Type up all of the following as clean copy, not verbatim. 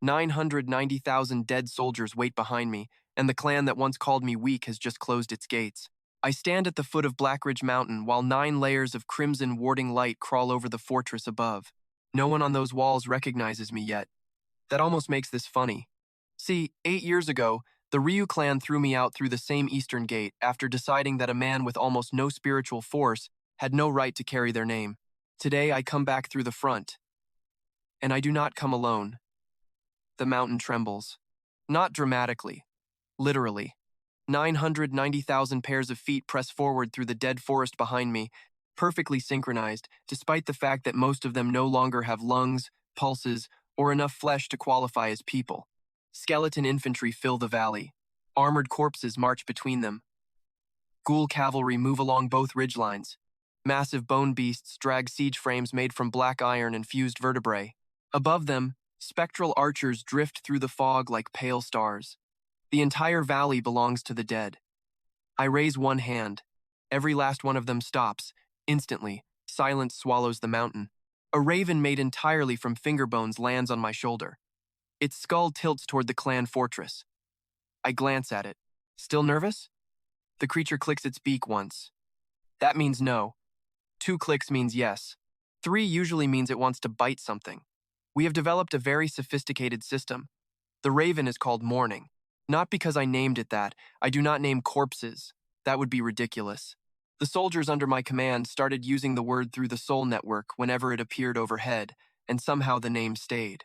990,000 dead soldiers wait behind me, and the clan that once called me weak has just closed its gates. I stand at the foot of Blackridge Mountain while 9 layers of crimson warding light crawl over the fortress above. No one on those walls recognizes me yet. That almost makes this funny. See, 8 years ago, the Ryu clan threw me out through the same eastern gate after deciding that a man with almost no spiritual force had no right to carry their name. Today I come back through the front. And I do not come alone. The mountain trembles. Not dramatically. Literally. 990,000 pairs of feet press forward through the dead forest behind me, perfectly synchronized, despite the fact that most of them no longer have lungs, pulses, or enough flesh to qualify as people. Skeleton infantry fill the valley. Armored corpses march between them. Ghoul cavalry move along both ridgelines. Massive bone beasts drag siege frames made from black iron and fused vertebrae. Above them, spectral archers drift through the fog like pale stars. The entire valley belongs to the dead. I raise one hand. Every last one of them stops. Instantly, silence swallows the mountain. A raven made entirely from finger bones lands on my shoulder. Its skull tilts toward the clan fortress. I glance at it. Still nervous? The creature clicks its beak once. That means no. 2 clicks means yes. 3 usually means it wants to bite something. We have developed a very sophisticated system. The raven is called Mourning. Not because I named it that. I do not name corpses. That would be ridiculous. The soldiers under my command started using the word through the soul network whenever it appeared overhead, and somehow the name stayed.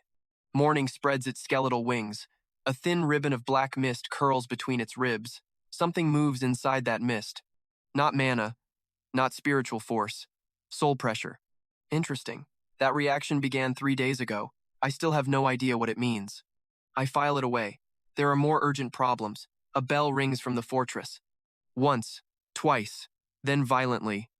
Mourning spreads its skeletal wings. A thin ribbon of black mist curls between its ribs. Something moves inside that mist. Not mana, not spiritual force. Soul pressure. Interesting. That reaction began 3 days ago. I still have no idea what it means. I file it away. There are more urgent problems. A bell rings from the fortress. Once, twice, then violently.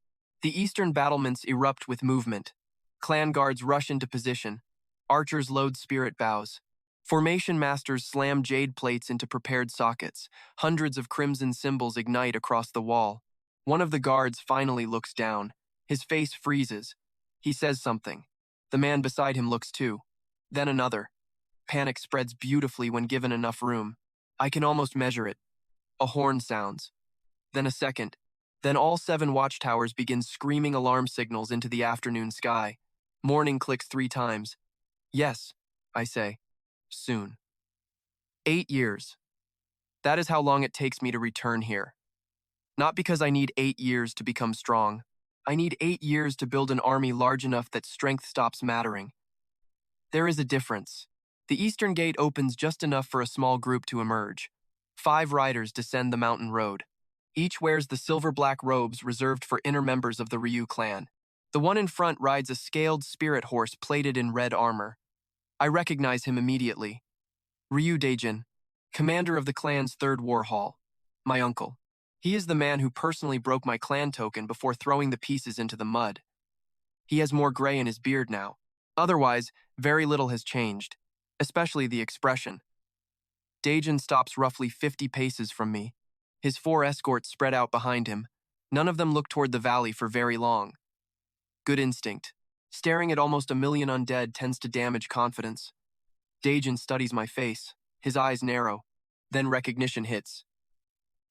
The eastern battlements erupt with movement. Clan guards rush into position. Archers load spirit bows. Formation masters slam jade plates into prepared sockets. Hundreds of crimson symbols ignite across the wall. One of the guards finally looks down. His face freezes. He says something. The man beside him looks too. Then another. Panic spreads beautifully when given enough room. I can almost measure it. A horn sounds. Then a second. Then all 7 watchtowers begin screaming alarm signals into the afternoon sky. Mourning clicks 3 times. Yes, I say. Soon. 8 years. That is how long it takes me to return here. Not because I need 8 years to become strong. I need 8 years to build an army large enough that strength stops mattering. There is a difference. The eastern gate opens just enough for a small group to emerge. 5 riders descend the mountain road. Each wears the silver-black robes reserved for inner members of the Ryu clan. The one in front rides a scaled spirit horse plated in red armor. I recognize him immediately. Ryu Daijin, commander of the clan's 3rd war hall. My uncle. He is the man who personally broke my clan token before throwing the pieces into the mud. He has more gray in his beard now. Otherwise, very little has changed, especially the expression. Daijin stops roughly 50 paces from me. His 4 escorts spread out behind him. None of them look toward the valley for very long. Good instinct. Staring at almost a million undead tends to damage confidence. Daijin studies my face. His eyes narrow. Then recognition hits.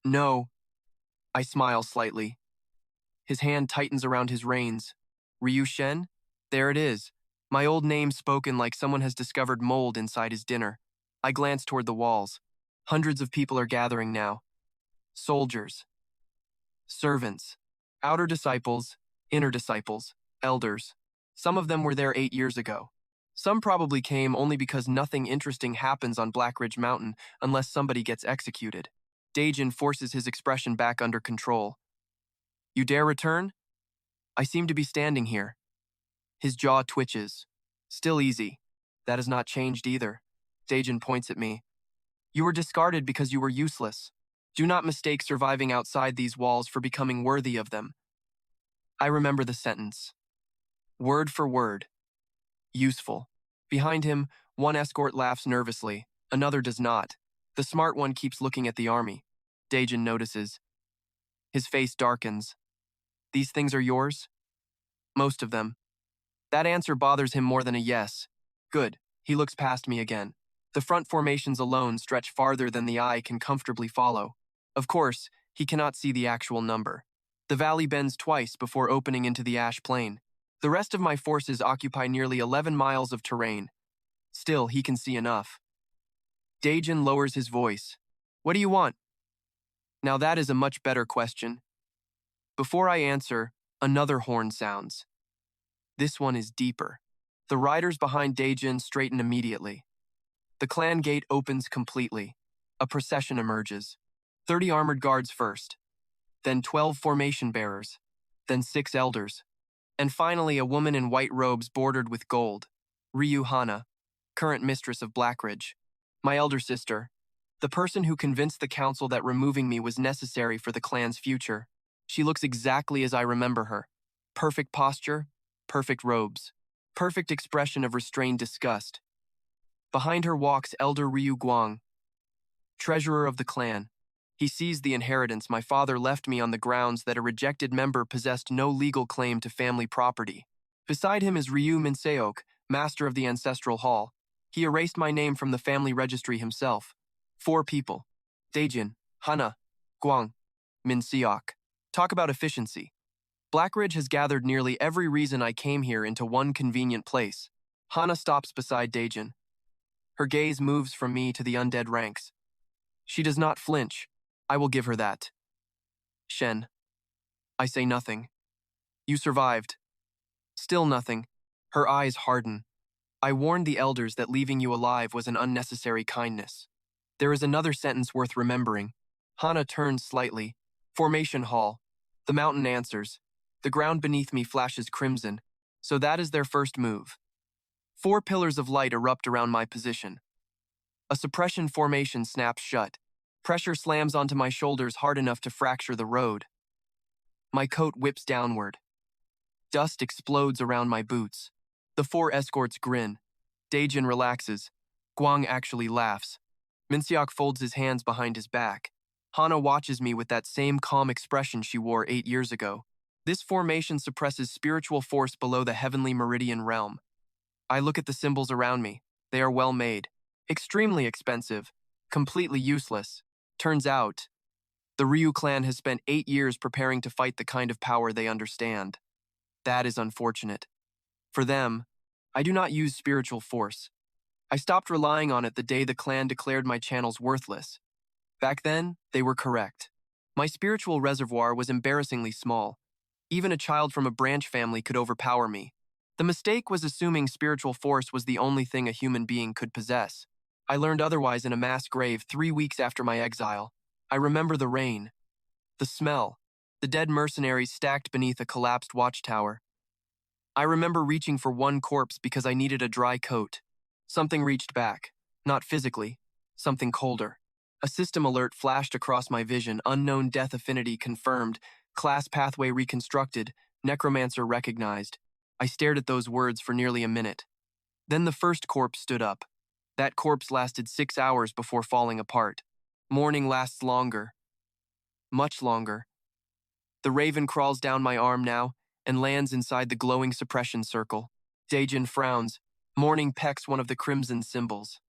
No. I smile slightly. His hand tightens around his reins. Ryu Shen? There it is. My old name spoken like someone has discovered mold inside his dinner. I glance toward the walls. Hundreds of people are gathering now. Soldiers. Servants. Outer disciples. Inner disciples. Elders. Some of them were there 8 years ago. Some probably came only because nothing interesting happens on Blackridge Mountain unless somebody gets executed. Daijin forces his expression back under control. You dare return? I seem to be standing here. His jaw twitches. Still easy. That has not changed either. Daijin points at me. You were discarded because you were useless. Do not mistake surviving outside these walls for becoming worthy of them. I remember the sentence. Word for word. Useful. Behind him, one escort laughs nervously. Another does not. The smart one keeps looking at the army. Daijin notices. His face darkens. These things are yours? Most of them. That answer bothers him more than a yes. Good. He looks past me again. The front formations alone stretch farther than the eye can comfortably follow. Of course, he cannot see the actual number. The valley bends twice before opening into the ash plain. The rest of my forces occupy nearly 11 miles of terrain. Still, he can see enough. Daejin lowers his voice. What do you want? Now that is a much better question. Before I answer, another horn sounds. This one is deeper. The riders behind Daejin straighten immediately. The clan gate opens completely. A procession emerges. 30 armored guards first, then 12 formation bearers, then 6 elders, and finally a woman in white robes bordered with gold, Ryu Hana, current mistress of Blackridge, my elder sister, the person who convinced the council that removing me was necessary for the clan's future. She looks exactly as I remember her. Perfect posture, perfect robes, perfect expression of restrained disgust. Behind her walks Elder Ryu Guang, treasurer of the clan. He seized the inheritance my father left me on the grounds that a rejected member possessed no legal claim to family property. Beside him is Ryu Minseok, master of the ancestral hall. He erased my name from the family registry himself. 4 people. Daejin, Hana, Guang, Minseok. Talk about efficiency. Blackridge has gathered nearly every reason I came here into one convenient place. Hana stops beside Daejin. Her gaze moves from me to the undead ranks. She does not flinch. I will give her that. Shen. I say nothing. You survived. Still nothing. Her eyes harden. I warned the elders that leaving you alive was an unnecessary kindness. There is another sentence worth remembering. Hana turns slightly. Formation hall. The mountain answers. The ground beneath me flashes crimson. So that is their first move. 4 pillars of light erupt around my position. A suppression formation snaps shut. Pressure slams onto my shoulders hard enough to fracture the road. My coat whips downward. Dust explodes around my boots. The 4 escorts grin. Daejin relaxes. Guang actually laughs. Minseok folds his hands behind his back. Hana watches me with that same calm expression she wore 8 years ago. This formation suppresses spiritual force below the heavenly meridian realm. I look at the symbols around me. They are well made. Extremely expensive. Completely useless. Turns out, the Ryu clan has spent 8 years preparing to fight the kind of power they understand. That is unfortunate. For them, I do not use spiritual force. I stopped relying on it the day the clan declared my channels worthless. Back then, they were correct. My spiritual reservoir was embarrassingly small. Even a child from a branch family could overpower me. The mistake was assuming spiritual force was the only thing a human being could possess. I learned otherwise in a mass grave 3 weeks after my exile. I remember the rain, the smell, the dead mercenaries stacked beneath a collapsed watchtower. I remember reaching for one corpse because I needed a dry coat. Something reached back, not physically, something colder. A system alert flashed across my vision, unknown death affinity confirmed, class pathway reconstructed, necromancer recognized. I stared at those words for nearly a minute. Then the first corpse stood up. That corpse lasted 6 hours before falling apart. Mourning lasts longer. Much longer. The raven crawls down my arm now and lands inside the glowing suppression circle. Daejin frowns. Mourning pecks one of the crimson symbols.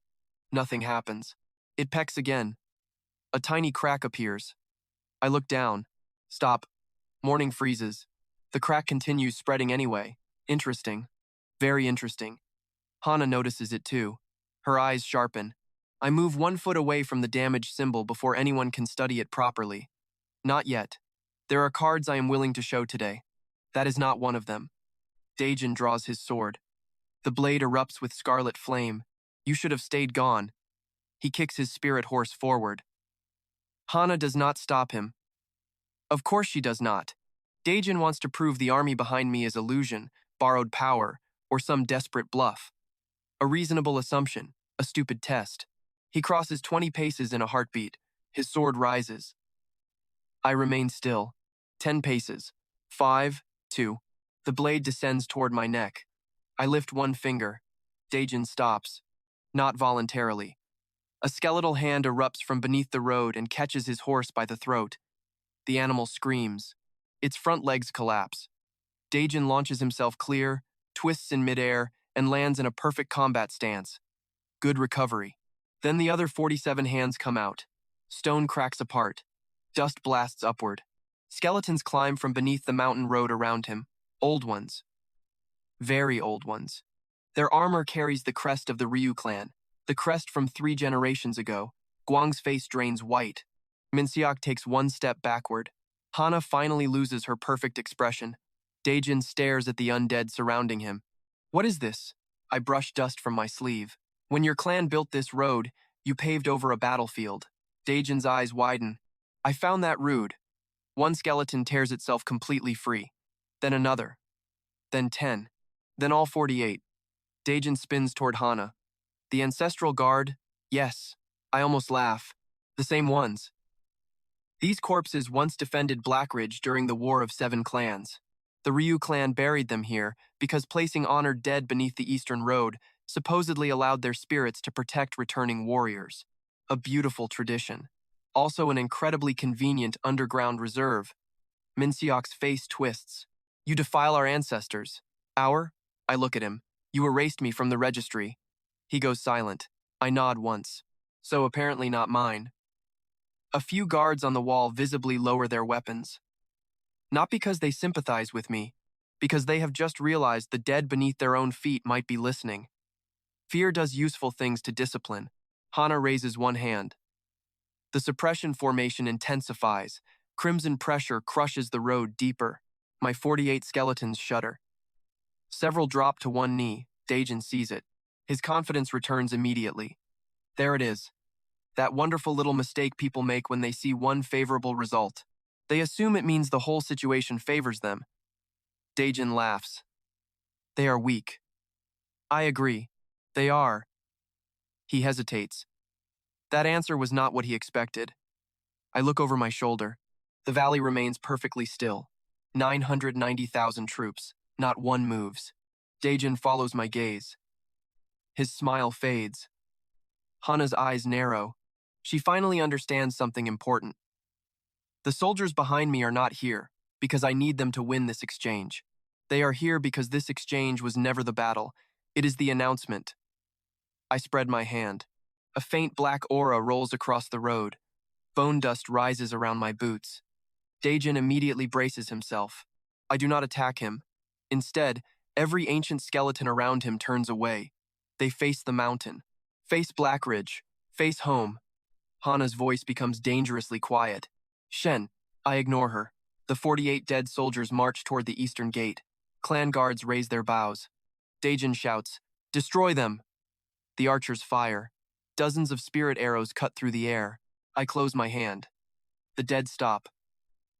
Nothing happens. It pecks again. A tiny crack appears. I look down. Stop. Mourning freezes. The crack continues spreading anyway. Interesting. Very interesting. Hana notices it too. Her eyes sharpen. I move 1 foot away from the damaged symbol before anyone can study it properly. Not yet. There are cards I am willing to show today. That is not one of them. Daejin draws his sword. The blade erupts with scarlet flame. You should have stayed gone. He kicks his spirit horse forward. Hana does not stop him. Of course she does not. Daejin wants to prove the army behind me is illusion, borrowed power, or some desperate bluff. A reasonable assumption, a stupid test. He crosses 20 paces in a heartbeat. His sword rises. I remain still. 10 paces. 5, 2. The blade descends toward my neck. I lift 1 finger. Daejin stops. Not voluntarily. A skeletal hand erupts from beneath the road and catches his horse by the throat. The animal screams. Its front legs collapse. Daejin launches himself clear, twists in midair, and lands in a perfect combat stance. Good recovery. Then the other 47 hands come out. Stone cracks apart. Dust blasts upward. Skeletons climb from beneath the mountain road around him. Old ones. Very old ones. Their armor carries the crest of the Ryu clan, the crest from 3 generations ago. Guang's face drains white. Minseok takes one step backward. Hana finally loses her perfect expression. Daejin stares at the undead surrounding him. What is this? I brush dust from my sleeve. When your clan built this road, you paved over a battlefield. Daejin's eyes widen. I found that rude. One skeleton tears itself completely free. Then another. Then 10. Then all 48. Daejin spins toward Hana. The ancestral guard? Yes. I almost laugh. The same ones. These corpses once defended Blackridge during the War of 7 Clans. The Ryu clan buried them here because placing honored dead beneath the Eastern Road supposedly allowed their spirits to protect returning warriors. A beautiful tradition. Also an incredibly convenient underground reserve. Minseok's face twists. You defile our ancestors. Our? I look at him. You erased me from the registry. He goes silent. I nod once. So apparently not mine. A few guards on the wall visibly lower their weapons. Not because they sympathize with me, because they have just realized the dead beneath their own feet might be listening. Fear does useful things to discipline. Hana raises one hand. The suppression formation intensifies. Crimson pressure crushes the road deeper. My 48 skeletons shudder. Several drop to one knee. Daejin sees it. His confidence returns immediately. There it is. That wonderful little mistake people make when they see one favorable result. They assume it means the whole situation favors them. Daejin laughs. They are weak. I agree. They are. He hesitates. That answer was not what he expected. I look over my shoulder. The valley remains perfectly still. 990,000 troops. Not one moves. Daejin follows my gaze. His smile fades. Hana's eyes narrow. She finally understands something important. The soldiers behind me are not here because I need them to win this exchange. They are here because this exchange was never the battle. It is the announcement. I spread my hand. A faint black aura rolls across the road. Bone dust rises around my boots. Daejin immediately braces himself. I do not attack him. Instead, every ancient skeleton around him turns away. They face the mountain. Face Blackridge. Face home. Hana's voice becomes dangerously quiet. Shen. I ignore her. The 48 dead soldiers march toward the eastern gate. Clan guards raise their bows. Daejin shouts, "Destroy them!" The archers fire. Dozens of spirit arrows cut through the air. I close my hand. The dead stop.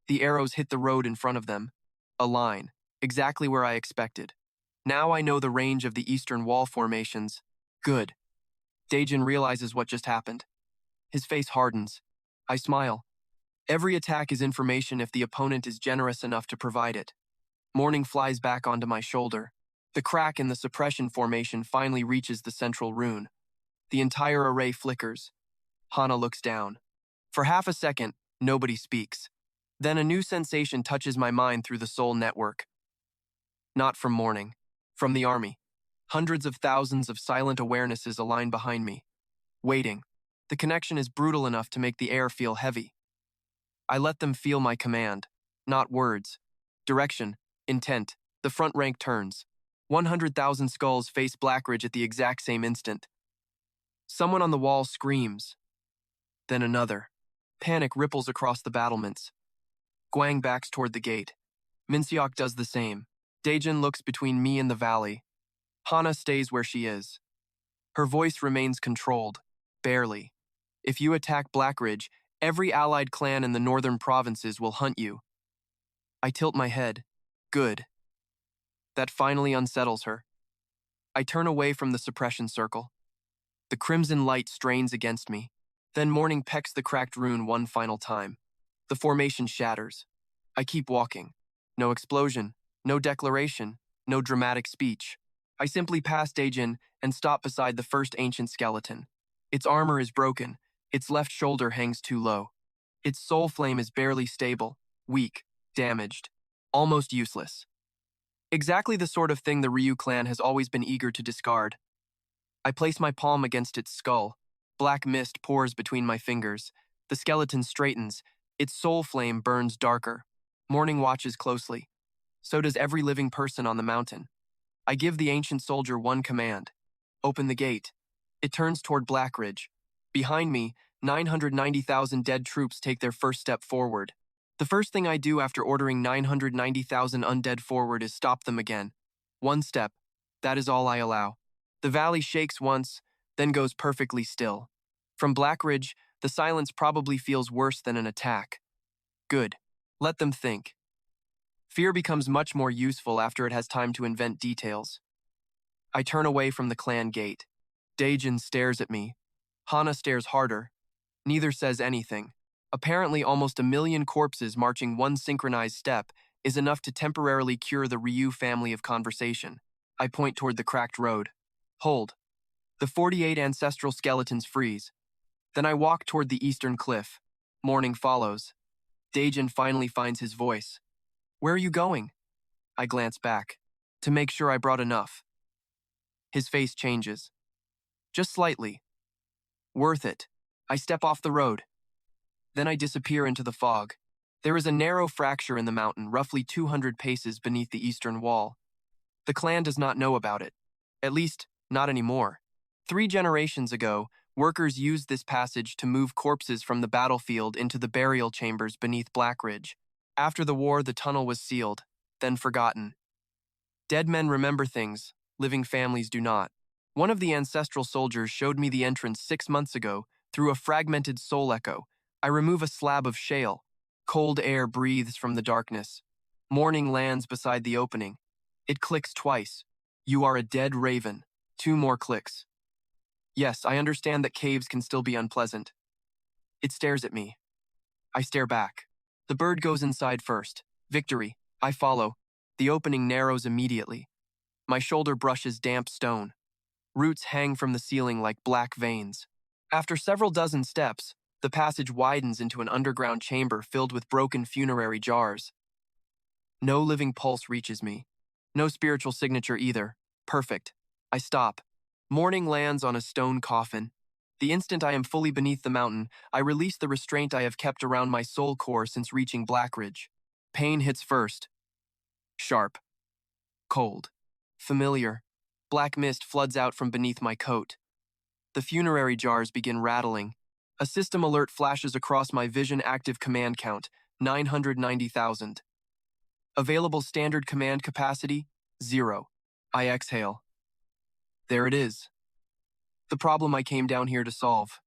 The arrows hit the road in front of them. A line. Exactly where I expected. Now I know the range of the eastern wall formations. Good. Daejin realizes what just happened. His face hardens. I smile. Every attack is information if the opponent is generous enough to provide it. Morning flies back onto my shoulder. The crack in the suppression formation finally reaches the central rune. The entire array flickers. Hana looks down. For half a second, nobody speaks. Then a new sensation touches my mind through the soul network. Not from morning. From the army. Hundreds of thousands of silent awarenesses align behind me. Waiting. The connection is brutal enough to make the air feel heavy. I let them feel my command. Not words. Direction. Intent. The front rank turns. 100,000 skulls face Blackridge at the exact same instant. Someone on the wall screams. Then another. Panic ripples across the battlements. Guang backs toward the gate. Minseok does the same. Daejin looks between me and the valley. Hana stays where she is. Her voice remains controlled. Barely. If you attack Blackridge, every allied clan in the northern provinces will hunt you. I tilt my head. Good. That finally unsettles her. I turn away from the suppression circle. The crimson light strains against me. Then morning pecks the cracked rune one final time. The formation shatters. I keep walking. No explosion, no declaration, no dramatic speech. I simply pass Daejin and stop beside the first ancient skeleton. Its armor is broken. Its left shoulder hangs too low. Its soul flame is barely stable, weak, damaged, almost useless. Exactly the sort of thing the Ryu clan has always been eager to discard. I place my palm against its skull. Black mist pours between my fingers. The skeleton straightens. Its soul flame burns darker. Morning watches closely. So does every living person on the mountain. I give the ancient soldier one command. Open the gate. It turns toward Blackridge. Behind me, 990,000 dead troops take their first step forward. The first thing I do after ordering 990,000 undead forward is stop them again. One step. That is all I allow. The valley shakes once, then goes perfectly still. From Blackridge, the silence probably feels worse than an attack. Good. Let them think. Fear becomes much more useful after it has time to invent details. I turn away from the clan gate. Daejin stares at me. Hana stares harder. Neither says anything. Apparently, almost 1,000,000 corpses marching one synchronized step is enough to temporarily cure the Ryu family of conversation. I point toward the cracked road. Hold. The 48 ancestral skeletons freeze. Then I walk toward the eastern cliff. Morning follows. Daejin finally finds his voice. Where are you going? I glance back. To make sure I brought enough. His face changes. Just slightly. Worth it. I step off the road. Then I disappear into the fog. There is a narrow fracture in the mountain, roughly 200 paces beneath the eastern wall. The clan does not know about it. At least, not anymore. 3 generations ago, workers used this passage to move corpses from the battlefield into the burial chambers beneath Blackridge. After the war, the tunnel was sealed, then forgotten. Dead men remember things, living families do not. One of the ancestral soldiers showed me the entrance 6 months ago through a fragmented soul echo. I remove a slab of shale. Cold air breathes from the darkness. Morning lands beside the opening. It clicks twice. You are a dead raven. 2 more clicks. Yes, I understand that caves can still be unpleasant. It stares at me. I stare back. The bird goes inside first. Victory. I follow. The opening narrows immediately. My shoulder brushes damp stone. Roots hang from the ceiling like black veins. After several dozen steps, the passage widens into an underground chamber filled with broken funerary jars. No living pulse reaches me. No spiritual signature either. Perfect. I stop. Morning lands on a stone coffin. The instant I am fully beneath the mountain, I release the restraint I have kept around my soul core since reaching Blackridge. Pain hits first. Sharp. Cold. Familiar. Black mist floods out from beneath my coat. The funerary jars begin rattling. A system alert flashes across my vision active command count, 990,000. Available standard command capacity, 0. I exhale. There it is. The problem I came down here to solve.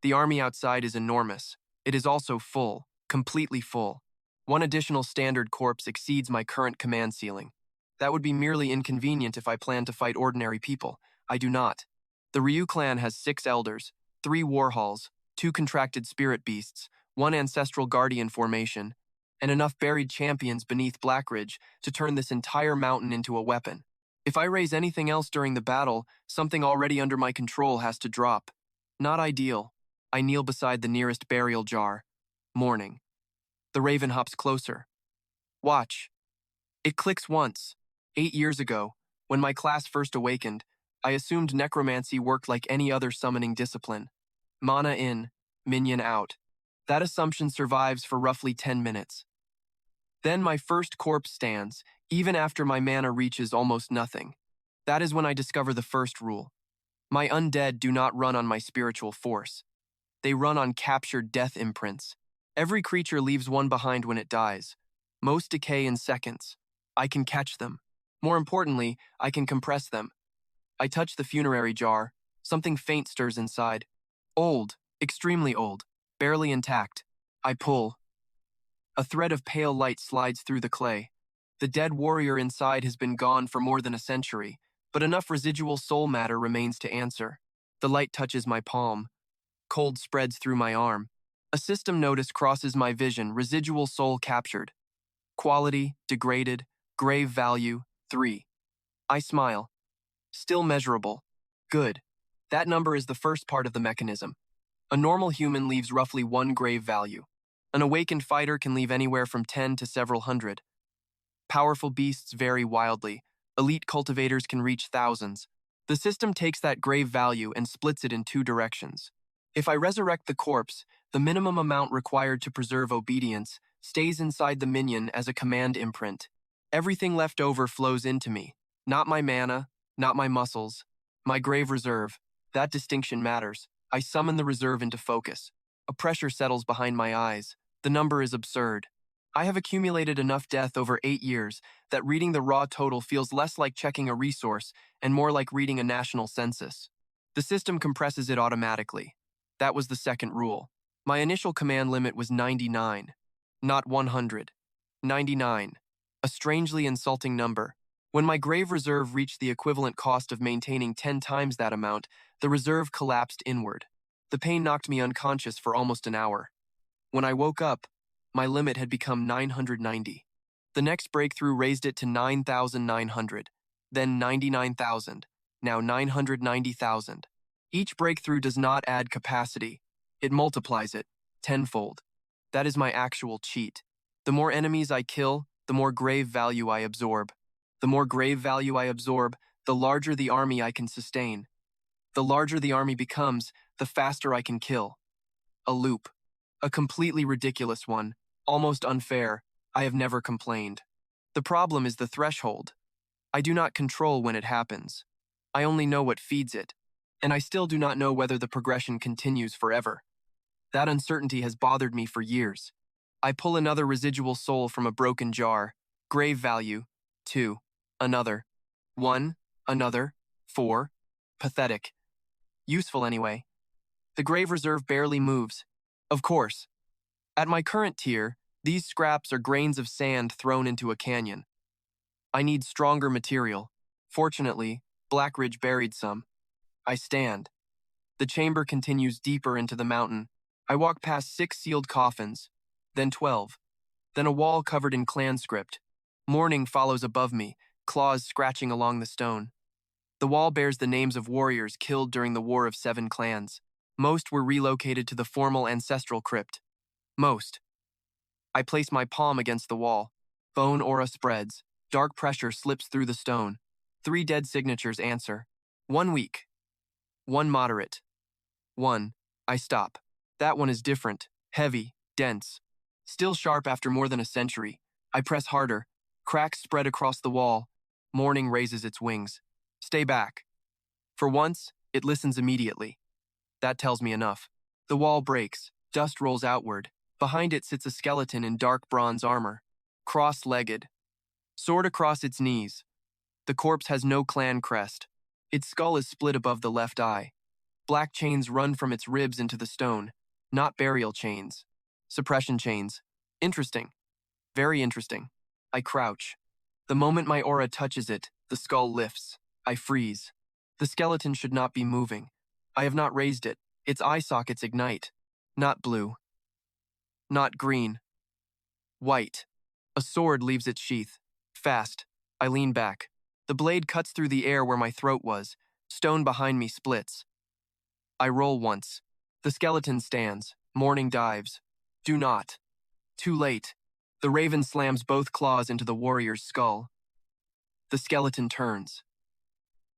The army outside is enormous. It is also full, completely full. 1 additional standard corpse exceeds my current command ceiling. That would be merely inconvenient if I planned to fight ordinary people. I do not. The Ryu clan has 6 elders, 3 war halls, 2 contracted spirit beasts, 1 ancestral guardian formation, and enough buried champions beneath Blackridge to turn this entire mountain into a weapon. If I raise anything else during the battle, something already under my control has to drop. Not ideal. I kneel beside the nearest burial jar. Morning. The raven hops closer. Watch. It clicks once. 8 years ago, when my class first awakened, I assumed necromancy worked like any other summoning discipline. Mana in, minion out. That assumption survives for roughly 10 minutes. Then my first corpse stands, even after my mana reaches almost nothing. That is when I discover the first rule. My undead do not run on my spiritual force. They run on captured death imprints. Every creature leaves one behind when it dies. Most decay in seconds. I can catch them. More importantly, I can compress them. I touch the funerary jar. Something faint stirs inside. Old, extremely old, barely intact. I pull. A thread of pale light slides through the clay. The dead warrior inside has been gone for more than a century, but enough residual soul matter remains to answer. The light touches my palm. Cold spreads through my arm. A system notice crosses my vision, residual soul captured. Quality, degraded, grave value, 3. I smile. Still measurable. Good. That number is the first part of the mechanism. A normal human leaves roughly 1 grave value. An awakened fighter can leave anywhere from 10 to several hundred. Powerful beasts vary wildly. Elite cultivators can reach thousands. The system takes that grave value and splits it in 2 directions. If I resurrect the corpse, the minimum amount required to preserve obedience stays inside the minion as a command imprint. Everything left over flows into me. Not my mana, not my muscles, my grave reserve. That distinction matters. I summon the reserve into focus. A pressure settles behind my eyes. The number is absurd. I have accumulated enough death over 8 years that reading the raw total feels less like checking a resource and more like reading a national census. The system compresses it automatically. That was the second rule. My initial command limit was 99, not 100. 99. A strangely insulting number. When my grave reserve reached the equivalent cost of maintaining 10 times that amount, the reserve collapsed inward. The pain knocked me unconscious for almost an hour. When I woke up, my limit had become 990. The next breakthrough raised it to 9,900, then 99,000, now 990,000. Each breakthrough does not add capacity. It multiplies it, tenfold. That is my actual cheat. The more enemies I kill, the more grave value I absorb. The more grave value I absorb, the larger the army I can sustain. The larger the army becomes, the faster I can kill. A loop. A completely ridiculous one. Almost unfair. I have never complained. The problem is the threshold. I do not control when it happens. I only know what feeds it. And I still do not know whether the progression continues forever. That uncertainty has bothered me for years. I pull another residual soul from a broken jar. Grave value. 2. Another. 1. Another. 4. Pathetic. Useful anyway. The grave reserve barely moves. Of course. At my current tier, these scraps are grains of sand thrown into a canyon. I need stronger material. Fortunately, Blackridge buried some. I stand. The chamber continues deeper into the mountain. I walk past 6 sealed coffins, then 12, then a wall covered in clan script. Mourning follows above me, claws scratching along the stone. The wall bears the names of warriors killed during the War of 7 Clans. Most were relocated to the formal ancestral crypt. Most. I place my palm against the wall. Bone aura spreads. Dark pressure slips through the stone. 3 dead signatures answer. 1 weak. 1 moderate. 1. I stop. That one is different. Heavy. Dense. Still sharp after more than a century. I press harder. Cracks spread across the wall. Mourning raises its wings. Stay back. For once, it listens immediately. That tells me enough. The wall breaks. Dust rolls outward. Behind it sits a skeleton in dark bronze armor. Cross-legged. Sword across its knees. The corpse has no clan crest. Its skull is split above the left eye. Black chains run from its ribs into the stone. Not burial chains. Suppression chains. Interesting. Very interesting. I crouch. The moment my aura touches it, the skull lifts. I freeze. The skeleton should not be moving. I have not raised it. Its eye sockets ignite. Not blue. Not green. White. A sword leaves its sheath. Fast. I lean back. The blade cuts through the air where my throat was. Stone behind me splits. I roll once. The skeleton stands. Mourning dives. Do not. Too late. The raven slams both claws into the warrior's skull. The skeleton turns.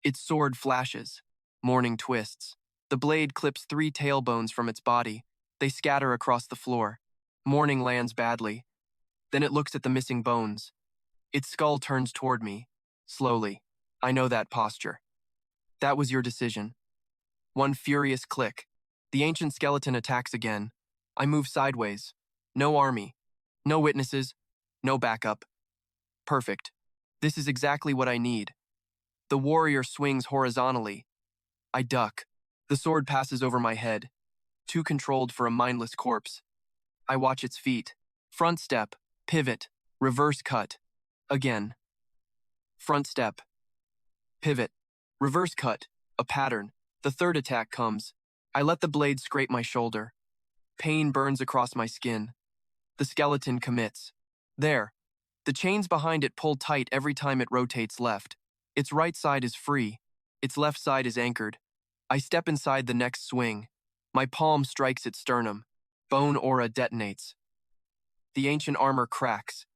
Its sword flashes. Mourning twists. The blade clips 3 tailbones from its body. They scatter across the floor. Mourning lands badly. Then it looks at the missing bones. Its skull turns toward me. Slowly. I know that posture. That was your decision. One furious click. The ancient skeleton attacks again. I move sideways. No army. No witnesses. No backup. Perfect. This is exactly what I need. The warrior swings horizontally. I duck. The sword passes over my head. Too controlled for a mindless corpse. I watch its feet. Front step. Pivot. Reverse cut. Again. Front step. Pivot. Reverse cut. A pattern. The third attack comes. I let the blade scrape my shoulder. Pain burns across my skin. The skeleton commits. There. The chains behind it pull tight every time it rotates left. Its right side is free. Its left side is anchored. I step inside the next swing. My palm strikes its sternum. Bone aura detonates. The ancient armor cracks.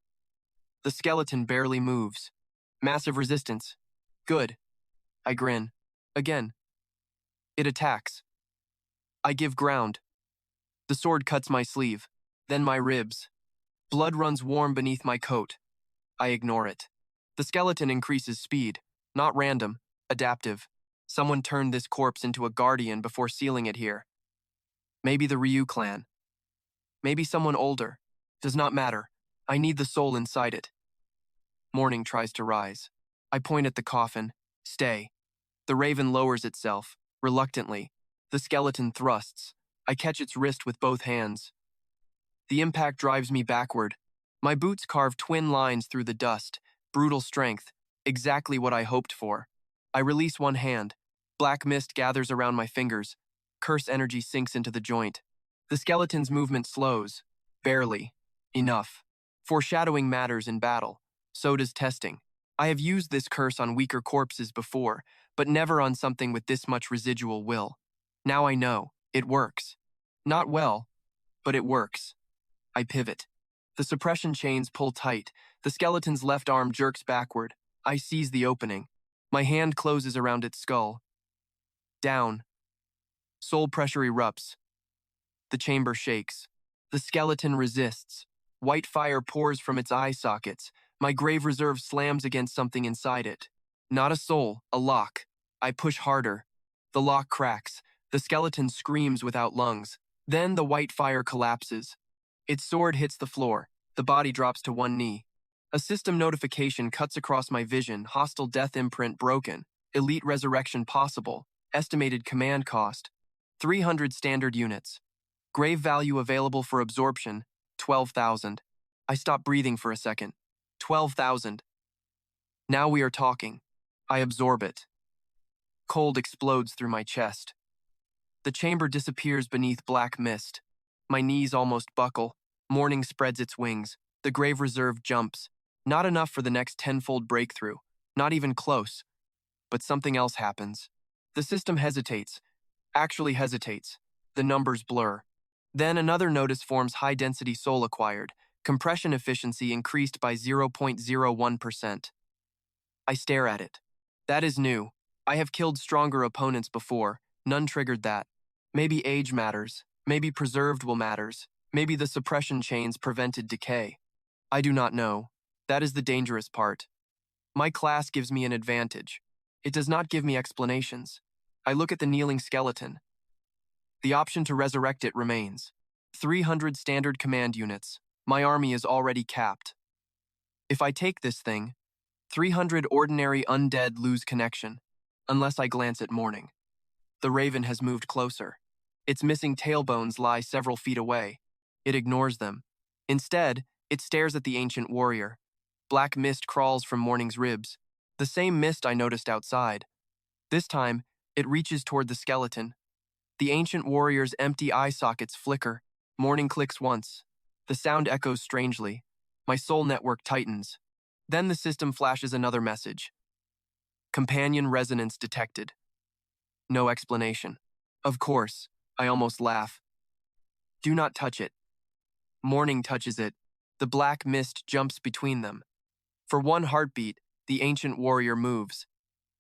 The skeleton barely moves. Massive resistance. Good. I grin. Again. It attacks. I give ground. The sword cuts my sleeve, then my ribs. Blood runs warm beneath my coat. I ignore it. The skeleton increases speed, not random, adaptive. Someone turned this corpse into a guardian before sealing it here. Maybe the Ryu clan. Maybe someone older. Does not matter. I need the soul inside it. Morning tries to rise. I point at the coffin. Stay. The raven lowers itself, reluctantly. The skeleton thrusts. I catch its wrist with both hands. The impact drives me backward. My boots carve twin lines through the dust. Brutal strength. Exactly what I hoped for. I release one hand. Black mist gathers around my fingers. Curse energy sinks into the joint. The skeleton's movement slows. Barely. Enough. Foreshadowing matters in battle. So does testing. I have used this curse on weaker corpses before, but never on something with this much residual will. Now I know. It works. Not well, but it works. I pivot. The suppression chains pull tight. The skeleton's left arm jerks backward. I seize the opening. My hand closes around its skull. Down. Soul pressure erupts. The chamber shakes. The skeleton resists. White fire pours from its eye sockets. My grave reserve slams against something inside it. Not a soul, a lock. I push harder. The lock cracks. The skeleton screams without lungs. Then the white fire collapses. Its sword hits the floor. The body drops to one knee. A system notification cuts across my vision. Hostile death imprint broken. Elite resurrection possible. Estimated command cost. 300 standard units. Grave value available for absorption. 12,000. I stop breathing for a second. 12,000. Now we are talking. I absorb it. Cold explodes through my chest. The chamber disappears beneath black mist. My knees almost buckle. Morning spreads its wings. The grave reserve jumps. Not enough for the next tenfold breakthrough. Not even close. But something else happens. The system hesitates. Actually hesitates. The numbers blur. Then another notice forms: high-density soul acquired. Compression efficiency increased by 0.01%. I stare at it. That is new. I have killed stronger opponents before. None triggered that. Maybe age matters. Maybe preserved will matters. Maybe the suppression chains prevented decay. I do not know. That is the dangerous part. My class gives me an advantage. It does not give me explanations. I look at the kneeling skeleton. The option to resurrect it remains. 300 standard command units. My army is already capped. If I take this thing, 300 ordinary undead lose connection, unless I glance at Morning. The raven has moved closer. Its missing tailbones lie several feet away. It ignores them. Instead, it stares at the ancient warrior. Black mist crawls from Morning's ribs. The same mist I noticed outside. This time, it reaches toward the skeleton. The ancient warrior's empty eye sockets flicker. Morning clicks once. The sound echoes strangely. My soul network tightens. Then the system flashes another message. Companion resonance detected. No explanation. Of course, I almost laugh. Do not touch it. Morning touches it. The black mist jumps between them. For one heartbeat, the ancient warrior moves.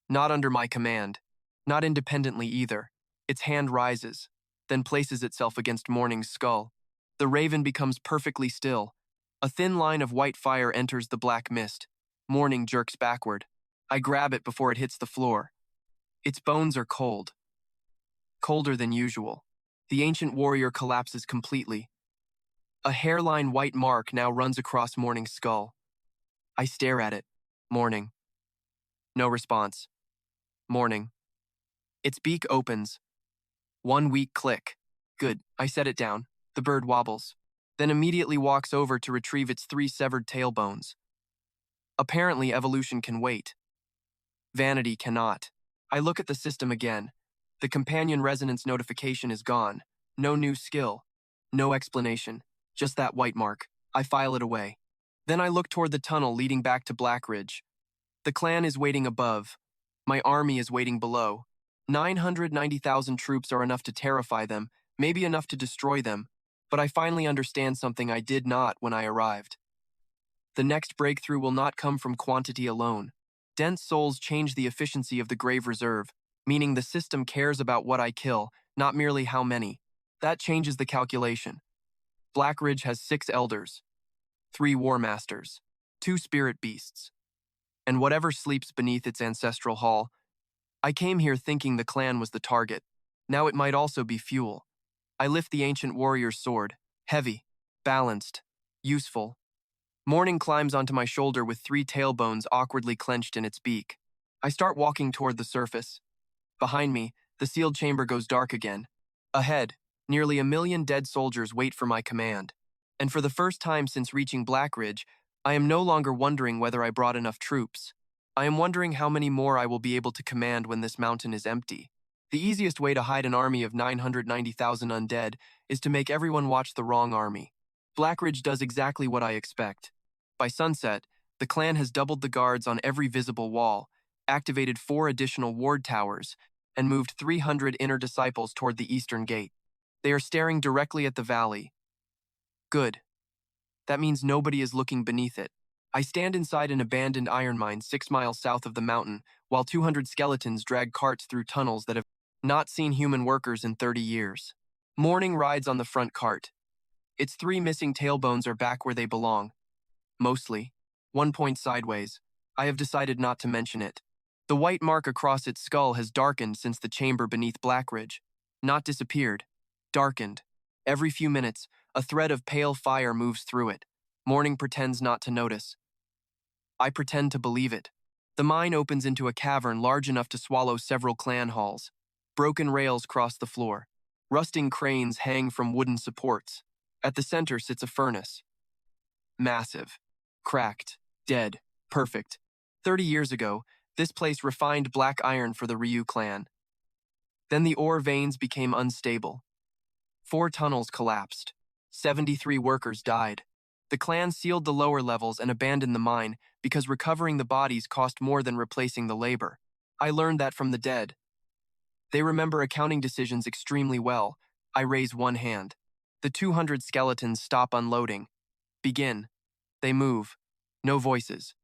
Not under my command. Not independently either. Its hand rises, then places itself against Morning's skull. The raven becomes perfectly still. A thin line of white fire enters the black mist. Morning jerks backward. I grab it before it hits the floor. Its bones are cold. Colder than usual. The ancient warrior collapses completely. A hairline white mark now runs across Morning's skull. I stare at it. Morning. No response. Morning. Its beak opens. One weak click. Good, I set it down. The bird wobbles. Then immediately walks over to retrieve its 3 severed tailbones. Apparently, evolution can wait. Vanity cannot. I look at the system again. The companion resonance notification is gone. No new skill. No explanation. Just that white mark. I file it away. Then I look toward the tunnel leading back to Blackridge. The clan is waiting above. My army is waiting below. 990,000 troops are enough to terrify them, maybe enough to destroy them, but I finally understand something I did not when I arrived. The next breakthrough will not come from quantity alone. Dense souls change the efficiency of the grave reserve, meaning the system cares about what I kill, not merely how many. That changes the calculation. Blackridge has 6 elders, 3 war masters, 2 spirit beasts, and whatever sleeps beneath its ancestral hall. I came here thinking the clan was the target. Now it might also be fuel. I lift the ancient warrior's sword, heavy, balanced, useful. Morning climbs onto my shoulder with 3 tailbones awkwardly clenched in its beak. I start walking toward the surface. Behind me, the sealed chamber goes dark again. Ahead, nearly 1,000,000 dead soldiers wait for my command. And for the first time since reaching Blackridge, I am no longer wondering whether I brought enough troops. I am wondering how many more I will be able to command when this mountain is empty. The easiest way to hide an army of 990,000 undead is to make everyone watch the wrong army. Blackridge does exactly what I expect. By sunset, the clan has doubled the guards on every visible wall, activated 4 additional ward towers, and moved 300 inner disciples toward the eastern gate. They are staring directly at the valley. Good. That means nobody is looking beneath it. I stand inside an abandoned iron mine 6 miles south of the mountain, while 200 skeletons drag carts through tunnels that have not seen human workers in 30 years. Morning rides on the front cart. Its 3 missing tailbones are back where they belong. Mostly. 1 point sideways. I have decided not to mention it. The white mark across its skull has darkened since the chamber beneath Blackridge. Not disappeared. Darkened. Every few minutes, a thread of pale fire moves through it. Morning pretends not to notice. I pretend to believe it. The mine opens into a cavern large enough to swallow several clan halls. Broken rails cross the floor. Rusting cranes hang from wooden supports. At the center sits a furnace. Massive. Cracked. Dead. Perfect. 30 years ago, this place refined black iron for the Ryu clan. Then the ore veins became unstable. 4 tunnels collapsed. 73 workers died. The clan sealed the lower levels and abandoned the mine because recovering the bodies cost more than replacing the labor. I learned that from the dead. They remember accounting decisions extremely well. I raise one hand. The 200 skeletons stop unloading. Begin. They move. No voices.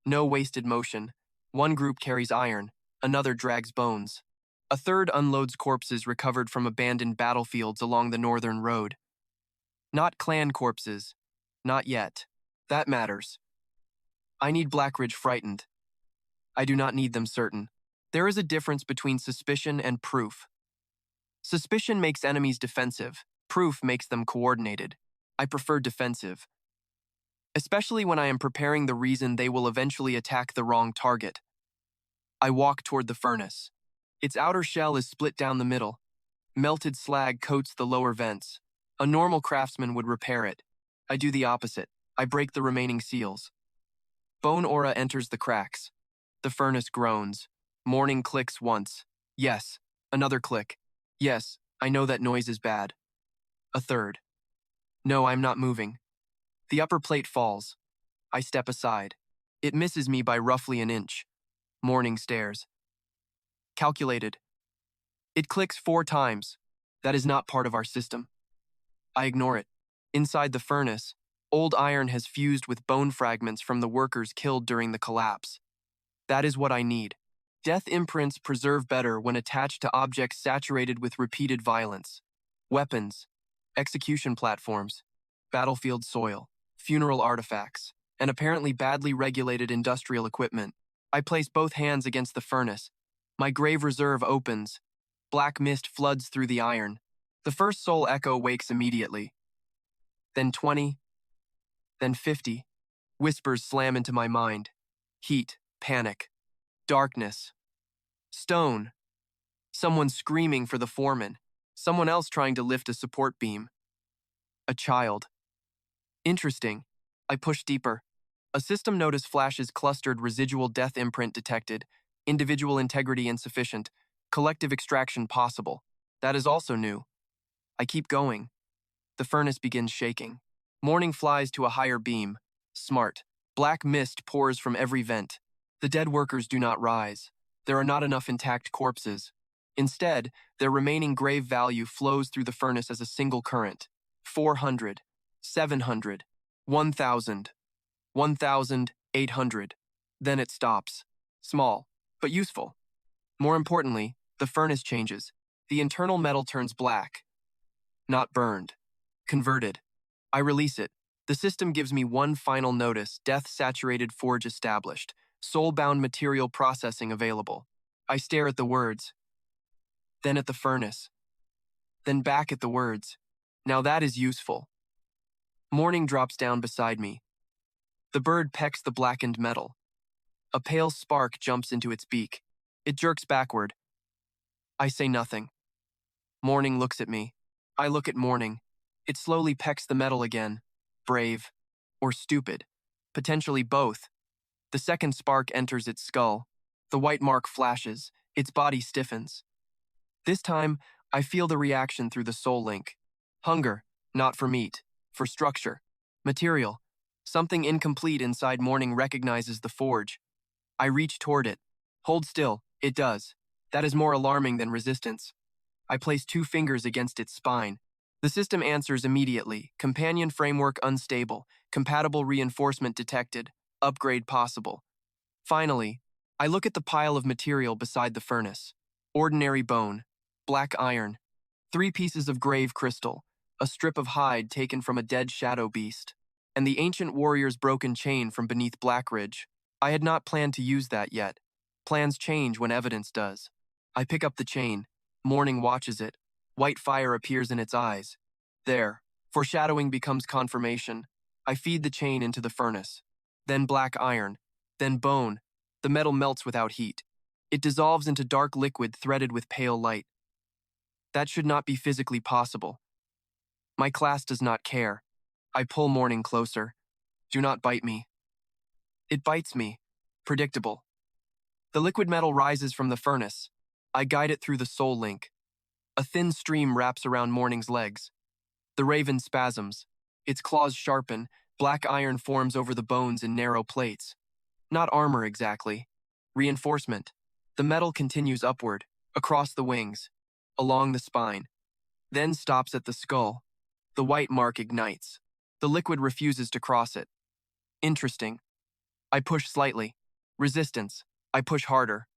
No wasted motion. One group carries iron. Another drags bones. A third unloads corpses recovered from abandoned battlefields along the northern road. Not clan corpses. Not yet. That matters. I need Blackridge frightened. I do not need them certain. There is a difference between suspicion and proof. Suspicion makes enemies defensive. Proof makes them coordinated. I prefer defensive. Especially when I am preparing the reason they will eventually attack the wrong target. I walk toward the furnace. Its outer shell is split down the middle. Melted slag coats the lower vents. A normal craftsman would repair it. I do the opposite. I break the remaining seals. Bone aura enters the cracks. The furnace groans. Morning clicks once. Yes. Another click. Yes, I know that noise is bad. A third. No, I'm not moving. The upper plate falls. I step aside. It misses me by roughly an inch. Morning stares. Calculated. It clicks 4 times. That is not part of our system. I ignore it. Inside the furnace, old iron has fused with bone fragments from the workers killed during the collapse. That is what I need. Death imprints preserve better when attached to objects saturated with repeated violence. Weapons, execution platforms, battlefield soil, funeral artifacts, and apparently badly regulated industrial equipment. I place both hands against the furnace. My grave reserve opens. Black mist floods through the iron. The first soul echo wakes immediately. Then 20. Then 50. Whispers slam into my mind. Heat, panic, darkness. Stone. Someone screaming for the foreman. Someone else trying to lift a support beam. A child. Interesting. I push deeper. A system notice flashes clustered residual death imprint detected. Individual integrity insufficient. Collective extraction possible. That is also new. I keep going. The furnace begins shaking. Morning flies to a higher beam. Smart. Black mist pours from every vent. The dead workers do not rise. There are not enough intact corpses. Instead, their remaining grave value flows through the furnace as a single current. 400, 700, 1,000, 1,800. Then it stops. Small, but useful. More importantly, the furnace changes. The internal metal turns black, not burned. Converted. I release it. The system gives me one final notice: death-saturated forge established. Soul-bound material processing available. I stare at the words, then at the furnace, then back at the words. Now that is useful. Morning drops down beside me. The bird pecks the blackened metal. A pale spark jumps into its beak. It jerks backward. I say nothing. Morning looks at me. I look at Morning. It slowly pecks the metal again. Brave. Or stupid. Potentially both. The second spark enters its skull. The white mark flashes. Its body stiffens. This time, I feel the reaction through the soul link. Hunger, not for meat, for structure. Material. Something incomplete inside Morning recognizes the forge. I reach toward it. Hold still, it does. That is more alarming than resistance. I place 2 fingers against its spine. The system answers immediately. Companion framework unstable. Compatible reinforcement detected. Upgrade possible. Finally, I look at the pile of material beside the furnace. Ordinary bone. Black iron. 3 pieces of grave crystal. A strip of hide taken from a dead shadow beast. And the ancient warrior's broken chain from beneath Blackridge. I had not planned to use that yet. Plans change when evidence does. I pick up the chain. Morning watches it. White fire appears in its eyes. There. Foreshadowing becomes confirmation. I feed the chain into the furnace. Then black iron. Then bone. The metal melts without heat. It dissolves into dark liquid threaded with pale light. That should not be physically possible. My class does not care. I pull Morning closer. Do not bite me. It bites me. Predictable. The liquid metal rises from the furnace. I guide it through the soul link. A thin stream wraps around Morning's legs. The raven spasms. Its claws sharpen. Black iron forms over the bones in narrow plates. Not armor exactly. Reinforcement. The metal continues upward, across the wings, along the spine, then stops at the skull. The white mark ignites. The liquid refuses to cross it. Interesting. I push slightly. Resistance. I push harder.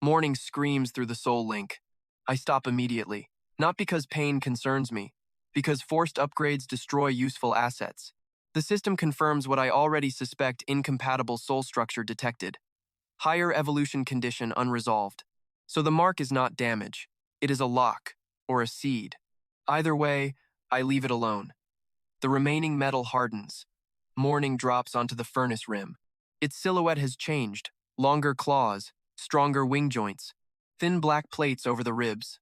Morning screams through the soul link. I stop immediately, not because pain concerns me, because forced upgrades destroy useful assets. The system confirms what I already suspect: incompatible soul structure detected. Higher evolution condition unresolved. So the mark is not damage. It is a lock, or a seed. Either way, I leave it alone. The remaining metal hardens. Morning drops onto the furnace rim. Its silhouette has changed. Longer claws, stronger wing joints, thin black plates over the ribs.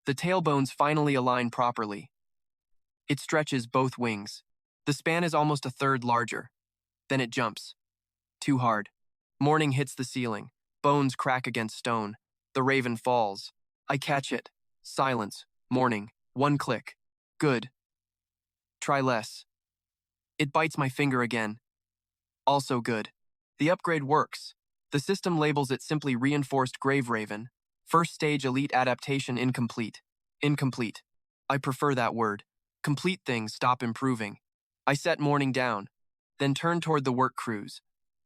The tailbones finally align properly. It stretches both wings. The span is almost a third larger. Then it jumps. Too hard. Morning hits the ceiling. Bones crack against stone. The raven falls. I catch it. Silence. Morning. 1 click. Good. Try less. It bites my finger again. Also good. The upgrade works. The system labels it simply reinforced grave raven. First stage elite adaptation incomplete. Incomplete. I prefer that word. Complete things stop improving. I set Morning down, then turn toward the work crews.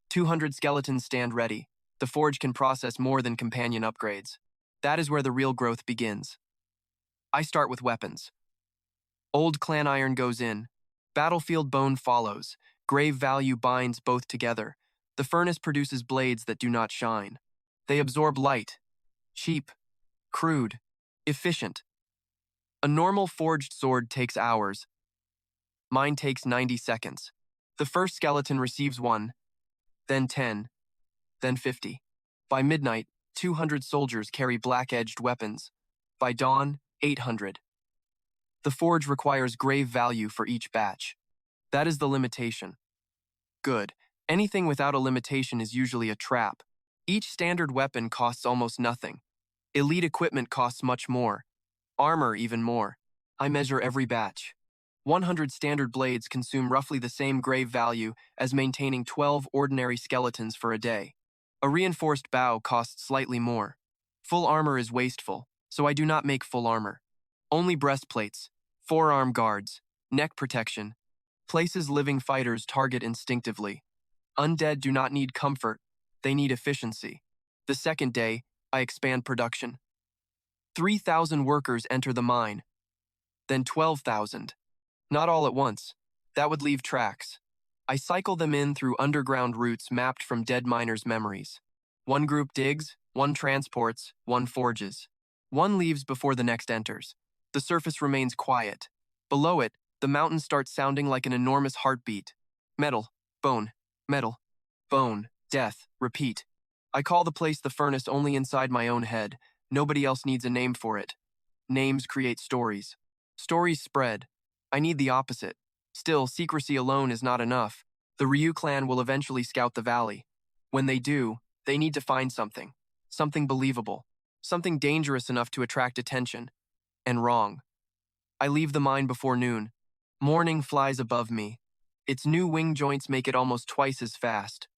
200 skeletons stand ready. The forge can process more than companion upgrades. That is where the real growth begins. I start with weapons. Old clan iron goes in. Battlefield bone follows. Grave value binds both together. The furnace produces blades that do not shine. They absorb light. Cheap. Crude. Efficient. A normal forged sword takes hours. Mine takes 90 seconds. The first skeleton receives 1, then 10, then 50. By midnight, 200 soldiers carry black-edged weapons. By dawn, 800. The forge requires grave value for each batch. That is the limitation. Good. Anything without a limitation is usually a trap. Each standard weapon costs almost nothing. Elite equipment costs much more. Armor even more. I measure every batch. 100 standard blades consume roughly the same grave value as maintaining 12 ordinary skeletons for a day. A reinforced bow costs slightly more. Full armor is wasteful, so I do not make full armor. Only breastplates, forearm guards, neck protection, places living fighters target instinctively. Undead do not need comfort, they need efficiency. The second day, I expand production. 3,000 workers enter the mine, then 12,000. Not all at once. That would leave tracks. I cycle them in through underground routes mapped from dead miners' memories. One group digs, one transports, one forges. One leaves before the next enters. The surface remains quiet. Below it, the mountain starts sounding like an enormous heartbeat. Metal, bone, metal, bone, death, repeat. I call the place the furnace only inside my own head. Nobody else needs a name for it. Names create stories. Stories spread. I need the opposite. Still, secrecy alone is not enough. The Ryu clan will eventually scout the valley. When they do, they need to find something. Something believable. Something dangerous enough to attract attention. And wrong. I leave the mine before noon. Morning flies above me. Its new wing joints make it almost twice as fast.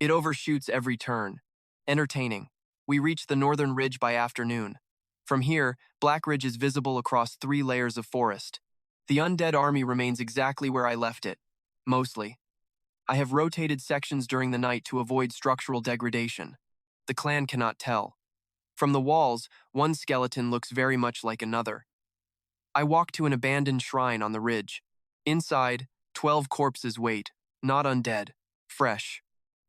It overshoots every turn. Entertaining. We reach the northern ridge by afternoon. From here, Black Ridge is visible across 3 layers of forest. The undead army remains exactly where I left it. Mostly. I have rotated sections during the night to avoid structural degradation. The clan cannot tell. From the walls, one skeleton looks very much like another. I walk to an abandoned shrine on the ridge. Inside, 12 corpses wait, not undead, fresh.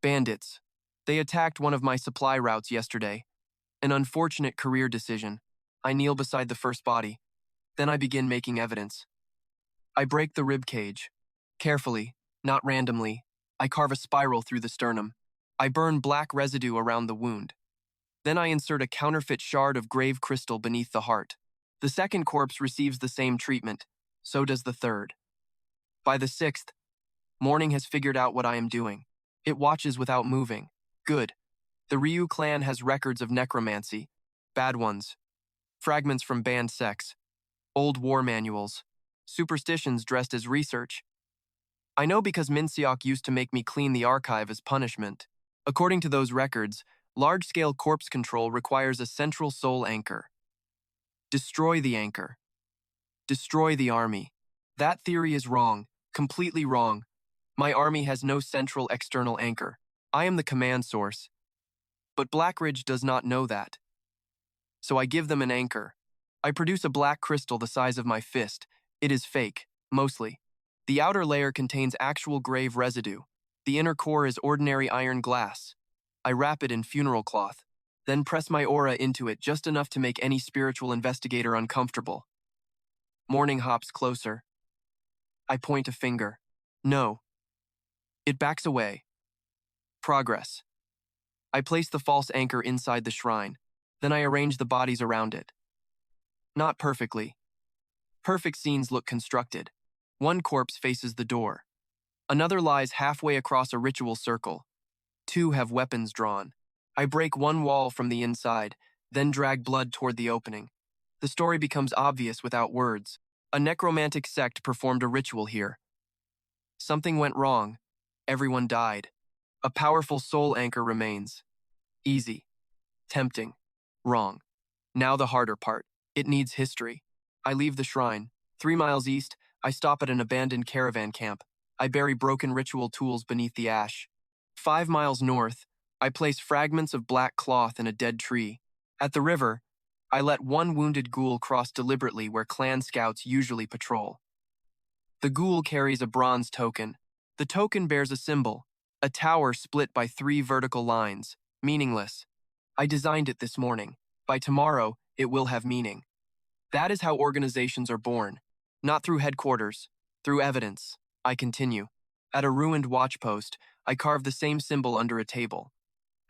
Bandits. They attacked one of my supply routes yesterday. An unfortunate career decision. I kneel beside the first body. Then I begin making evidence. I break the rib cage. Carefully, not randomly, I carve a spiral through the sternum. I burn black residue around the wound. Then I insert a counterfeit shard of grave crystal beneath the heart. The second corpse receives the same treatment. So does the third. By the 6th, morning has figured out what I am doing. It watches without moving. Good. The Ryu clan has records of necromancy. Bad ones. Fragments from banned sects. Old war manuals. Superstitions dressed as research. I know because Minseok used to make me clean the archive as punishment. According to those records, large-scale corpse control requires a central soul anchor. Destroy the anchor. Destroy the army. That theory is wrong, completely wrong. My army has no central external anchor. I am the command source. But Blackridge does not know that. So I give them an anchor. I produce a black crystal the size of my fist. It is fake, mostly. The outer layer contains actual grave residue. The inner core is ordinary iron glass. I wrap it in funeral cloth, then press my aura into it just enough to make any spiritual investigator uncomfortable. Morning hops closer. I point a finger. No. It backs away. Progress. I place the false anchor inside the shrine. Then I arrange the bodies around it. Not perfectly. Perfect scenes look constructed. One corpse faces the door. Another lies halfway across a ritual circle. 2 have weapons drawn. I break one wall from the inside, then drag blood toward the opening. The story becomes obvious without words. A necromantic sect performed a ritual here. Something went wrong. Everyone died. A powerful soul anchor remains. Easy. Tempting. Wrong. Now the harder part. It needs history. I leave the shrine. 3 miles east, I stop at an abandoned caravan camp. I bury broken ritual tools beneath the ash. 5 miles north, I place fragments of black cloth in a dead tree. At the river, I let one wounded ghoul cross deliberately where clan scouts usually patrol. The ghoul carries a bronze token. The token bears a symbol, a tower split by 3 vertical lines, meaningless. I designed it this morning. By tomorrow, it will have meaning. That is how organizations are born. Not through headquarters, through evidence. I continue. At a ruined watchpost, I carve the same symbol under a table.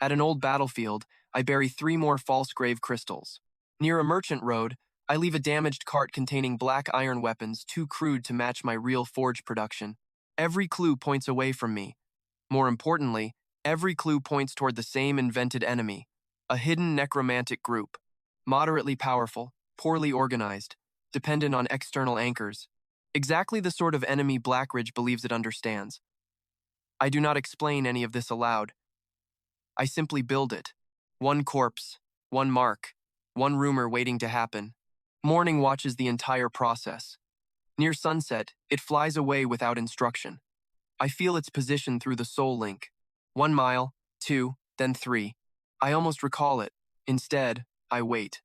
At an old battlefield, I bury 3 more false grave crystals. Near a merchant road, I leave a damaged cart containing black iron weapons too crude to match my real forge production. Every clue points away from me. More importantly, every clue points toward the same invented enemy, a hidden necromantic group. Moderately powerful, poorly organized, dependent on external anchors. Exactly the sort of enemy Blackridge believes it understands. I do not explain any of this aloud. I simply build it. 1 corpse, 1 mark, 1 rumor waiting to happen. Morning watches the entire process. Near sunset, it flies away without instruction. I feel its position through the soul link. 1 mile, 2, then 3. I almost recall it. Instead, I wait.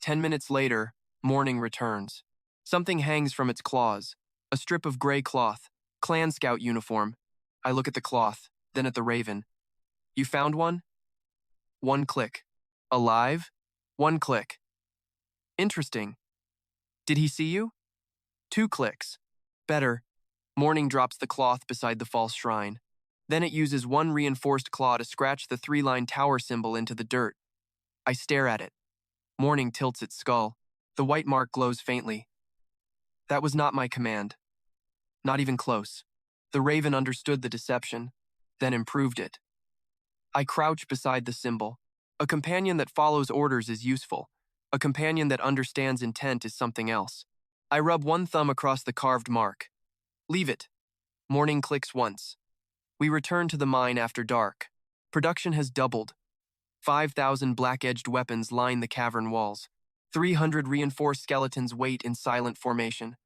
10 minutes later, morning returns. Something hangs from its claws. A strip of gray cloth. Clan Scout uniform. I look at the cloth, then at the raven. You found one? One click. Alive? One click. Interesting. Did he see you? 2 clicks. Better. Morning drops the cloth beside the false shrine. Then it uses one reinforced claw to scratch the 3-line tower symbol into the dirt. I stare at it. Morning tilts its skull. The white mark glows faintly. That was not my command. Not even close. The raven understood the deception, then improved it. I crouch beside the symbol. A companion that follows orders is useful. A companion that understands intent is something else. I rub one thumb across the carved mark. Leave it. Morning clicks once. We return to the mine after dark. Production has doubled. 5,000 black-edged weapons line the cavern walls. 300 reinforced skeletons wait in silent formation.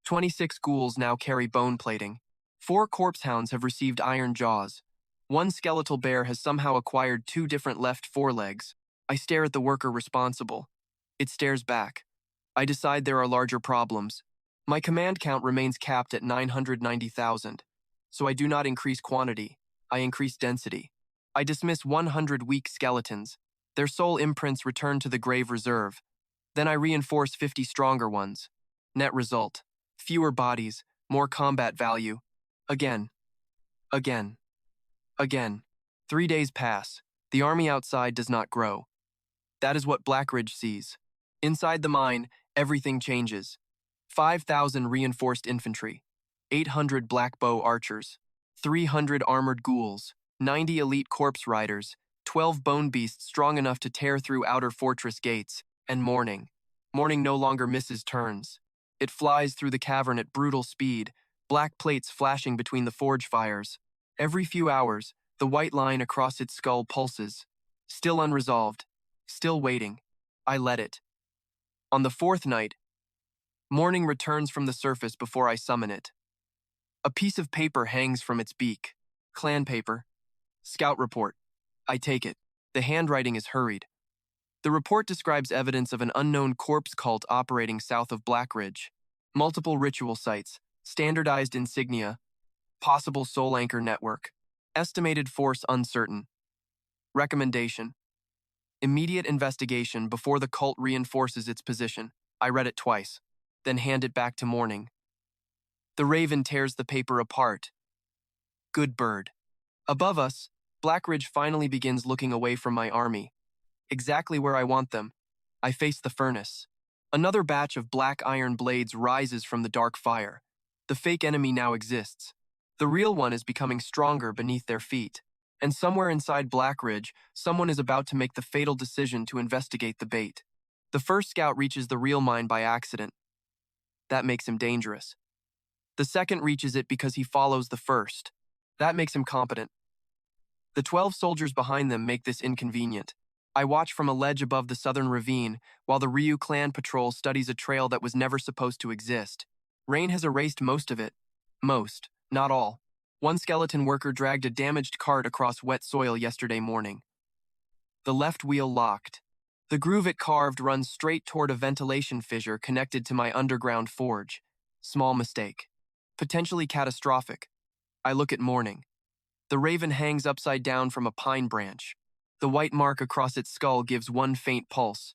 26 ghouls now carry bone plating. 4 corpse hounds have received iron jaws. 1 skeletal bear has somehow acquired 2 different left forelegs. I stare at the worker responsible. It stares back. I decide there are larger problems. My command count remains capped at 990,000. So I do not increase quantity. I increase density. I dismiss 100 weak skeletons. Their soul imprints return to the grave reserve. Then I reinforce 50 stronger ones. Net result. Fewer bodies, more combat value. Again. Again. Again. 3 days pass. The army outside does not grow. That is what Blackridge sees. Inside the mine, everything changes. 5,000 reinforced infantry. 800 black bow archers. 300 armored ghouls. 90 elite corpse riders. 12 bone beasts strong enough to tear through outer fortress gates. And morning. Morning no longer misses turns. It flies through the cavern at brutal speed, black plates flashing between the forge fires. Every few hours, the white line across its skull pulses. Still unresolved. Still waiting. I let it. On the 4th night, morning returns from the surface before I summon it. A piece of paper hangs from its beak. Clan paper. Scout report. I take it. The handwriting is hurried. The report describes evidence of an unknown corpse cult operating south of Blackridge. Multiple ritual sites, standardized insignia, possible soul anchor network. Estimated force uncertain. Recommendation. Immediate investigation before the cult reinforces its position. I read it twice, then hand it back to morning. The raven tears the paper apart. Good bird. Above us, Blackridge finally begins looking away from my army. Exactly where I want them. I face the furnace. Another batch of black iron blades rises from the dark fire. The fake enemy now exists. The real one is becoming stronger beneath their feet. And somewhere inside Blackridge, someone is about to make the fatal decision to investigate the bait. The first scout reaches the real mine by accident. That makes him dangerous. The second reaches it because he follows the first. That makes him competent. The 12 soldiers behind them make this inconvenient. I watch from a ledge above the southern ravine while the Ryu clan patrol studies a trail that was never supposed to exist. Rain has erased most of it. Most, not all. One skeleton worker dragged a damaged cart across wet soil yesterday morning. The left wheel locked. The groove it carved runs straight toward a ventilation fissure connected to my underground forge. Small mistake. Potentially catastrophic. I look at morning. The raven hangs upside down from a pine branch. The white mark across its skull gives one faint pulse.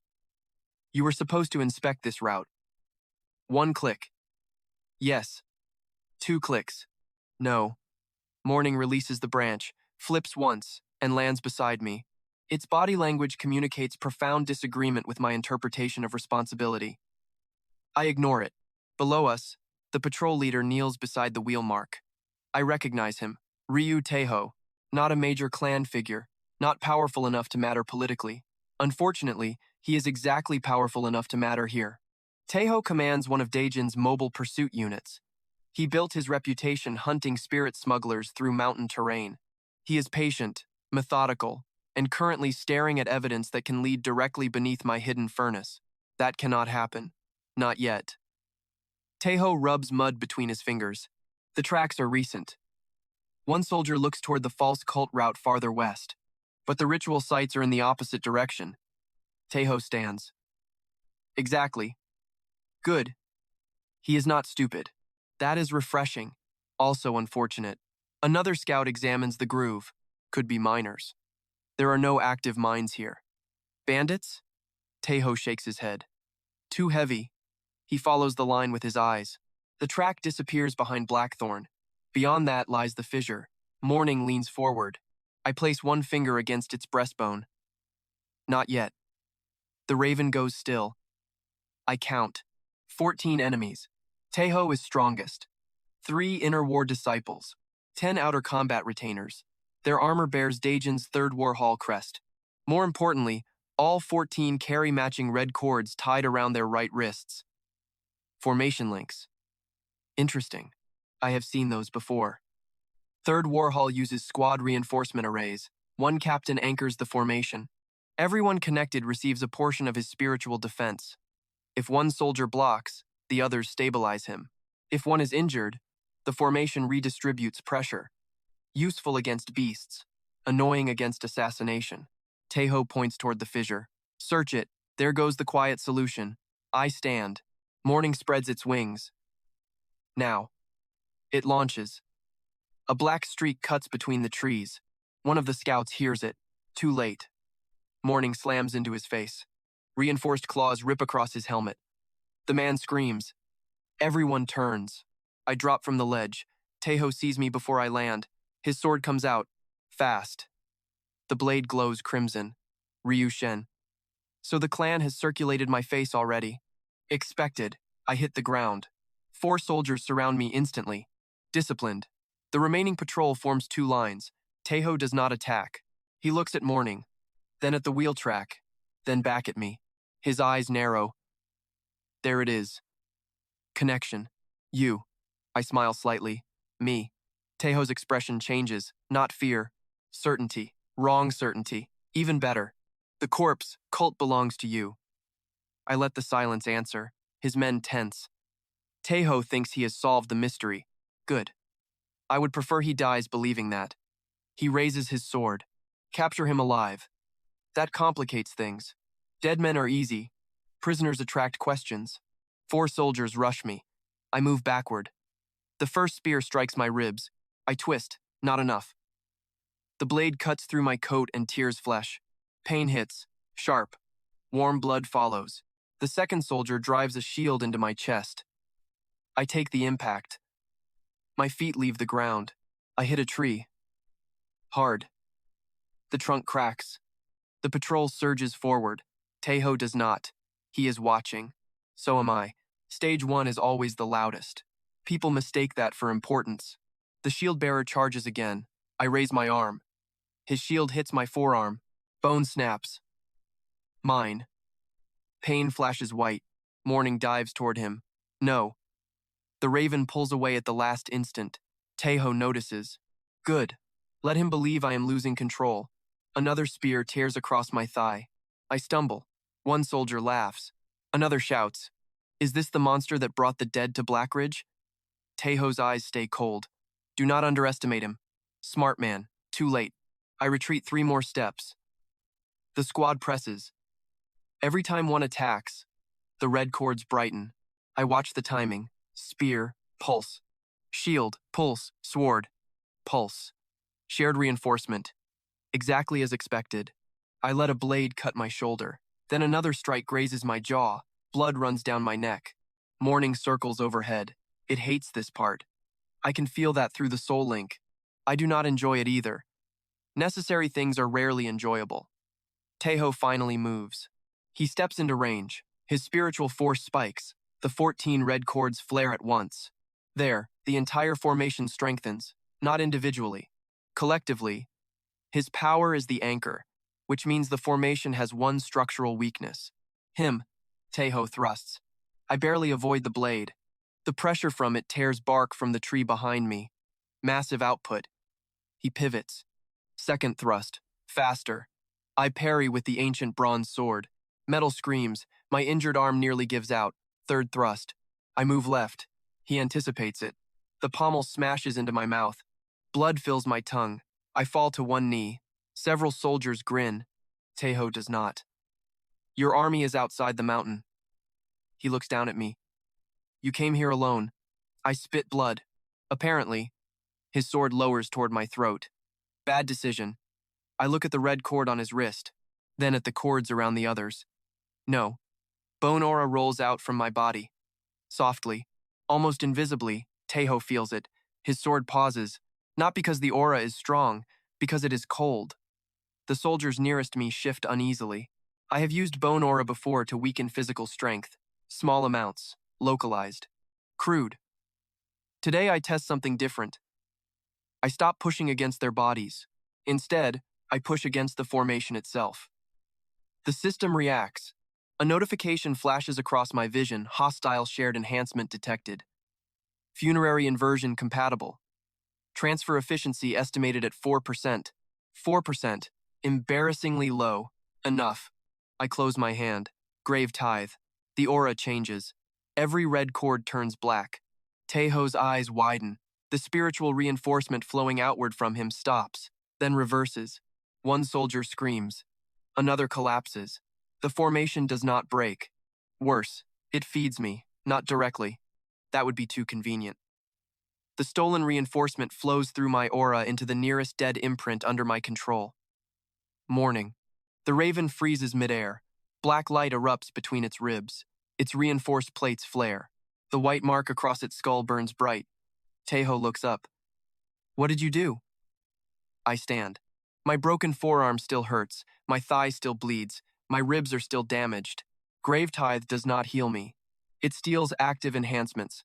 You were supposed to inspect this route. 1 click. Yes. 2 clicks. No. Morning releases the branch, flips once, and lands beside me. Its body language communicates profound disagreement with my interpretation of responsibility. I ignore it. Below us, the patrol leader kneels beside the wheel mark. I recognize him. Ryu Taeho. Not a major clan figure. Not powerful enough to matter politically. Unfortunately, he is exactly powerful enough to matter here. Taeho commands one of Daejin's mobile pursuit units. He built his reputation hunting spirit smugglers through mountain terrain. He is patient, methodical, and currently staring at evidence that can lead directly beneath my hidden furnace. That cannot happen. Not yet. Taeho rubs mud between his fingers. The tracks are recent. One soldier looks toward the false cult route farther west. But the ritual sites are in the opposite direction. Taeho stands. Exactly. Good. He is not stupid. That is refreshing. Also unfortunate. Another scout examines the groove. Could be miners. There are no active mines here. Bandits? Tejo shakes his head. Too heavy. He follows the line with his eyes. The track disappears behind Blackthorn. Beyond that lies the fissure. Morning leans forward. I place one finger against its breastbone. Not yet. The raven goes still. I count. 14 enemies. Tejo is strongest. 3 inner war disciples. 10 outer combat retainers. Their armor bears Dajan's Third War Hall crest. More importantly, all 14 carry matching red cords tied around their right wrists. Formation links. Interesting. I have seen those before. Third War Hall uses squad reinforcement arrays. One captain anchors the formation. Everyone connected receives a portion of his spiritual defense. If one soldier blocks, the others stabilize him. If one is injured, the formation redistributes pressure. Useful against beasts. Annoying against assassination. Tejo points toward the fissure. Search it. There goes the quiet solution. I stand. Morning spreads its wings. Now. It launches. A black streak cuts between the trees. One of the scouts hears it. Too late. Morning slams into his face. Reinforced claws rip across his helmet. The man screams. Everyone turns. I drop from the ledge. Tejo sees me before I land. His sword comes out. Fast. The blade glows crimson. Ryu Shen. So the clan has circulated my face already. Expected. I hit the ground. 4 soldiers surround me instantly. Disciplined. The remaining patrol forms 2 lines. Tejo does not attack. He looks at Morning, then at the wheel track, then back at me. His eyes narrow. There it is. Connection. You. I smile slightly. Me. Tejo's expression changes. Not fear. Certainty. Wrong certainty. Even better. The corpse, cult belongs to you. I let the silence answer. His men tense. Tejo thinks he has solved the mystery. Good. I would prefer he dies believing that. He raises his sword. Capture him alive. That complicates things. Dead men are easy. Prisoners attract questions. 4 soldiers rush me. I move backward. The first spear strikes my ribs. I twist. Not enough. The blade cuts through my coat and tears flesh. Pain hits. Sharp. Warm blood follows. The second soldier drives a shield into my chest. I take the impact. My feet leave the ground. I hit a tree. Hard. The trunk cracks. The patrol surges forward. Tejo does not. He is watching. So am I. Stage 1 is always the loudest. People mistake that for importance. The shield bearer charges again. I raise my arm. His shield hits my forearm. Bone snaps. Mine. Pain flashes white. Morning dives toward him. No. The raven pulls away at the last instant. Tejo notices. Good. Let him believe I am losing control. Another spear tears across my thigh. I stumble. One soldier laughs. Another shouts. Is this the monster that brought the dead to Blackridge? Tejo's eyes stay cold. Do not underestimate him. Smart man. Too late. I retreat 3 more steps. The squad presses. Every time one attacks, the red cords brighten. I watch the timing. Spear, pulse. Shield, pulse, sword, pulse. Shared reinforcement. Exactly as expected. I let a blade cut my shoulder. Then another strike grazes my jaw. Blood runs down my neck. Morning circles overhead. It hates this part. I can feel that through the soul link. I do not enjoy it either. Necessary things are rarely enjoyable. Tejo finally moves. He steps into range. His spiritual force spikes. The 14 red cords flare at once. There, the entire formation strengthens, not individually. Collectively, his power is the anchor, which means the formation has one structural weakness. Him. Tejo thrusts. I barely avoid the blade. The pressure from it tears bark from the tree behind me. Massive output. He pivots. Second thrust. Faster. I parry with the ancient bronze sword. Metal screams. My injured arm nearly gives out. Third thrust. I move left. He anticipates it. The pommel smashes into my mouth. Blood fills my tongue. I fall to one knee. Several soldiers grin. Tejo does not. Your army is outside the mountain. He looks down at me. You came here alone. I spit blood. Apparently. His sword lowers toward my throat. Bad decision. I look at the red cord on his wrist, then at the cords around the others. No. Bone aura rolls out from my body. Softly, almost invisibly, Teho feels it. His sword pauses, not because the aura is strong, because it is cold. The soldiers nearest me shift uneasily. I have used bone aura before to weaken physical strength. Small amounts, localized, crude. Today I test something different. I stop pushing against their bodies. Instead, I push against the formation itself. The system reacts. A notification flashes across my vision, hostile shared enhancement detected. Funerary inversion compatible. Transfer efficiency estimated at 4%. 4%. Embarrassingly low. Enough. I close my hand. Grave tithe. The aura changes. Every red cord turns black. Teho's eyes widen. The spiritual reinforcement flowing outward from him stops, then reverses. One soldier screams. Another collapses. The formation does not break. Worse, it feeds me, not directly. That would be too convenient. The stolen reinforcement flows through my aura into the nearest dead imprint under my control. Morning. The raven freezes midair. Black light erupts between its ribs. Its reinforced plates flare. The white mark across its skull burns bright. Teho looks up. What did you do? I stand. My broken forearm still hurts. My thigh still bleeds. My ribs are still damaged. Grave tithe does not heal me. It steals active enhancements.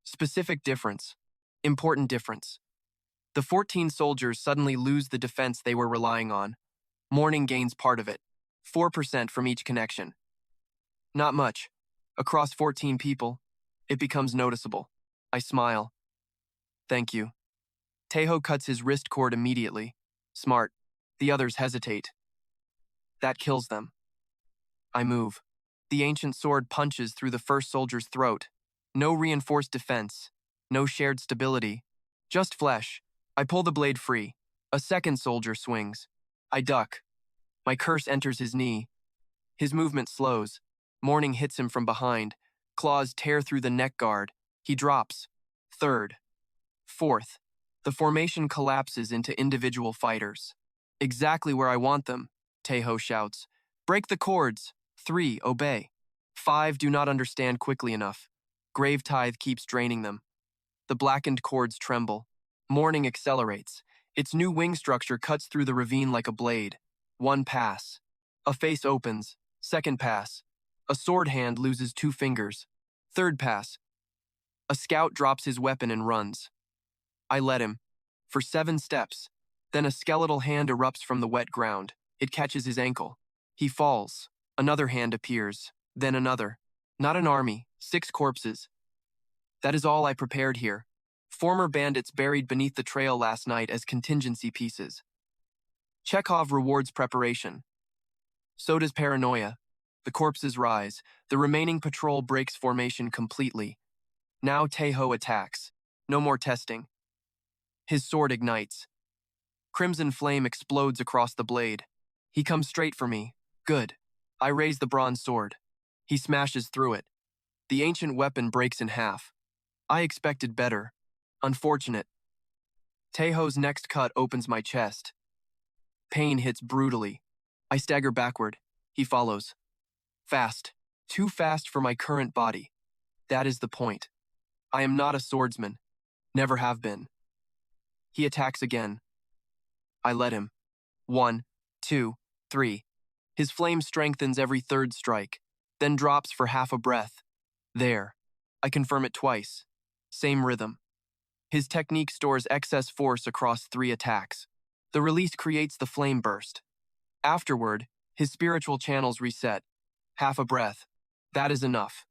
Specific difference. Important difference. The 14 soldiers suddenly lose the defense they were relying on. Mourning gains part of it. 4% from each connection. Not much. Across 14 people, it becomes noticeable. I smile. Thank you. Teho cuts his wrist cord immediately. Smart. The others hesitate. That kills them. I move. The ancient sword punches through the first soldier's throat. No reinforced defense. No shared stability. Just flesh. I pull the blade free. A second soldier swings. I duck. My curse enters his knee. His movement slows. Mourning hits him from behind. Claws tear through the neck guard. He drops. Third. Fourth. The formation collapses into individual fighters. Exactly where I want them, Teho shouts. Break the cords. 3. Obey. 5. Do not understand quickly enough. Grave tithe keeps draining them. The blackened cords tremble. Mourning accelerates. Its new wing structure cuts through the ravine like a blade. One pass. A face opens. Second pass. A sword hand loses 2 fingers. Third pass. A scout drops his weapon and runs. I let him. For 7 steps. Then a skeletal hand erupts from the wet ground. It catches his ankle. He falls. Another hand appears. Then another. Not an army. 6 corpses. That is all I prepared here. Former bandits buried beneath the trail last night as contingency pieces. Chekhov rewards preparation. So does paranoia. The corpses rise. The remaining patrol breaks formation completely. Now Teho attacks. No more testing. His sword ignites. Crimson flame explodes across the blade. He comes straight for me. Good. I raise the bronze sword. He smashes through it. The ancient weapon breaks in half. I expected better. Unfortunate. Teho's next cut opens my chest. Pain hits brutally. I stagger backward. He follows. Fast. Too fast for my current body. That is the point. I am not a swordsman. Never have been. He attacks again. I let him. 1, 2, 3. His flame strengthens every third strike, then drops for half a breath. There. I confirm it twice. Same rhythm. His technique stores excess force across 3 attacks. The release creates the flame burst. Afterward, his spiritual channels reset. Half a breath. That is enough.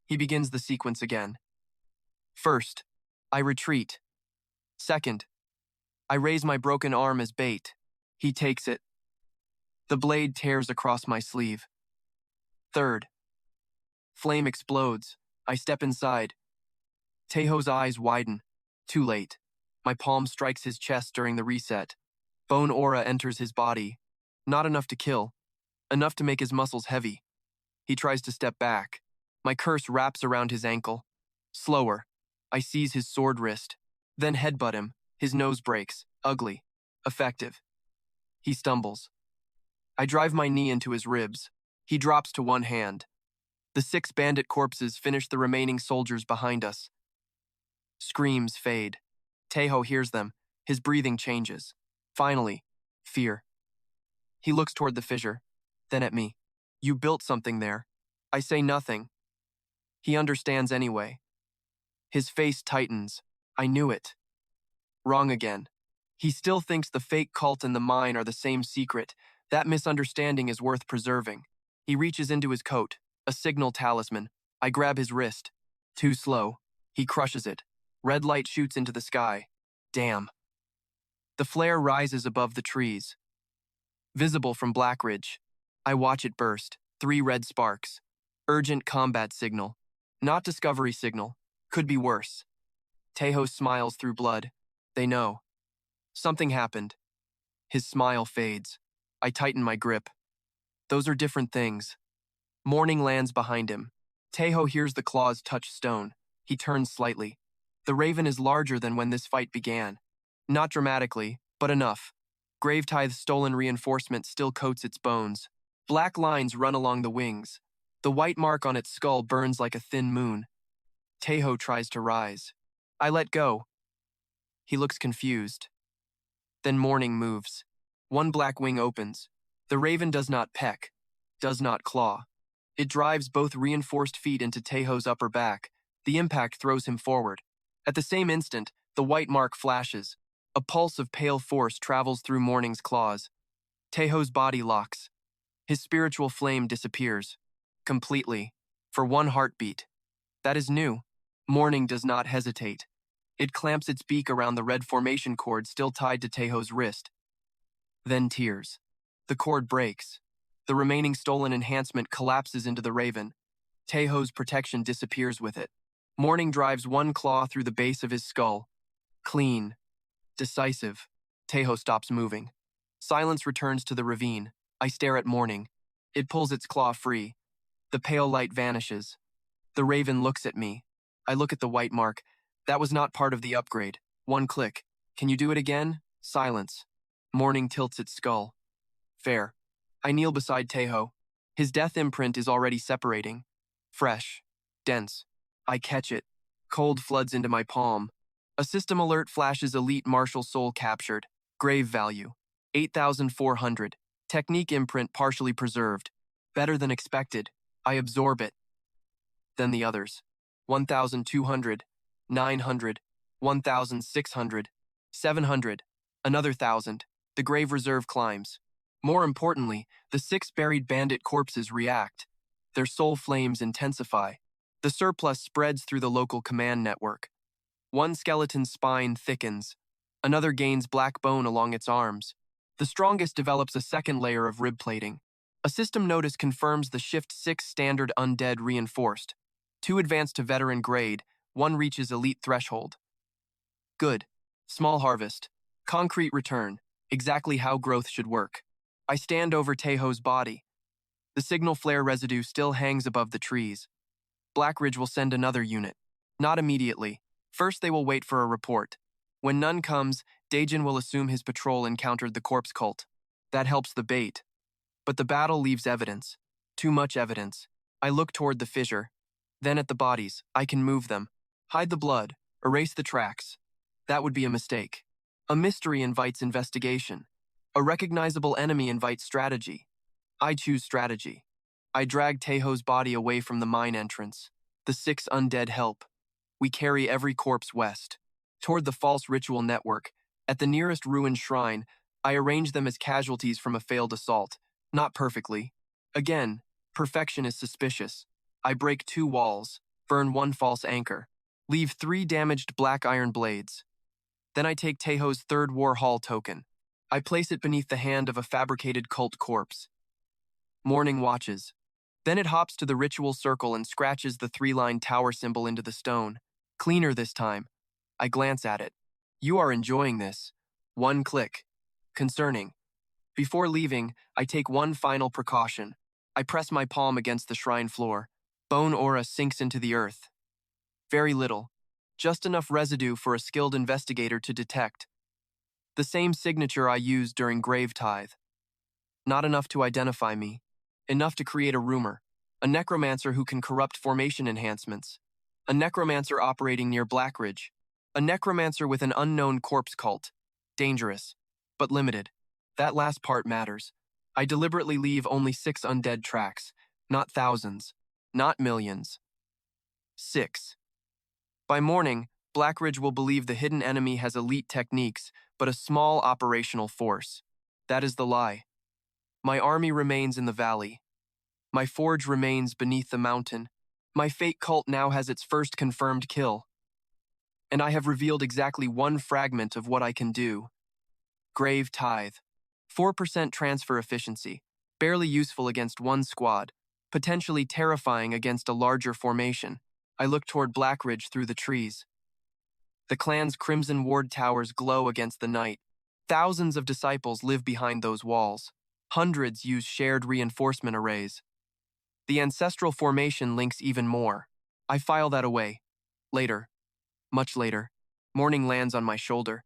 He begins the sequence again. First, I retreat. Second, I raise my broken arm as bait. He takes it. The blade tears across my sleeve. Third, flame explodes. I step inside. Teho's eyes widen. Too late. My palm strikes his chest during the reset. Bone aura enters his body. Not enough to kill. Enough to make his muscles heavy. He tries to step back. My curse wraps around his ankle. Slower. I seize his sword wrist. Then headbutt him. His nose breaks. Ugly. Effective. He stumbles. I drive my knee into his ribs. He drops to one hand. The 6 bandit corpses finish the remaining soldiers behind us. Screams fade. Taeho hears them. His breathing changes. Finally, fear. He looks toward the fissure, then at me. You built something there. I say nothing. He understands anyway. His face tightens. I knew it. Wrong again. He still thinks the fake cult and the mine are the same secret. That misunderstanding is worth preserving. He reaches into his coat, a signal talisman. I grab his wrist. Too slow. He crushes it. Red light shoots into the sky. Damn. The flare rises above the trees. Visible from Blackridge. I watch it burst. 3 red sparks. Urgent combat signal. Not discovery signal. Could be worse. Taeho smiles through blood. They know. Something happened. His smile fades. I tighten my grip. Those are different things. Morning lands behind him. Taeho hears the claws touch stone. He turns slightly. The raven is larger than when this fight began. Not dramatically, but enough. Gravetithe's stolen reinforcement still coats its bones. Black lines run along the wings. The white mark on its skull burns like a thin moon. Taeho tries to rise. I let go. He looks confused. Then morning moves. One black wing opens. The raven does not peck, does not claw. It drives both reinforced feet into Taeho's upper back. The impact throws him forward. At the same instant, the white mark flashes. A pulse of pale force travels through Morning's claws. Taeho's body locks. His spiritual flame disappears. Completely. For one heartbeat. That is new. Morning does not hesitate. It clamps its beak around the red formation cord still tied to Taeho's wrist. Then tears. The cord breaks. The remaining stolen enhancement collapses into the raven. Taeho's protection disappears with it. Morning drives one claw through the base of his skull. Clean. Decisive. Taeho stops moving. Silence returns to the ravine. I stare at Morning. It pulls its claw free. The pale light vanishes. The raven looks at me. I look at the white mark. That was not part of the upgrade. One click. Can you do it again? Silence. Morning tilts its skull. Fair. I kneel beside Taeho. His death imprint is already separating. Fresh. Dense. I catch it. Cold floods into my palm. A system alert flashes elite martial soul captured. Grave value. 8,400. Technique imprint partially preserved. Better than expected. I absorb it. Then the others. 1,200. 900. 1,600. 700. Another 1,000. The grave reserve climbs. More importantly, the 6 buried bandit corpses react. Their soul flames intensify. The surplus spreads through the local command network. One skeleton's spine thickens. Another gains black bone along its arms. The strongest develops a second layer of rib plating. A system notice confirms the Shift 6 standard undead reinforced. 2 advance to veteran grade, 1 reaches elite threshold. Good. Small harvest. Concrete return. Exactly how growth should work. I stand over Taeho's body. The signal flare residue still hangs above the trees. Blackridge will send another unit. Not immediately. First they will wait for a report. When none comes, Daejin will assume his patrol encountered the corpse cult. That helps the bait. But the battle leaves evidence. Too much evidence. I look toward the fissure. Then at the bodies. I can move them. Hide the blood. Erase the tracks. That would be a mistake. A mystery invites investigation. A recognizable enemy invites strategy. I choose strategy. I drag Taeho's body away from the mine entrance. The 6 undead help. We carry every corpse west. Toward the false ritual network. At the nearest ruined shrine, I arrange them as casualties from a failed assault. Not perfectly. Again, perfection is suspicious. I break 2 walls, burn 1 false anchor, leave 3 damaged black iron blades. Then I take Taeho's 3rd War Hall token. I place it beneath the hand of a fabricated cult corpse. Morning watches. Then it hops to the ritual circle and scratches the 3-line tower symbol into the stone. Cleaner this time. I glance at it. You are enjoying this. 1 click. Concerning. Before leaving, I take one final precaution. I press my palm against the shrine floor. Bone aura sinks into the earth. Very little. Just enough residue for a skilled investigator to detect. The same signature I used during grave tithe. Not enough to identify me. Enough to create a rumor. A necromancer who can corrupt formation enhancements. A necromancer operating near Blackridge. A necromancer with an unknown corpse cult. Dangerous, but limited. That last part matters. I deliberately leave only 6 undead tracks. Not thousands. Not millions. 6. By morning, Blackridge will believe the hidden enemy has elite techniques, but a small operational force. That is the lie. My army remains in the valley. My forge remains beneath the mountain. My fate cult now has its first confirmed kill. And I have revealed exactly one fragment of what I can do. Grave tithe. 4% transfer efficiency. Barely useful against one squad. Potentially terrifying against a larger formation. I look toward Blackridge through the trees. The clan's crimson ward towers glow against the night. Thousands of disciples live behind those walls. Hundreds use shared reinforcement arrays. The ancestral formation links even more. I file that away. Later. Much later. Morning lands on my shoulder.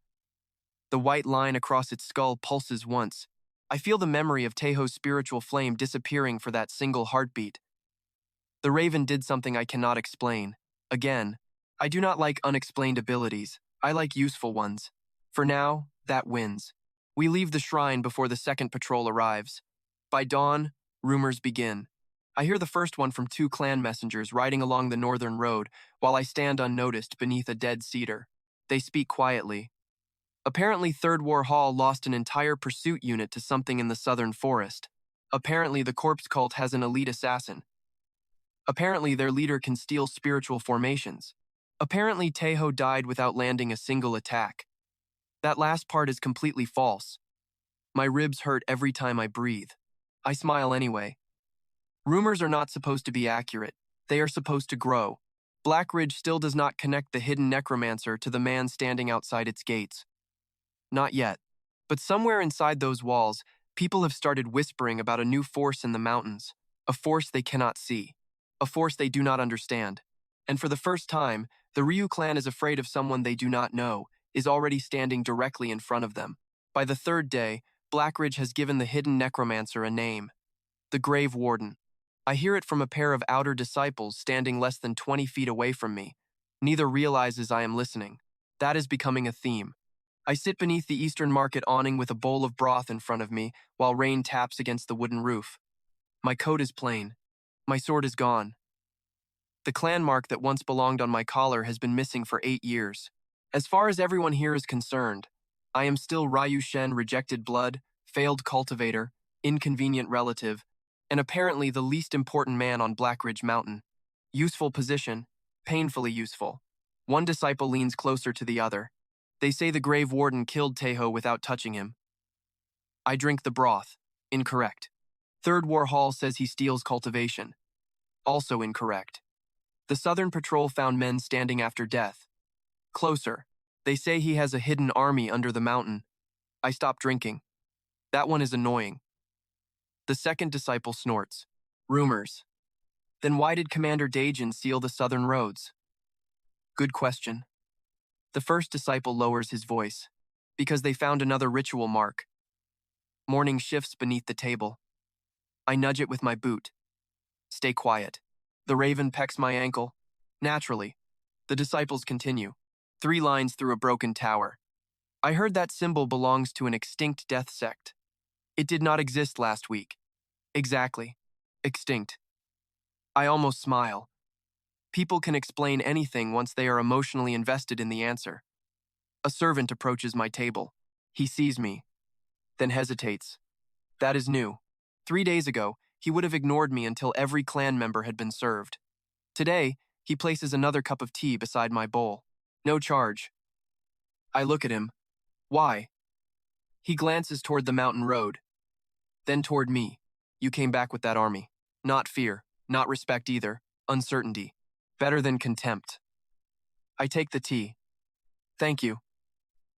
The white line across its skull pulses once. I feel the memory of Teho's spiritual flame disappearing for that single heartbeat. The raven did something I cannot explain. Again, I do not like unexplained abilities. I like useful ones. For now, that wins. We leave the shrine before the second patrol arrives. By dawn, rumors begin. I hear the first one from 2 clan messengers riding along the northern road while I stand unnoticed beneath a dead cedar. They speak quietly. Apparently, Third War Hall lost an entire pursuit unit to something in the southern forest. Apparently, the corpse cult has an elite assassin. Apparently, their leader can steal spiritual formations. Apparently, Teho died without landing a single attack. That last part is completely false. My ribs hurt every time I breathe. I smile anyway. Rumors are not supposed to be accurate. They are supposed to grow. Blackridge still does not connect the hidden necromancer to the man standing outside its gates. Not yet. But somewhere inside those walls, people have started whispering about a new force in the mountains. A force they cannot see. A force they do not understand. And for the first time, the Ryu clan is afraid of someone they do not know, is already standing directly in front of them. By the 3rd day, Blackridge has given the hidden necromancer a name. The Grave Warden. I hear it from a pair of outer disciples standing less than 20 feet away from me. Neither realizes I am listening. That is becoming a theme. I sit beneath the Eastern Market awning with a bowl of broth in front of me while rain taps against the wooden roof. My coat is plain. My sword is gone. The clan mark that once belonged on my collar has been missing for 8 years. As far as everyone here is concerned, I am still Ryu Shen rejected blood, failed cultivator, inconvenient relative, and apparently the least important man on Blackridge Mountain. Useful position, painfully useful. One disciple leans closer to the other. They say the Grave Warden killed Teho without touching him. I drink the broth. Incorrect. Third War Hall says he steals cultivation. Also incorrect. The Southern Patrol found men standing after death. Closer. They say he has a hidden army under the mountain. I stop drinking. That one is annoying. The second disciple snorts. Rumors. Then why did Commander Daejin seal the southern roads? Good question. The first disciple lowers his voice. Because they found another ritual mark. Morning shifts beneath the table. I nudge it with my boot. Stay quiet. The raven pecks my ankle. Naturally. The disciples continue. 3 lines through a broken tower. I heard that symbol belongs to an extinct death sect. It did not exist last week. Exactly. Extinct. I almost smile. People can explain anything once they are emotionally invested in the answer. A servant approaches my table. He sees me, then hesitates. That is new. 3 days ago, he would have ignored me until every clan member had been served. Today, he places another cup of tea beside my bowl. No charge. I look at him. Why? He glances toward the mountain road, then toward me. You came back with that army. Not fear, not respect either, uncertainty. Better than contempt. I take the tea. Thank you.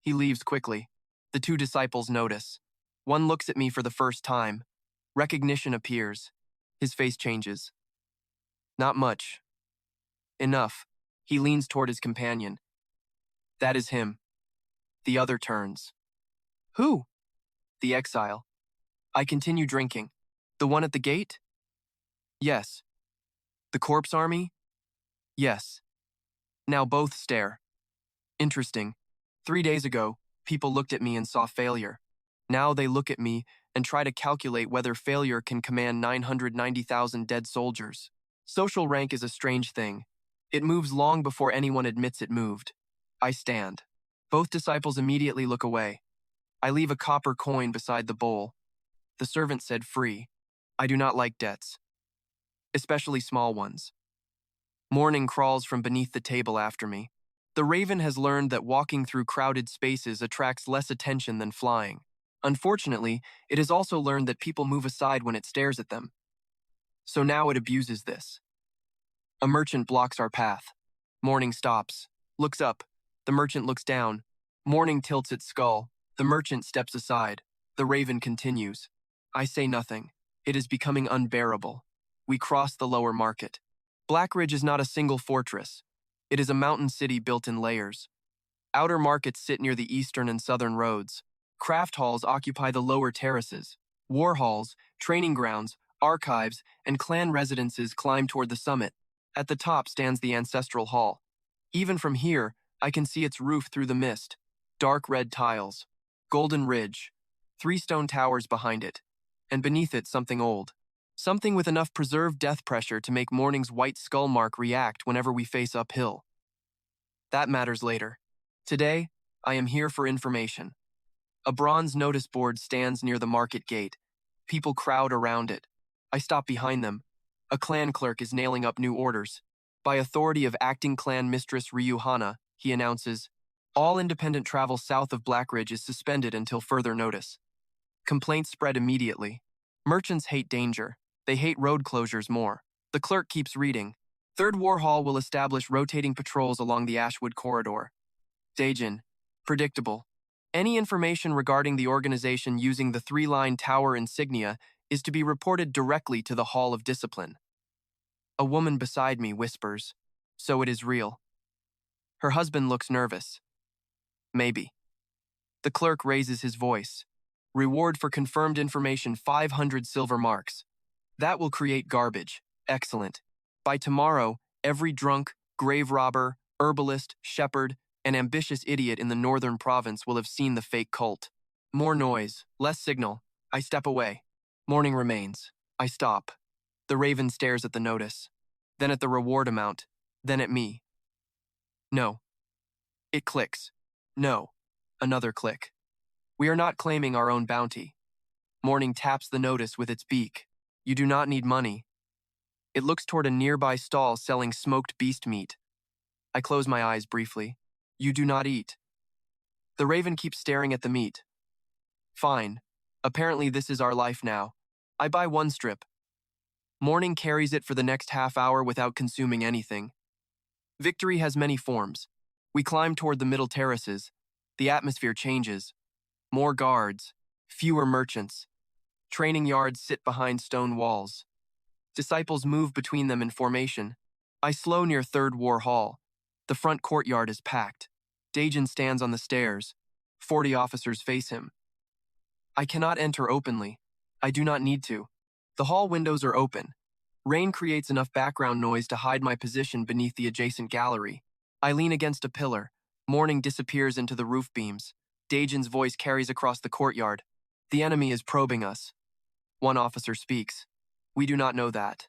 He leaves quickly. The 2 disciples notice. One looks at me for the first time. Recognition appears. His face changes. Not much. Enough. He leans toward his companion. That is him. The other turns. Who? The exile. I continue drinking. The one at the gate? Yes. The corpse army? Yes. Now both stare. Interesting. 3 days ago, people looked at me and saw failure. Now they look at me and try to calculate whether failure can command 990,000 dead soldiers. Social rank is a strange thing. It moves long before anyone admits it moved. I stand. Both disciples immediately look away. I leave a copper coin beside the bowl. The servant said free. I do not like debts, especially small ones. Morning crawls from beneath the table after me. The raven has learned that walking through crowded spaces attracts less attention than flying. Unfortunately, it has also learned that people move aside when it stares at them. So now it abuses this. A merchant blocks our path. Morning stops, looks up. The merchant looks down. Morning tilts its skull. The merchant steps aside. The raven continues. I say nothing. It is becoming unbearable. We cross the lower market. Blackridge is not a single fortress. It is a mountain city built in layers. Outer markets sit near the eastern and southern roads. Craft halls occupy the lower terraces. War halls, training grounds, archives, and clan residences climb toward the summit. At the top stands the ancestral hall. Even from here, I can see its roof through the mist. Dark red tiles. Golden ridge. 3 stone towers behind it. And beneath it something old. Something with enough preserved death pressure to make Morning's white skull mark react whenever we face uphill. That matters later. Today, I am here for information. A bronze notice board stands near the market gate. People crowd around it. I stop behind them. A clan clerk is nailing up new orders. By authority of acting clan mistress Ryu Hana, he announces, all independent travel south of Blackridge is suspended until further notice. Complaints spread immediately. Merchants hate danger. They hate road closures more. The clerk keeps reading. Third War Hall will establish rotating patrols along the Ashwood corridor. Daejin. Predictable. Any information regarding the organization using the 3-line tower insignia is to be reported directly to the Hall of Discipline. A woman beside me whispers, so it is real. Her husband looks nervous. Maybe. The clerk raises his voice. Reward for confirmed information 500 silver marks. That will create garbage. Excellent. By tomorrow, every drunk, grave robber, herbalist, shepherd, and ambitious idiot in the northern province will have seen the fake cult. More noise, less signal. I step away. Morning remains. I stop. The raven stares at the notice, then at the reward amount, then at me. No. It clicks. No. Another click. We are not claiming our own bounty. Morning taps the notice with its beak. You do not need money. It looks toward a nearby stall selling smoked beast meat. I close my eyes briefly. You do not eat. The raven keeps staring at the meat. Fine. Apparently this is our life now. I buy 1 strip. Morning carries it for the next half hour without consuming anything. Victory has many forms. We climb toward the middle terraces. The atmosphere changes. More guards. Fewer merchants. Training yards sit behind stone walls. Disciples move between them in formation. I slow near Third War Hall. The front courtyard is packed. Daejin stands on the stairs. 40 officers face him. I cannot enter openly. I do not need to. The hall windows are open. Rain creates enough background noise to hide my position beneath the adjacent gallery. I lean against a pillar. Morning disappears into the roof beams. Daejin's voice carries across the courtyard. The enemy is probing us. One officer speaks. We do not know that.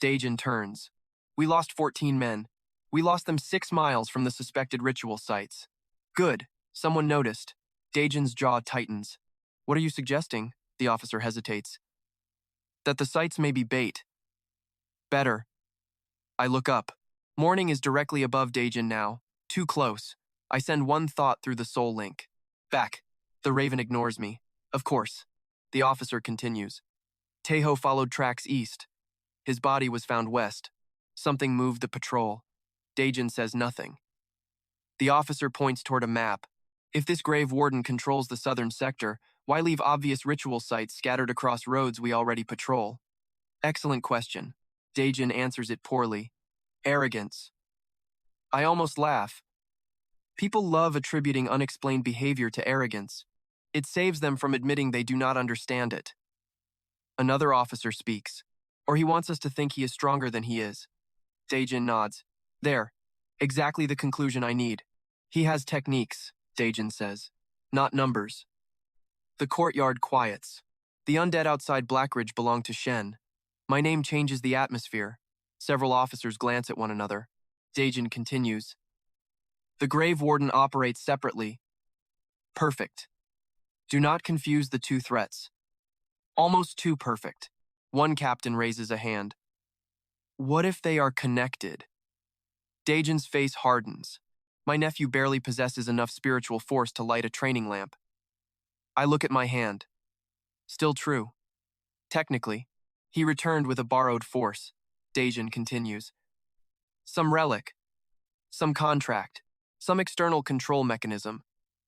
Daejin turns. We lost 14 men. We lost them 6 miles from the suspected ritual sites. Good. Someone noticed. Daejin's jaw tightens. What are you suggesting? The officer hesitates. That the sites may be bait. Better. I look up. Morning is directly above Daejin now. Too close. I send one thought through the soul link. Back. The raven ignores me. Of course. The officer continues. Teho followed tracks east. His body was found west. Something moved the patrol. Daejin says nothing. The officer points toward a map. If this grave warden controls the southern sector, why leave obvious ritual sites scattered across roads we already patrol? Excellent question. Daejin answers it poorly. Arrogance. I almost laugh. People love attributing unexplained behavior to arrogance. It saves them from admitting they do not understand it. Another officer speaks. Or he wants us to think he is stronger than he is. Daejin nods. There. Exactly the conclusion I need. He has techniques, Daejin says. Not numbers. The courtyard quiets. The undead outside Blackridge belong to Shen. My name changes the atmosphere. Several officers glance at one another. Daejin continues. The Grave Warden operates separately. Perfect. Do not confuse the two threats. Almost too perfect. One captain raises a hand. What if they are connected? Daejin's face hardens. My nephew barely possesses enough spiritual force to light a training lamp. I look at my hand. Still true. Technically, he returned with a borrowed force. Daejin continues. Some relic. Some contract. Some external control mechanism.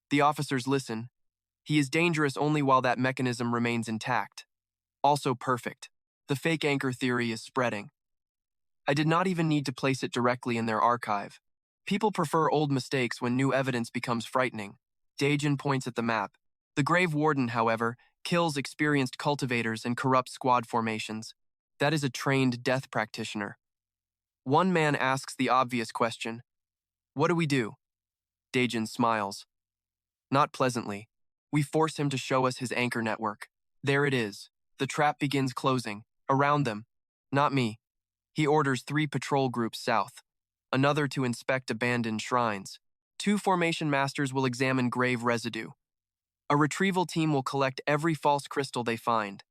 The officers listen. He is dangerous only while that mechanism remains intact. Also perfect. The fake anchor theory is spreading. I did not even need to place it directly in their archive. People prefer old mistakes when new evidence becomes frightening. Daejin points at the map. The Grave Warden, however, kills experienced cultivators and corrupt squad formations. That is a trained death practitioner. One man asks the obvious question. What do we do? Daejin smiles. Not pleasantly. We force him to show us his anchor network. There it is. The trap begins closing. Around them. Not me. He orders 3 patrol groups south. Another to inspect abandoned shrines. 2 formation masters will examine grave residue. A retrieval team will collect every false crystal they find.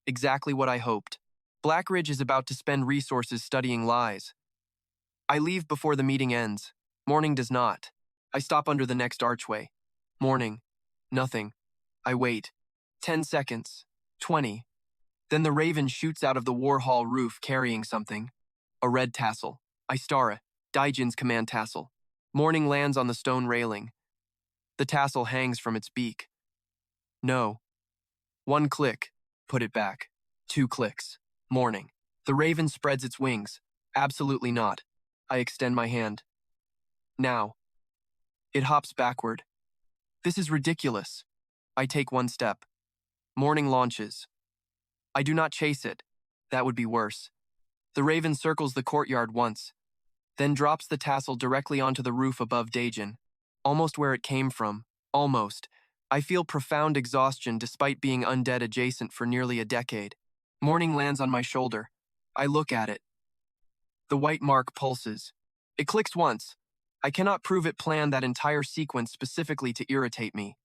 Exactly what I hoped. Blackridge is about to spend resources studying lies. I leave before the meeting ends. Morning does not. I stop under the next archway. Morning. Nothing. I wait. 10 seconds. 20. Then the raven shoots out of the war hall roof carrying something. A red tassel. I star it. Daijin's command tassel. Morning lands on the stone railing. The tassel hangs from its beak. No. 1 click. Put it back. 2 clicks. Morning. The raven spreads its wings. Absolutely not. I extend my hand. Now. It hops backward. This is ridiculous. I take 1 step. Morning launches. I do not chase it. That would be worse. The raven circles the courtyard once, then drops the tassel directly onto the roof above Daejin. Almost where it came from. Almost. I feel profound exhaustion despite being undead adjacent for nearly a decade. Morning lands on my shoulder. I look at it. The white mark pulses. It clicks once. I cannot prove it planned that entire sequence specifically to irritate me.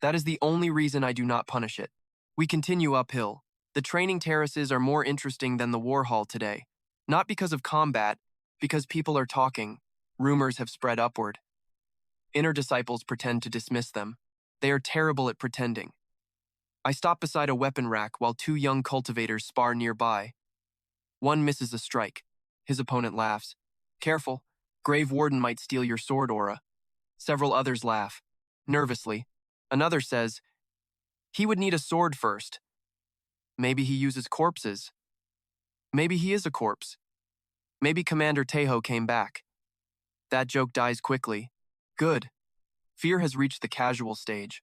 That is the only reason I do not punish it. We continue uphill. The training terraces are more interesting than the war hall today. Not because of combat, because people are talking. Rumors have spread upward. Inner disciples pretend to dismiss them. They are terrible at pretending. I stop beside a weapon rack while 2 young cultivators spar nearby. One misses a strike. His opponent laughs. Careful, Grave Warden might steal your sword aura. Several others laugh. Nervously. Another says, he would need a sword first. Maybe he uses corpses. Maybe he is a corpse. Maybe Commander Tejo came back. That joke dies quickly. Good. Fear has reached the casual stage.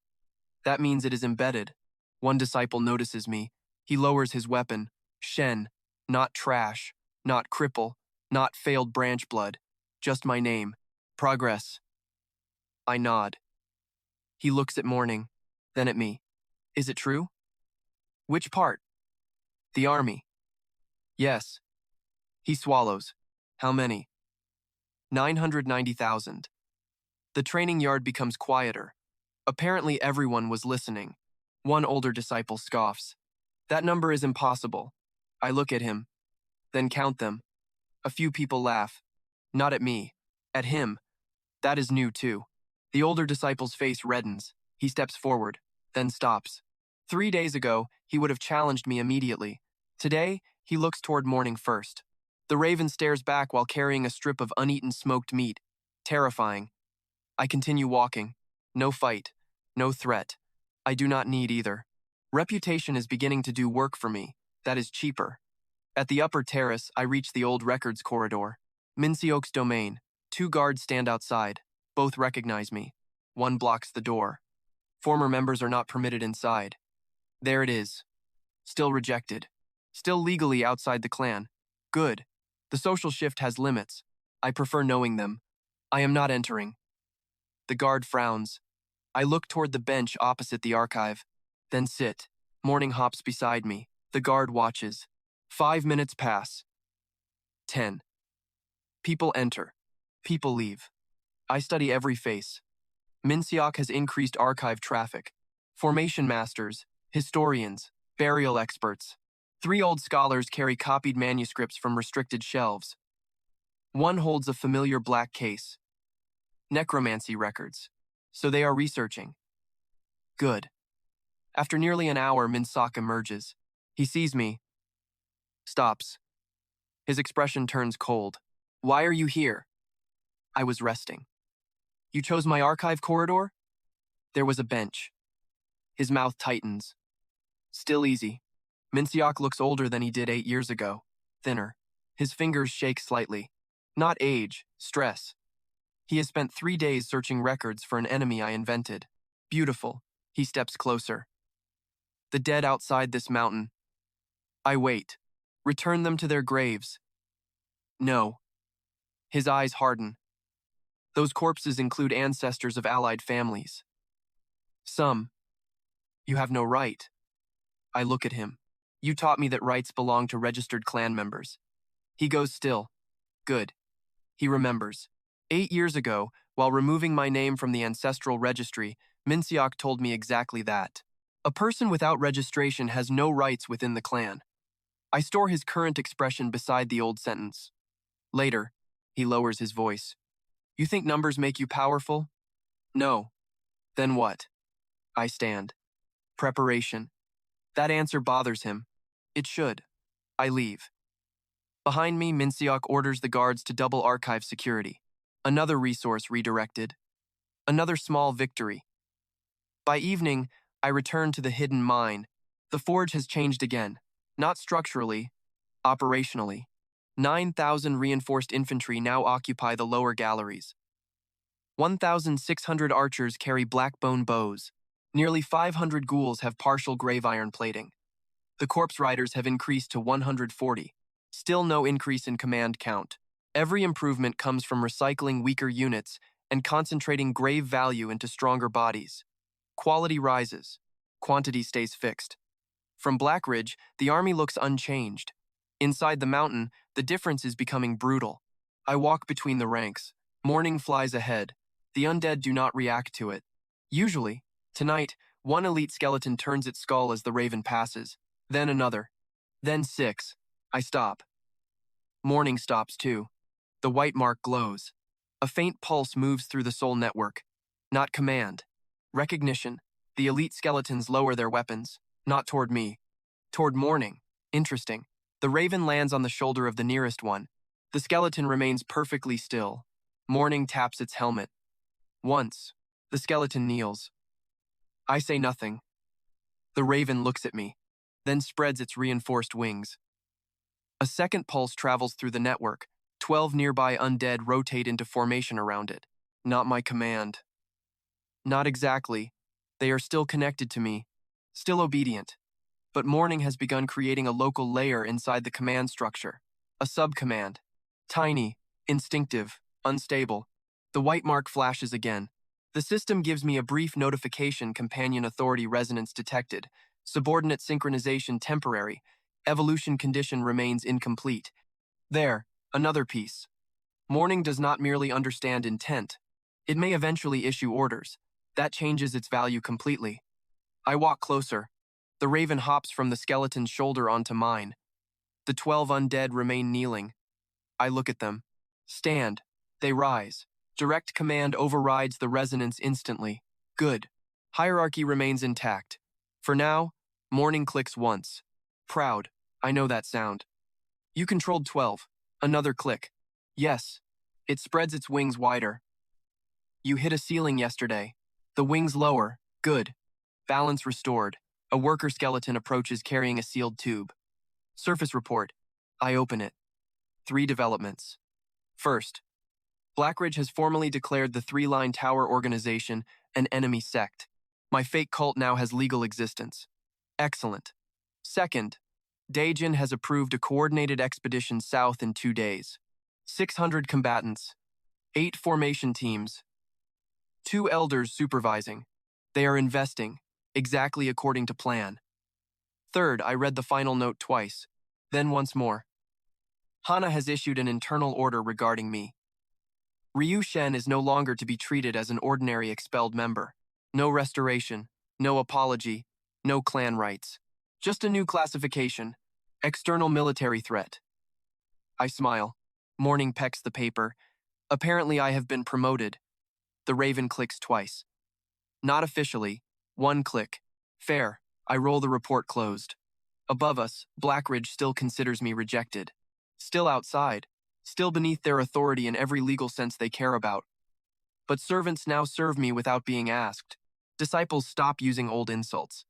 That means it is embedded. One disciple notices me. He lowers his weapon. Shen. Not trash. Not cripple. Not failed branch blood. Just my name. Progress. I nod. He looks at Morning, then at me. Is it true? Which part? The army. Yes. He swallows. How many? 990,000. The training yard becomes quieter. Apparently everyone was listening. One older disciple scoffs. That number is impossible. I look at him, then count them. A few people laugh. Not at me. At him. That is new too. The older disciple's face reddens. He steps forward, then stops. 3 days ago, he would have challenged me immediately. Today, he looks toward Morning first. The raven stares back while carrying a strip of uneaten smoked meat. Terrifying. I continue walking. No fight. No threat. I do not need either. Reputation is beginning to do work for me. That is cheaper. At the upper terrace, I reach the old records corridor. Minseok's domain. 2 guards stand outside. Both recognize me. One blocks the door. Former members are not permitted inside. There it is. Still rejected. Still legally outside the clan. Good. The social shift has limits. I prefer knowing them. I am not entering. The guard frowns. I look toward the bench opposite the archive. Then sit. Morning hops beside me. The guard watches. 5 minutes pass. 10. People enter. People leave. I study every face. Minseok has increased archive traffic. Formation masters, historians, burial experts. 3 old scholars carry copied manuscripts from restricted shelves. One holds a familiar black case. Necromancy records. So they are researching. Good. After nearly an hour, Minseok emerges. He sees me. Stops. His expression turns cold. Why are you here? I was resting. You chose my archive corridor? There was a bench. His mouth tightens. Still easy. Minseok looks older than he did 8 years ago. Thinner. His fingers shake slightly. Not age, stress. He has spent 3 days searching records for an enemy I invented. Beautiful. He steps closer. The dead outside this mountain. I wait. Return them to their graves. No. His eyes harden. Those corpses include ancestors of allied families. Some. You have no right. I look at him. You taught me that rights belong to registered clan members. He goes still. Good. He remembers. 8 years ago, while removing my name from the ancestral registry, Minseok told me exactly that. A person without registration has no rights within the clan. I store his current expression beside the old sentence. Later, he lowers his voice. You think numbers make you powerful? No. Then what? I stand. Preparation. That answer bothers him. It should. I leave. Behind me, Minseok orders the guards to double archive security. Another resource redirected. Another small victory. By evening, I return to the hidden mine. The forge has changed again. Not structurally, operationally. 9,000 reinforced infantry now occupy the lower galleries. 1,600 archers carry blackbone bows. Nearly 500 ghouls have partial grave iron plating. The corpse riders have increased to 140. Still no increase in command count. Every improvement comes from recycling weaker units and concentrating grave value into stronger bodies. Quality rises. Quantity stays fixed. From Blackridge, the army looks unchanged. Inside the mountain, the difference is becoming brutal. I walk between the ranks. Morning flies ahead. The undead do not react to it. Usually, tonight, one elite skeleton turns its skull as the raven passes. Then another. Then 6. I stop. Morning stops too. The white mark glows. A faint pulse moves through the soul network. Not command. Recognition. The elite skeletons lower their weapons. Not toward me. Toward morning. Interesting. The raven lands on the shoulder of the nearest one. The skeleton remains perfectly still. Morning taps its helmet. Once. The skeleton kneels. I say nothing. The raven looks at me, then spreads its reinforced wings. A second pulse travels through the network. 12 nearby undead rotate into formation around it. Not my command. Not exactly. They are still connected to me, still obedient. But morning has begun creating a local layer inside the command structure. A sub-command. Tiny, instinctive, unstable. The white mark flashes again. The system gives me a brief notification: companion authority resonance detected. Subordinate synchronization temporary. Evolution condition remains incomplete. There, another piece. Morning does not merely understand intent. It may eventually issue orders. That changes its value completely. I walk closer. The raven hops from the skeleton's shoulder onto mine. The 12 undead remain kneeling. I look at them. Stand. They rise. Direct command overrides the resonance instantly. Good. Hierarchy remains intact. For now, morning clicks once. Proud. I know that sound. You controlled 12. Another click. Yes. It spreads its wings wider. You hit a ceiling yesterday. The wings lower. Good. Balance restored. A worker skeleton approaches carrying a sealed tube. Surface report. I open it. 3 developments. First, Blackridge has formally declared the Three-Line Tower organization an enemy sect. My fake cult now has legal existence. Excellent. Second, Daejin has approved a coordinated expedition south in 2 days. 600 combatants, 8 formation teams, 2 elders supervising. They are investing, exactly according to plan. Third, I read the final note twice, then once more. Hana has issued an internal order regarding me. Ryu Shen is no longer to be treated as an ordinary expelled member. No restoration, no apology, no clan rights. Just a new classification, external military threat. I smile. Morning pecks the paper. Apparently I have been promoted. The raven clicks twice. Not officially. 1 click. Fair. I roll the report closed. Above us, Blackridge still considers me rejected. Still outside. Still beneath their authority in every legal sense they care about. But servants now serve me without being asked. Disciples stop using old insults.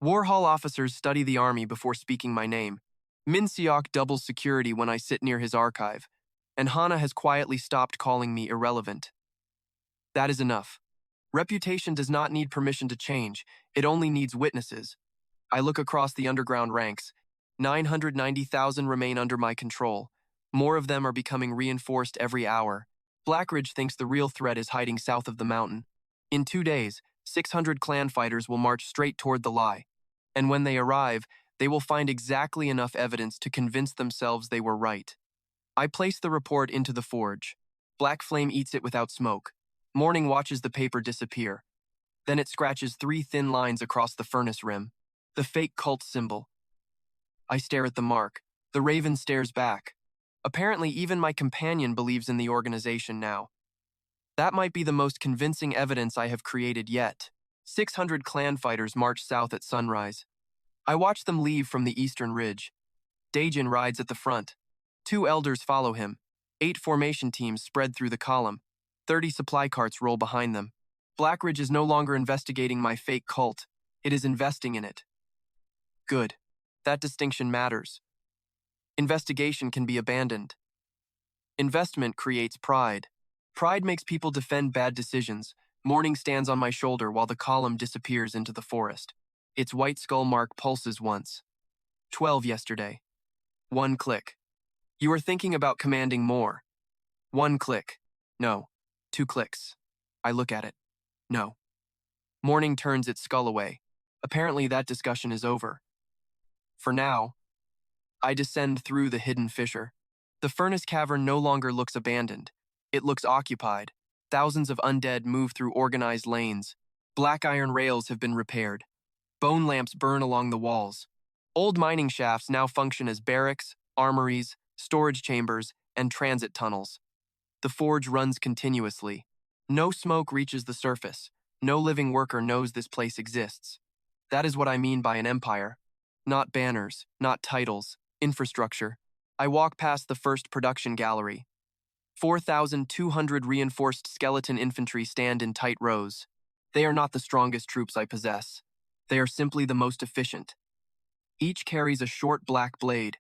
War hall officers study the army before speaking my name. Min Seok doubles security when I sit near his archive, and Hana has quietly stopped calling me irrelevant. That is enough. Reputation does not need permission to change, it only needs witnesses. I look across the underground ranks. 990,000 remain under my control. More of them are becoming reinforced every hour. Blackridge thinks the real threat is hiding south of the mountain. In 2 days, 600 clan fighters will march straight toward the lie. And when they arrive, they will find exactly enough evidence to convince themselves they were right. I place the report into the forge. Black flame eats it without smoke. Morning watches the paper disappear. Then it scratches 3 thin lines across the furnace rim. The fake cult symbol. I stare at the mark. The raven stares back. Apparently, even my companion believes in the organization now. That might be the most convincing evidence I have created yet. 600 clan fighters march south at sunrise. I watch them leave from the eastern ridge. Daejin rides at the front. 2 elders follow him. 8 formation teams spread through the column. 30 supply carts roll behind them. Blackridge is no longer investigating my fake cult. It is investing in it. Good. That distinction matters. Investigation can be abandoned. Investment creates pride. Pride makes people defend bad decisions. Morning stands on my shoulder while the column disappears into the forest. Its white skull mark pulses once. 12 yesterday. 1 click. You are thinking about commanding more. 1 click. No. 2 clicks. I look at it. No. Morning turns its skull away. Apparently that discussion is over. For now, I descend through the hidden fissure. The furnace cavern no longer looks abandoned. It looks occupied. Thousands of undead move through organized lanes. Black iron rails have been repaired. Bone lamps burn along the walls. Old mining shafts now function as barracks, armories, storage chambers, and transit tunnels. The forge runs continuously. No smoke reaches the surface. No living worker knows this place exists. That is what I mean by an empire. Not banners, not titles, infrastructure. I walk past the first production gallery. 4,200 reinforced skeleton infantry stand in tight rows. They are not the strongest troops I possess. They are simply the most efficient. Each carries a short black blade.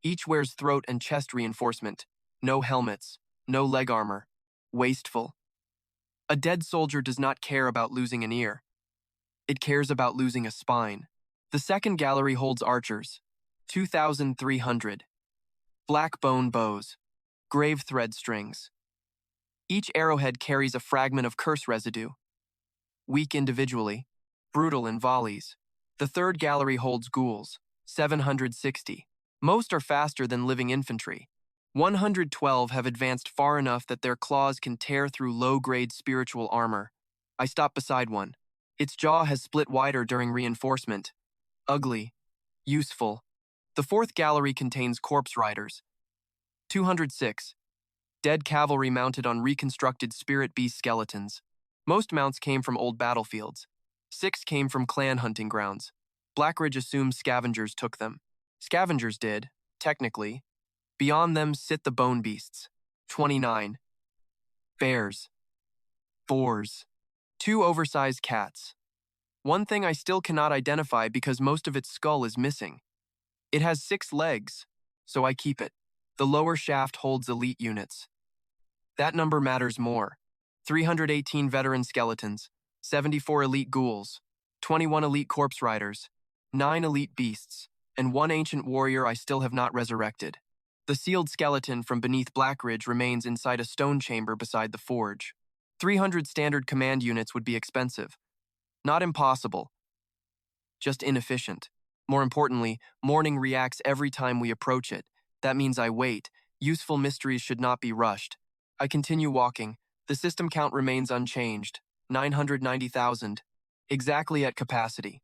Each wears throat and chest reinforcement. No helmets, no leg armor. Wasteful. A dead soldier does not care about losing an ear. It cares about losing a spine. The second gallery holds archers. 2,300. Black bone bows. Grave thread strings. Each arrowhead carries a fragment of curse residue. Weak individually, brutal in volleys. The third gallery holds ghouls. 760. Most are faster than living infantry. 112 have advanced far enough that their claws can tear through low-grade spiritual armor. I stop beside one. Its jaw has split wider during reinforcement. Ugly. Useful. The fourth gallery contains corpse riders. 206. Dead cavalry mounted on reconstructed spirit beast skeletons. Most mounts came from old battlefields. 6 came from clan hunting grounds. Blackridge assumes scavengers took them. Scavengers did, technically. Beyond them sit the bone beasts. 29. Bears. Boars. 2 oversized cats. One thing I still cannot identify because most of its skull is missing. It has 6 legs. so I keep it. The lower shaft holds elite units. That number matters more. 318 veteran skeletons, 74 elite ghouls, 21 elite corpse riders, 9 elite beasts, and 1 ancient warrior I still have not resurrected. The sealed skeleton from beneath Blackridge remains inside a stone chamber beside the forge. 300 standard command units would be expensive. Not impossible, just inefficient. More importantly, morning reacts every time we approach it. That means I wait. Useful mysteries should not be rushed. I continue walking. The system count remains unchanged, 990,000, exactly at capacity.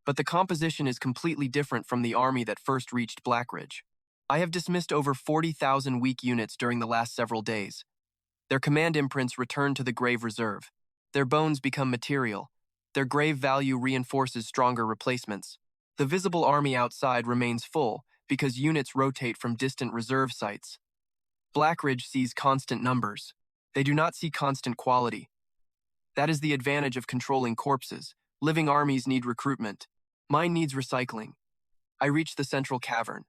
But the composition is completely different from the army that first reached Blackridge. I have dismissed over 40,000 weak units during the last several days. Their command imprints return to the grave reserve. Their bones become material. Their grave value reinforces stronger replacements. The visible army outside remains full because units rotate from distant reserve sites. Blackridge sees constant numbers. They do not see constant quality. That is the advantage of controlling corpses. Living armies need recruitment. Mine needs recycling. I reach the central cavern.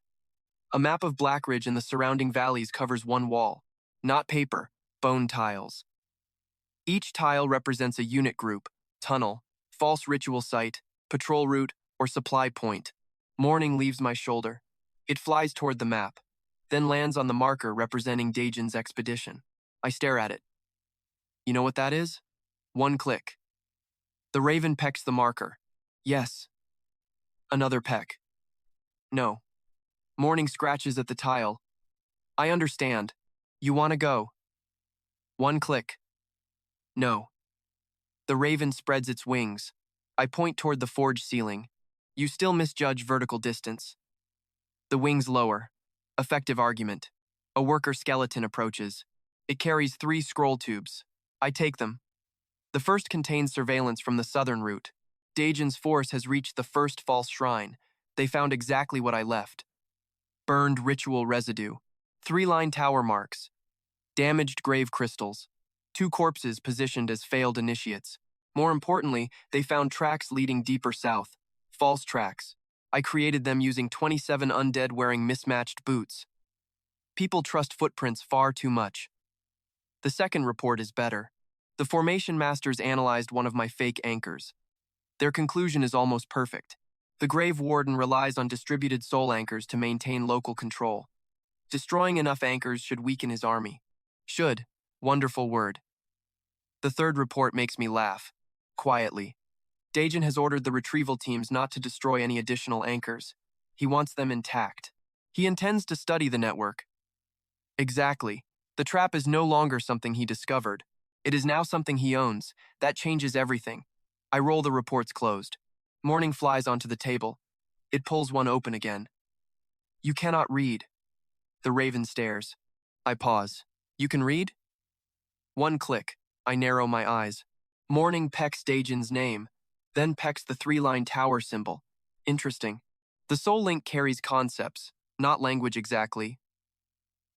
A map of Blackridge and the surrounding valleys covers one wall. Not paper, bone tiles. Each tile represents a unit group, tunnel, false ritual site, patrol route, or supply point. Morning leaves my shoulder. It flies toward the map, then lands on the marker representing Daejin's expedition. I stare at it. You know what that is? One click. The raven pecks the marker. Yes. Another peck. No. Morning scratches at the tile. I understand. You want to go. One click. No. The raven spreads its wings. I point toward the forge ceiling. You still misjudge vertical distance. The wings lower. Effective argument. A worker skeleton approaches. It carries 3 scroll tubes. I take them. The first contains surveillance from the southern route. Daejin's force has reached the first false shrine. They found exactly what I left. Burned ritual residue. 3-line tower marks. Damaged grave crystals. 2 corpses positioned as failed initiates. More importantly, they found tracks leading deeper south. False tracks. I created them using 27 undead wearing mismatched boots. People trust footprints far too much. The second report is better. The formation masters analyzed one of my fake anchors. Their conclusion is almost perfect. The Grave Warden relies on distributed soul anchors to maintain local control. Destroying enough anchors should weaken his army. Should. Wonderful word. The third report makes me laugh. Quietly. Daejin has ordered the retrieval teams not to destroy any additional anchors. He wants them intact. He intends to study the network. Exactly. The trap is no longer something he discovered. It is now something he owns. That changes everything. I roll the reports closed. Morning flies onto the table. It pulls one open again. You cannot read. The raven stares. I pause. You can read? One click. I narrow my eyes. Morning pecks Daejin's name, then pecks the 3-line tower symbol. Interesting. The soul link carries concepts, not language exactly.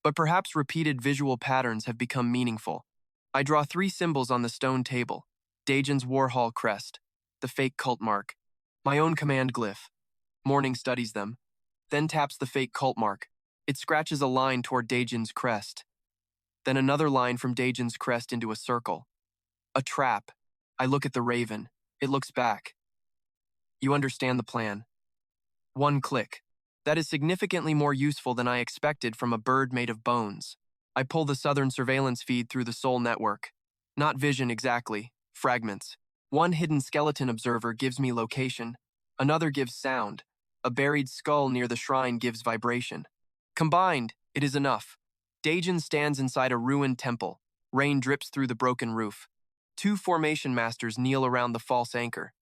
But perhaps repeated visual patterns have become meaningful. I draw 3 symbols on the stone table. Daejin's Warhall crest, the fake cult mark, my own command glyph. Morning studies them, then taps the fake cult mark. It scratches a line toward Daejin's crest, then another line from Daejin's crest into a circle. A trap. I look at the raven. It looks back. You understand the plan. One click. That is significantly more useful than I expected from a bird made of bones. I pull the southern surveillance feed through the soul network. Not vision exactly, fragments. One hidden skeleton observer gives me location. Another gives sound. A buried skull near the shrine gives vibration. Combined, it is enough. Daejin stands inside a ruined temple. Rain drips through the broken roof. 2 formation masters kneel around the false anchor.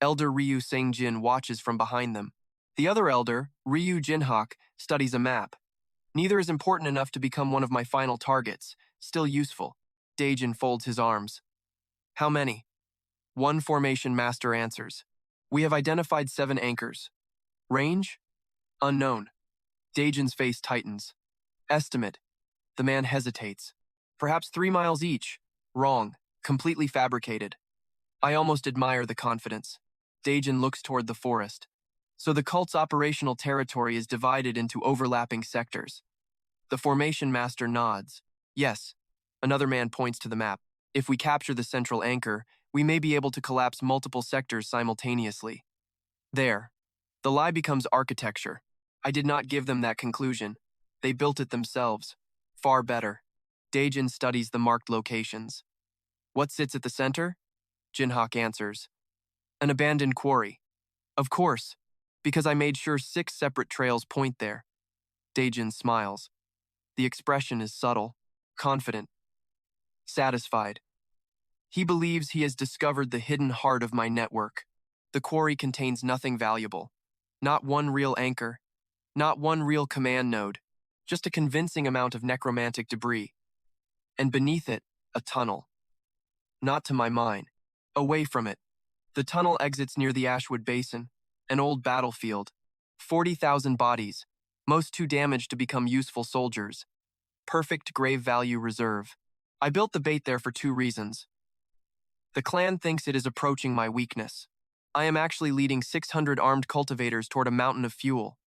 Elder Ryu Sengjin watches from behind them. The other elder, Ryu Jinhak, studies a map. Neither is important enough to become one of my final targets. Still useful. Daejin folds his arms. How many? One formation master answers. We have identified 7 anchors. Range? Unknown. Daejin's face tightens. Estimate. The man hesitates. Perhaps 3 miles each. Wrong. Completely fabricated. I almost admire the confidence. Daejin looks toward the forest. So the cult's operational territory is divided into overlapping sectors. The formation master nods. Yes. Another man points to the map. If we capture the central anchor, we may be able to collapse multiple sectors simultaneously. There. The lie becomes architecture. I did not give them that conclusion. They built it themselves. Far better. Daejin studies the marked locations. What sits at the center? Jinhak answers. An abandoned quarry. Of course, because I made sure 6 separate trails point there. Daejin smiles. The expression is subtle, confident, satisfied. He believes he has discovered the hidden heart of my network. The quarry contains nothing valuable. Not one real anchor. Not one real command node. Just a convincing amount of necromantic debris. And beneath it, a tunnel. Not to my mine. Away from it. The tunnel exits near the Ashwood Basin, an old battlefield. 40,000 bodies, most too damaged to become useful soldiers. Perfect grave value reserve. I built the bait there for 2 reasons. The clan thinks it is approaching my weakness. I am actually leading 600 armed cultivators toward a mountain of fuel.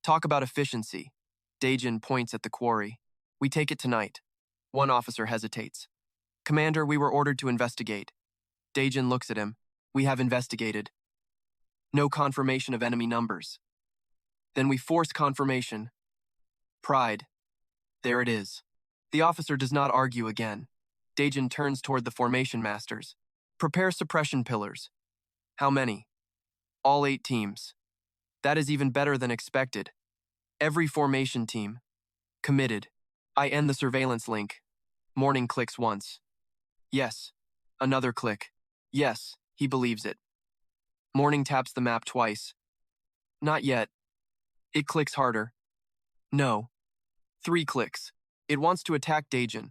Talk about efficiency. Daejin points at the quarry. We take it tonight. One officer hesitates. Commander, we were ordered to investigate. Daejin looks at him. We have investigated. No confirmation of enemy numbers. Then we force confirmation. Pride. There it is. The officer does not argue again. Daejin turns toward the formation masters. Prepare suppression pillars. How many? All 8 teams. That is even better than expected. Every formation team. Committed. I end the surveillance link. Morning clicks once. Yes. Another click. Yes, he believes it. Morning taps the map twice. Not yet. It clicks harder. No. 3 clicks. It wants to attack Daejin.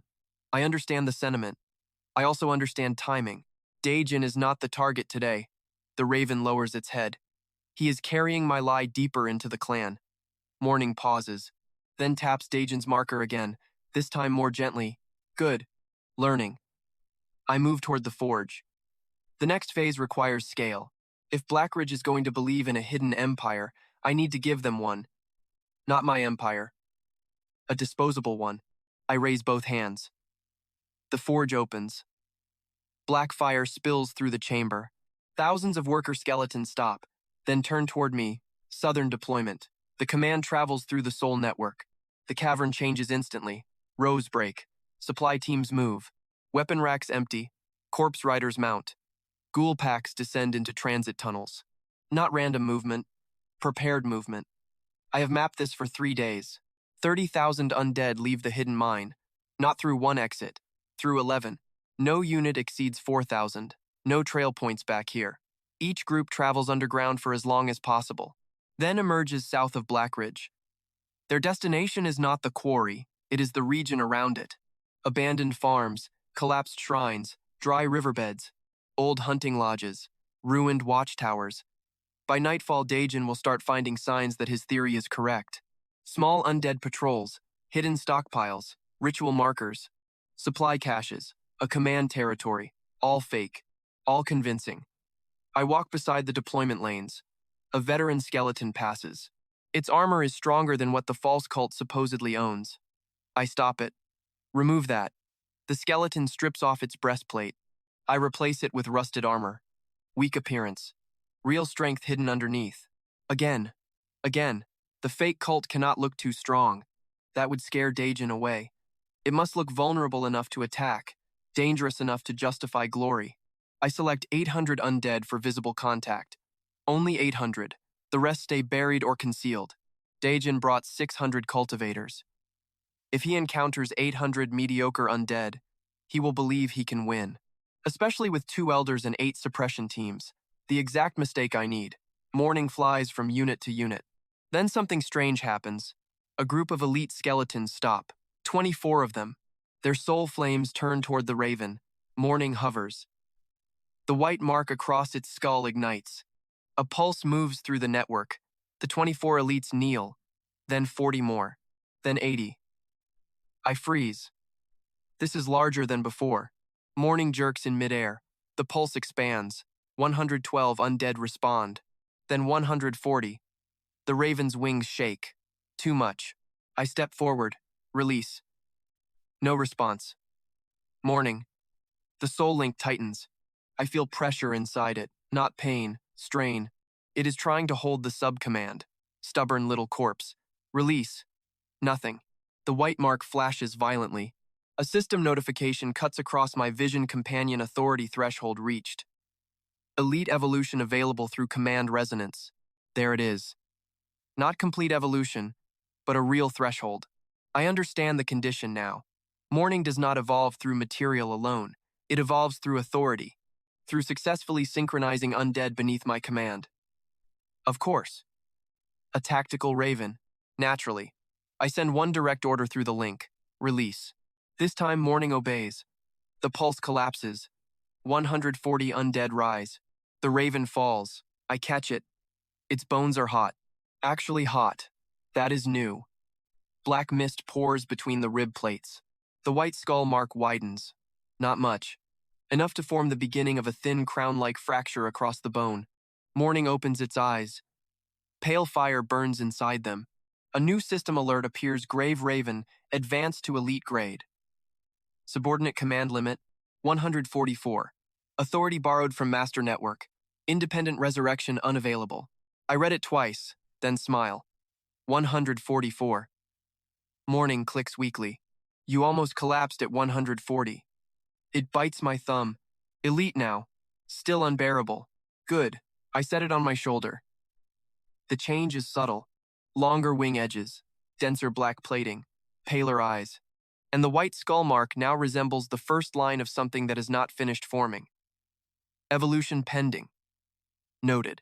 I understand the sentiment. I also understand timing. Daejin is not the target today. The raven lowers its head. He is carrying my lie deeper into the clan. Morning pauses, then taps Daejin's marker again, this time more gently. Good. Learning. I move toward the forge. The next phase requires scale. If Blackridge is going to believe in a hidden empire, I need to give them one. Not my empire. A disposable one. I raise both hands. The forge opens. Black fire spills through the chamber. Thousands of worker skeletons stop, then turn toward me. Southern deployment. The command travels through the Soul network. The cavern changes instantly. Rows break. Supply teams move. Weapon racks empty. Corpse riders mount. Ghoul packs descend into transit tunnels. Not random movement. Prepared movement. I have mapped this for 3 days. 30,000 undead leave the hidden mine. Not through one exit. Through 11. No unit exceeds 4,000. No trail points back here. Each group travels underground for as long as possible, then emerges south of Blackridge. Their destination is not the quarry, it is the region around it. Abandoned farms, collapsed shrines, dry riverbeds, old hunting lodges, ruined watchtowers. By nightfall, Daejin will start finding signs that his theory is correct. Small undead patrols, hidden stockpiles, ritual markers, supply caches, a command territory, all fake, all convincing. I walk beside the deployment lanes. A veteran skeleton passes. Its armor is stronger than what the false cult supposedly owns. I stop it. Remove that. The skeleton strips off its breastplate. I replace it with rusted armor. Weak appearance. Real strength hidden underneath. Again. The fake cult cannot look too strong. That would scare Daejin away. It must look vulnerable enough to attack, dangerous enough to justify glory. I select 800 undead for visible contact. Only 800. The rest stay buried or concealed. Daejin brought 600 cultivators. If he encounters 800 mediocre undead, he will believe he can win. Especially with 2 elders and 8 suppression teams. The exact mistake I need. Morning flies from unit to unit. Then something strange happens. A group of elite skeletons stop. 24 of them. Their soul flames turn toward the raven. Morning hovers. The white mark across its skull ignites. A pulse moves through the network. The 24 elites kneel. Then 40 more. Then 80. I freeze. This is larger than before. Morning jerks in midair. The pulse expands. 112 undead respond. Then 140. The raven's wings shake. Too much. I step forward. Release. No response. Morning. The soul link tightens. I feel pressure inside it, not pain, strain. It is trying to hold the sub-command. Stubborn little corpse. Release. Nothing. The white mark flashes violently. A system notification cuts across my vision companion authority threshold reached. Elite evolution available through command resonance. There it is. Not complete evolution, but a real threshold. I understand the condition now. Morning does not evolve through material alone. It evolves through authority, through successfully synchronizing undead beneath my command. Of course. A tactical raven. Naturally. I send one direct order through the link. Release. This time Morning obeys. The pulse collapses. 140 undead rise. The raven falls. I catch it. Its bones are hot. Actually hot. That is new. Black mist pours between the rib plates. The white skull mark widens. Not much. Enough to form the beginning of a thin crown-like fracture across the bone. Morning opens its eyes. Pale fire burns inside them. A new system alert appears. Grave Raven, advanced to elite grade. Subordinate command limit, 144. Authority borrowed from Master Network. Independent resurrection unavailable. I read it twice, then smile. 144. Morning clicks weakly. You almost collapsed at 140. It bites my thumb. Elite now. Still unbearable. Good. I set it on my shoulder. The change is subtle. Longer wing edges, denser black plating, paler eyes. And the white skull mark now resembles the first line of something that is not finished forming. Evolution pending. Noted.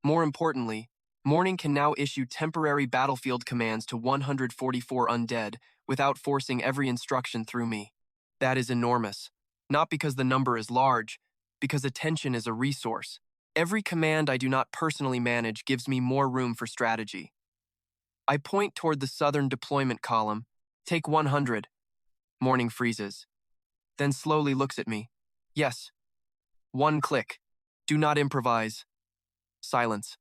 More importantly, Morning can now issue temporary battlefield commands to 144 undead without forcing every instruction through me. That is enormous. Not because the number is large, because attention is a resource. Every command I do not personally manage gives me more room for strategy. I point toward the southern deployment column. Take 100. Morning freezes. Then slowly looks at me. Yes. One click. Do not improvise. Silence.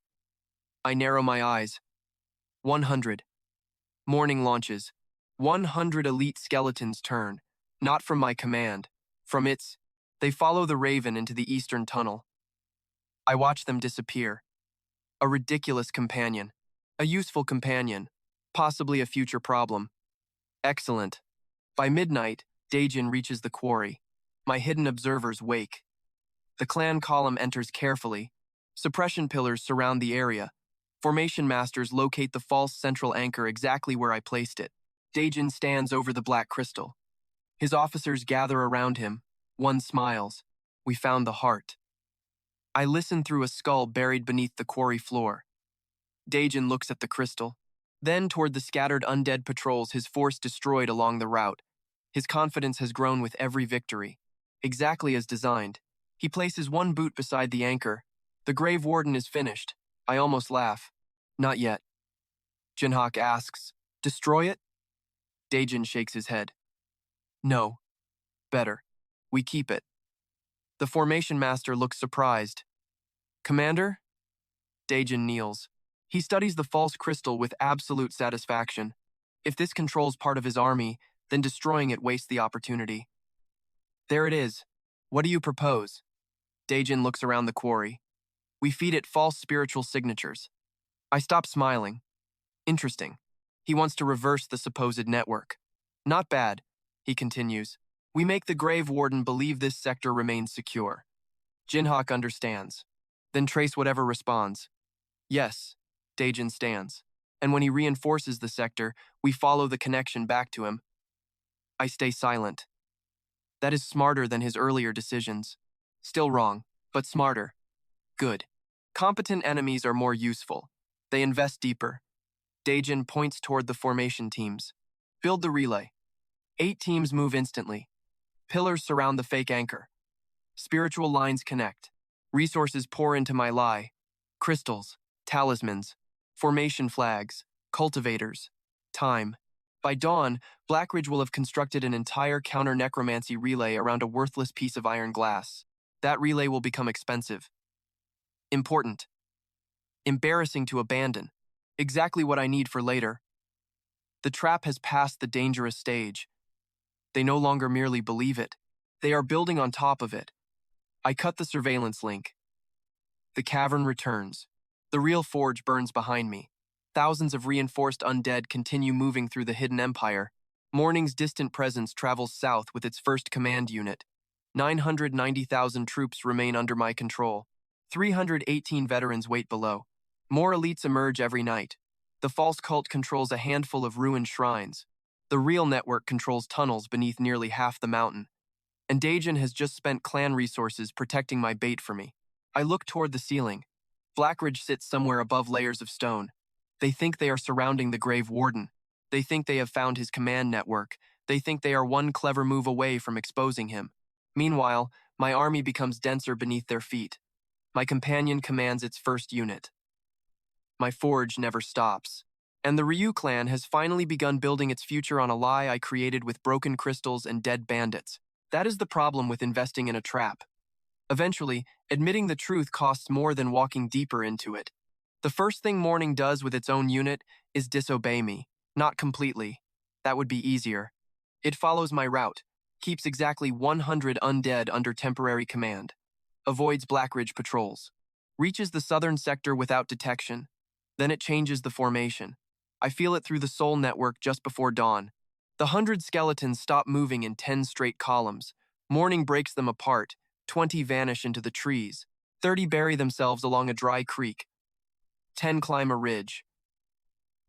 I narrow my eyes. 100. Morning launches. 100 elite skeletons turn, not from my command, from its. They follow the raven into the eastern tunnel. I watch them disappear. A ridiculous companion. A useful companion. Possibly a future problem. Excellent. By midnight, Daejin reaches the quarry. My hidden observers wake. The clan column enters carefully. Suppression pillars surround the area. Formation masters locate the false central anchor exactly where I placed it. Daejin stands over the black crystal. His officers gather around him. One smiles. We found the heart. I listen through a skull buried beneath the quarry floor. Daejin looks at the crystal, then toward the scattered undead patrols his force destroyed along the route. His confidence has grown with every victory. Exactly as designed. He places one boot beside the anchor. The grave warden is finished. I almost laugh. Not yet. Jinhak asks, destroy it? Daejin shakes his head. No. Better. We keep it. The formation master looks surprised. Commander? Daejin kneels. He studies the false crystal with absolute satisfaction. If this controls part of his army, then destroying it wastes the opportunity. There it is. What do you propose? Daejin looks around the quarry. We feed it false spiritual signatures. I stop smiling. Interesting. He wants to reverse the supposed network. Not bad, he continues. We make the grave warden believe this sector remains secure. Jinhak understands. Then trace whatever responds. Yes, Daejin stands. And when he reinforces the sector, we follow the connection back to him. I stay silent. That is smarter than his earlier decisions. Still wrong, but smarter. Good. Competent enemies are more useful. They invest deeper. Daejin points toward the formation teams. Build the relay. 8 teams move instantly. Pillars surround the fake anchor. Spiritual lines connect. Resources pour into my lie. Crystals, talismans, formation flags, cultivators, time. By dawn, Blackridge will have constructed an entire counter-necromancy relay around a worthless piece of iron glass. That relay will become expensive. Important. Embarrassing to abandon. Exactly what I need for later. The trap has passed the dangerous stage. They no longer merely believe it. They are building on top of it. I cut the surveillance link. The cavern returns. The real forge burns behind me. Thousands of reinforced undead continue moving through the hidden empire. Morning's distant presence travels south with its first command unit. 990,000 troops remain under my control. 318 veterans wait below. More elites emerge every night. The false cult controls a handful of ruined shrines. The real network controls tunnels beneath nearly half the mountain. And Dajan has just spent clan resources protecting my bait for me. I look toward the ceiling. Blackridge sits somewhere above layers of stone. They think they are surrounding the Grave Warden. They think they have found his command network. They think they are one clever move away from exposing him. Meanwhile, my army becomes denser beneath their feet. My companion commands its first unit. My forge never stops. And the Ryu clan has finally begun building its future on a lie I created with broken crystals and dead bandits. That is the problem with investing in a trap. Eventually, admitting the truth costs more than walking deeper into it. The first thing Morning does with its own unit is disobey me. Not completely. That would be easier. It follows my route, keeps exactly 100 undead under temporary command, avoids Blackridge patrols, reaches the southern sector without detection. Then it changes the formation. I feel it through the soul network just before dawn. The 100 skeletons stop moving in 10 straight columns. Morning breaks them apart. 20 vanish into the trees. 30 bury themselves along a dry creek. 10 climb a ridge.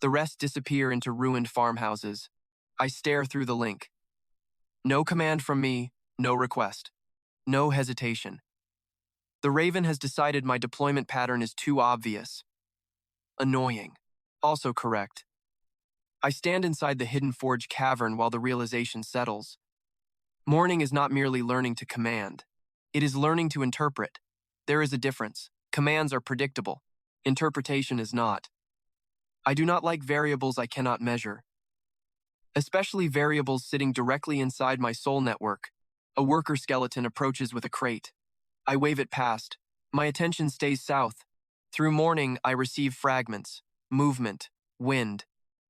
The rest disappear into ruined farmhouses. I stare through the link. No command from me, no request. No hesitation. The Raven has decided my deployment pattern is too obvious. Annoying. Also correct. I stand inside the hidden forge cavern while the realization settles. Morning is not merely learning to command. It is learning to interpret. There is a difference. Commands are predictable. Interpretation is not. I do not like variables I cannot measure. Especially variables sitting directly inside my soul network. A worker skeleton approaches with a crate. I wave it past. My attention stays south. Through Morning, I receive fragments, movement, wind.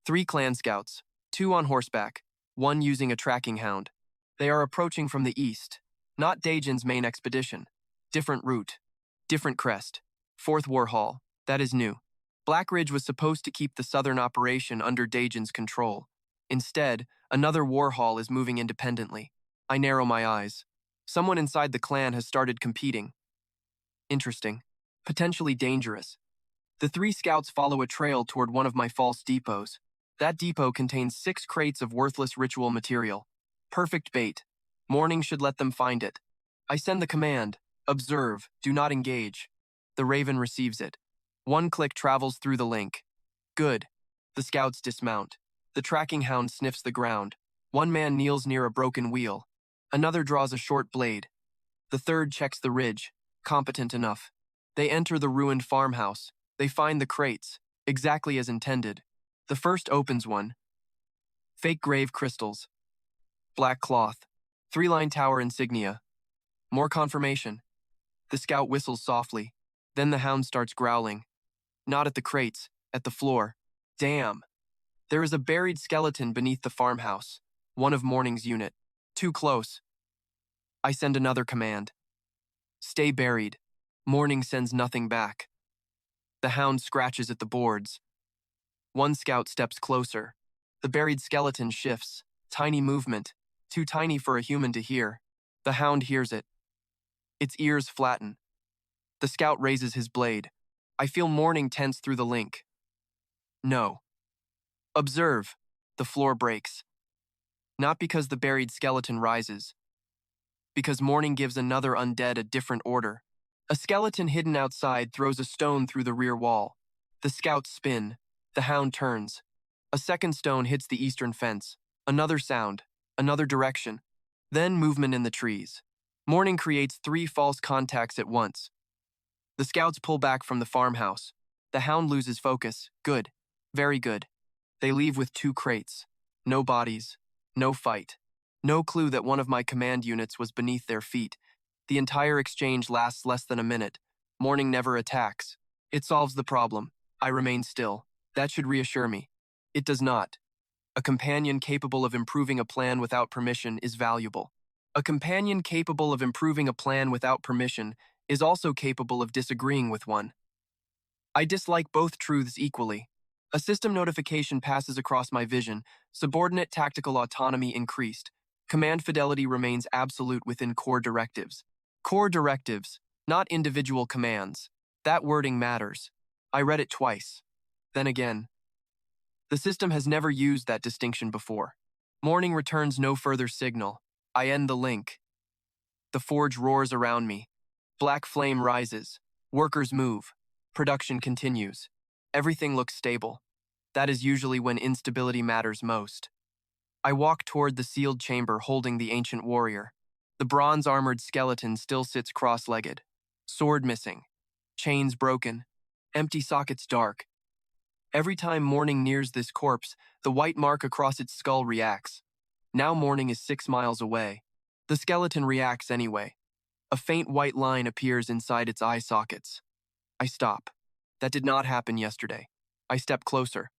3 clan scouts, 2 on horseback, 1 using a tracking hound. They are approaching from the east. Not Dajan's main expedition. Different route. Different crest. 4th War Hall. That is new. Blackridge was supposed to keep the southern operation under Dajan's control. Instead, another war hall is moving independently. I narrow my eyes. Someone inside the clan has started competing. Interesting. Potentially dangerous. The 3 scouts follow a trail toward one of my false depots. That depot contains 6 crates of worthless ritual material. Perfect bait. Morning should let them find it. I send the command. Observe. Do not engage. The Raven receives it. 1 click travels through the link. Good. The scouts dismount. The tracking hound sniffs the ground. 1 man kneels near a broken wheel. Another draws a short blade. The 3rd checks the ridge. Competent enough. They enter the ruined farmhouse. They find the crates, exactly as intended. The 1st opens one. Fake grave crystals. Black cloth. 3-line tower insignia. More confirmation. The scout whistles softly. Then the hound starts growling. Not at the crates, at the floor. Damn. There is a buried skeleton beneath the farmhouse. One of Morning's unit. Too close. I send another command. Stay buried. Morning sends nothing back. The hound scratches at the boards. 1 scout steps closer. The buried skeleton shifts. Tiny movement. Too tiny for a human to hear. The hound hears it. Its ears flatten. The scout raises his blade. I feel Morning tense through the link. No. Observe. The floor breaks. Not because the buried skeleton rises. Because Morning gives another undead a different order. A skeleton hidden outside throws a stone through the rear wall. The scouts spin. The hound turns. A 2nd stone hits the eastern fence. Another sound. Another direction. Then movement in the trees. Morning creates 3 false contacts at once. The scouts pull back from the farmhouse. The hound loses focus. Good. Very good. They leave with 2 crates. No bodies. No fight. No clue that one of my command units was beneath their feet. The entire exchange lasts less than a minute. Morning never attacks. It solves the problem. I remain still. That should reassure me. It does not. A companion capable of improving a plan without permission is valuable. A companion capable of improving a plan without permission is also capable of disagreeing with one. I dislike both truths equally. A system notification passes across my vision, subordinate tactical autonomy increased. Command fidelity remains absolute within core directives. Core directives, not individual commands. That wording matters. I read it twice. Then again. The system has never used that distinction before. Morning returns no further signal. I end the link. The forge roars around me. Black flame rises. Workers move. Production continues. Everything looks stable. That is usually when instability matters most. I walk toward the sealed chamber holding the ancient warrior. The bronze-armored skeleton still sits cross-legged. Sword missing. Chains broken. Empty sockets dark. Every time Morning nears this corpse, the white mark across its skull reacts. Now Morning is 6 miles away. The skeleton reacts anyway. A faint white line appears inside its eye sockets. I stop. That did not happen yesterday. I step closer.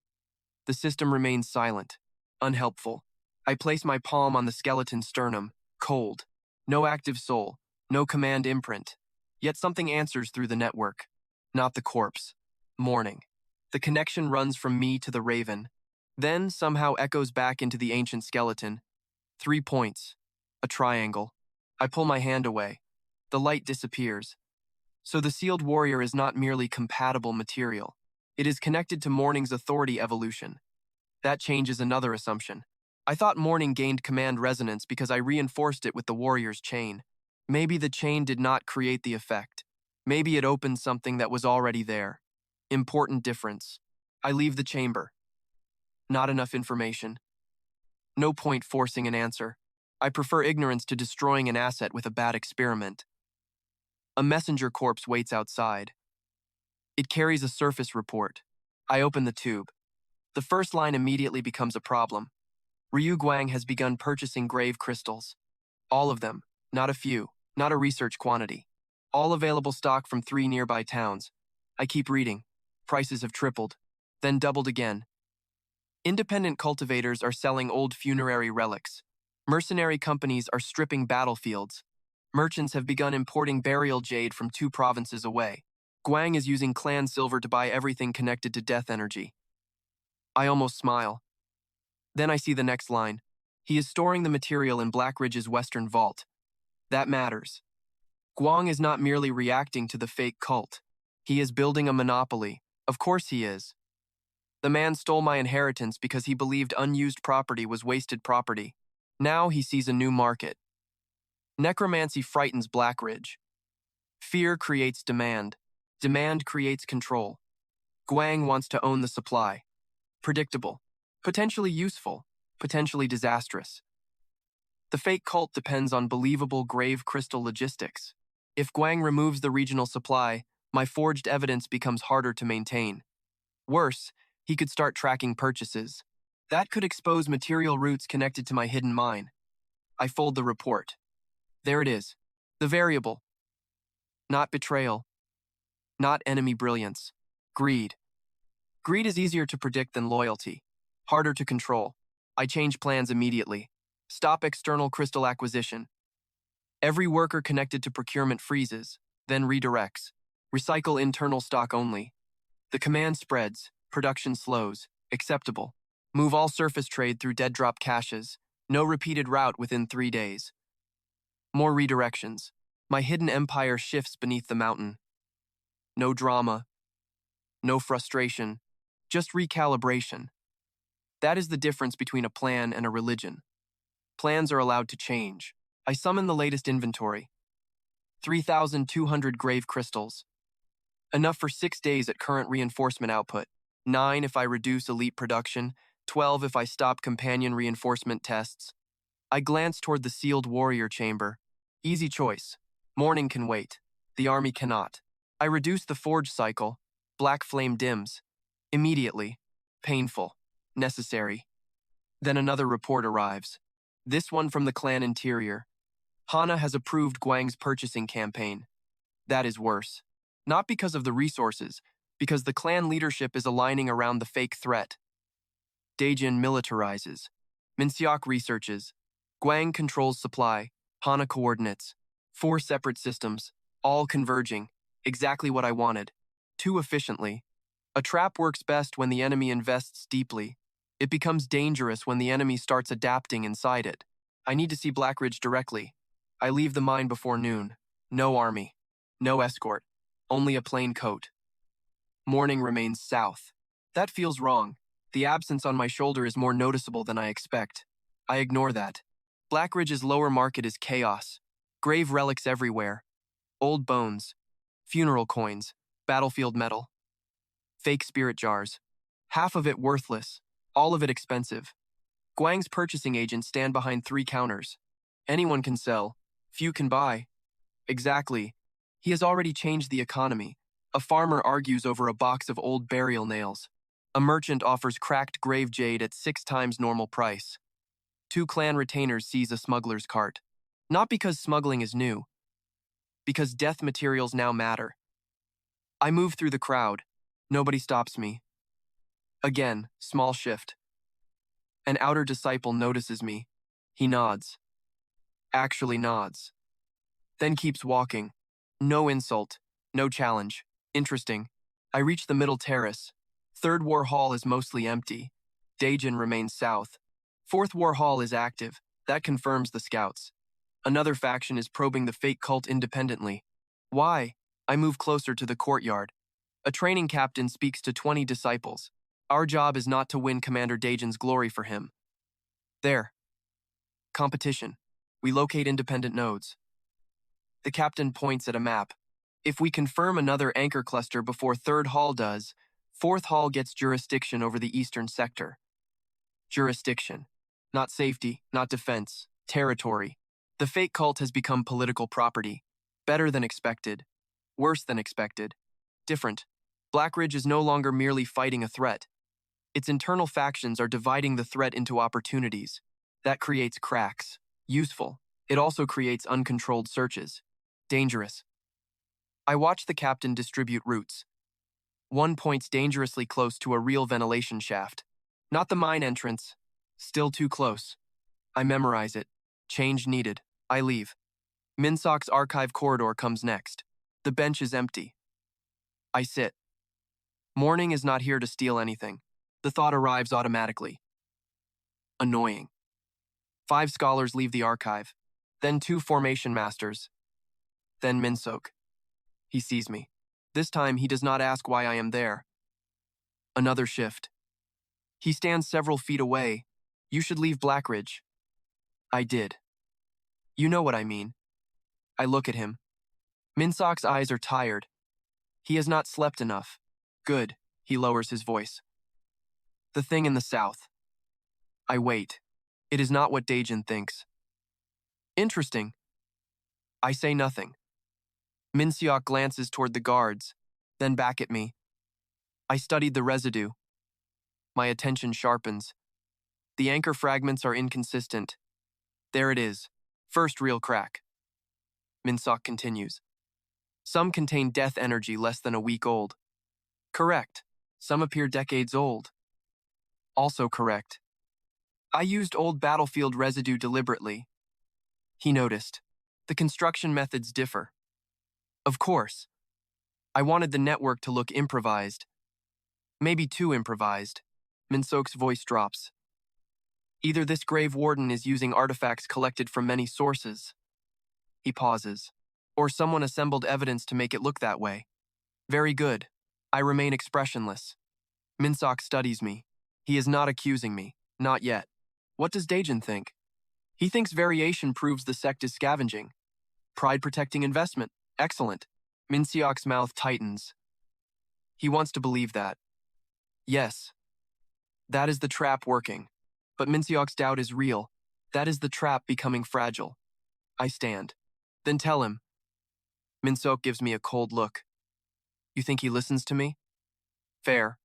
The system remains silent, unhelpful. I place my palm on the skeleton's sternum, cold. No active soul, no command imprint. Yet something answers through the network. Not the corpse. Morning. The connection runs from me to the raven. Then somehow echoes back into the ancient skeleton. 3 points. A triangle. I pull my hand away. The light disappears. So the sealed warrior is not merely compatible material. It is connected to Morning's authority evolution. That changes another assumption. I thought Morning gained command resonance because I reinforced it with the warrior's chain. Maybe the chain did not create the effect. Maybe it opened something that was already there. Important difference. I leave the chamber. Not enough information. No point forcing an answer. I prefer ignorance to destroying an asset with a bad experiment. A messenger corpse waits outside. It carries a surface report. I open the tube. The first line immediately becomes a problem. Ryu Guang has begun purchasing grave crystals. All of them, not a few, not a research quantity. All available stock from 3 nearby towns. I keep reading. Prices have tripled, then doubled again. Independent cultivators are selling old funerary relics. Mercenary companies are stripping battlefields. Merchants have begun importing burial jade from 2 provinces away. Guang is using clan silver to buy everything connected to death energy. I almost smile. Then I see the next line. He is storing the material in Blackridge's western vault. That matters. Guang is not merely reacting to the fake cult. He is building a monopoly. Of course he is. The man stole my inheritance because he believed unused property was wasted property. Now he sees a new market. Necromancy frightens Blackridge. Fear creates demand. Demand creates control. Guang wants to own the supply. Predictable. Potentially useful. Potentially disastrous. The fake cult depends on believable grave crystal logistics. If Guang removes the regional supply, my forged evidence becomes harder to maintain. Worse, he could start tracking purchases. That could expose material routes connected to my hidden mine. I fold the report. There it is. The variable. Not betrayal. Not enemy brilliance. Greed. Greed is easier to predict than loyalty. Harder to control. I change plans immediately. Stop external crystal acquisition. Every worker connected to procurement freezes, then redirects. Recycle internal stock only. The command spreads. Production slows. Acceptable. Move all surface trade through dead drop caches. No repeated route within 3 days. More redirections. My hidden empire shifts beneath the mountain. No drama. No frustration. Just recalibration. That is the difference between a plan and a religion. Plans are allowed to change. I summon the latest inventory. 3,200 grave crystals. Enough for 6 days at current reinforcement output. 9 if I reduce elite production. 12 if I stop companion reinforcement tests. I glance toward the sealed warrior chamber. Easy choice. Morning can wait. The army cannot. I reduce the forge cycle. Black flame dims. Immediately. Painful. Necessary. Then another report arrives. This one from the clan interior. Hana has approved Guang's purchasing campaign. That is worse. Not because of the resources, Because the clan leadership is aligning around the fake threat. Daejin militarizes. Minseok researches. Guang controls supply. Hana coordinates. 4 separate systems, all converging. Exactly what I wanted. Too efficiently. A trap works best when the enemy invests deeply. It becomes dangerous when the enemy starts adapting inside it. I need to see Blackridge directly. I leave the mine before noon. No army. No escort. Only a plain coat. Morning remains south. That feels wrong. The absence on my shoulder is more noticeable than I expect. I ignore that. Blackridge's lower market is chaos. Grave relics everywhere. Old bones. Funeral coins. Battlefield metal. Fake spirit jars. Half of it worthless. All of it expensive. Guang's purchasing agents stand behind 3 counters. Anyone can sell. Few can buy. Exactly. He has already changed the economy. A farmer argues over a box of old burial nails. A merchant offers cracked grave jade at 6 times normal price. 2 clan retainers seize a smuggler's cart. Not because smuggling is new. Because death materials now matter. I move through the crowd. Nobody stops me. Again, small shift. An outer disciple notices me. He nods. Actually nods. Then keeps walking. No insult. No challenge. Interesting. I reach the middle terrace. 3rd War Hall is mostly empty. Daejin remains south. 4th War Hall is active. That confirms the scouts. Another faction is probing the fake cult independently. Why? I move closer to the courtyard. A training captain speaks to 20 disciples. Our job is not to win Commander Daejin's glory for him. There. Competition. We locate independent nodes. The captain points at a map. If we confirm another anchor cluster before 3rd Hall does, 4th Hall gets jurisdiction over the eastern sector. Jurisdiction. Not safety, not defense. Territory. The fake cult has become political property. Better than expected. Worse than expected. Different. Blackridge is no longer merely fighting a threat. Its internal factions are dividing the threat into opportunities. That creates cracks. Useful. It also creates uncontrolled searches. Dangerous. I watch the captain distribute routes. One points dangerously close to a real ventilation shaft. Not the mine entrance. Still too close. I memorize it. Change needed. I leave. Minseok's archive corridor comes next. The bench is empty. I sit. Morning is not here to steal anything. The thought arrives automatically. Annoying. 5 scholars leave the archive. Then 2 formation masters. Then Minseok. He sees me. This time he does not ask why I am there. Another shift. He stands several feet away. You should leave Blackridge. I did. You know what I mean. I look at him. Minseok's eyes are tired. He has not slept enough. Good, he lowers his voice. The thing in the south. I wait. It is not what Daejin thinks. Interesting. I say nothing. Minseok glances toward the guards, then back at me. I studied the residue. My attention sharpens. The anchor fragments are inconsistent. There it is. First real crack. Minseok continues. Some contain death energy less than a week old. Correct. Some appear decades old. Also correct. I used old battlefield residue deliberately. He noticed. The construction methods differ. Of course. I wanted the network to look improvised. Maybe too improvised. Minseok's voice drops. Either this grave warden is using artifacts collected from many sources. He pauses. Or someone assembled evidence to make it look that way. Very good. I remain expressionless. Minseok studies me. He is not accusing me. Not yet. What does Daejin think? He thinks variation proves the sect is scavenging. Pride-protecting investment. Excellent. Minseok's mouth tightens. He wants to believe that. Yes. That is the trap working. But Minseok's doubt is real. That is the trap becoming fragile. I stand. Then tell him. Minseok gives me a cold look. You think he listens to me? Fair.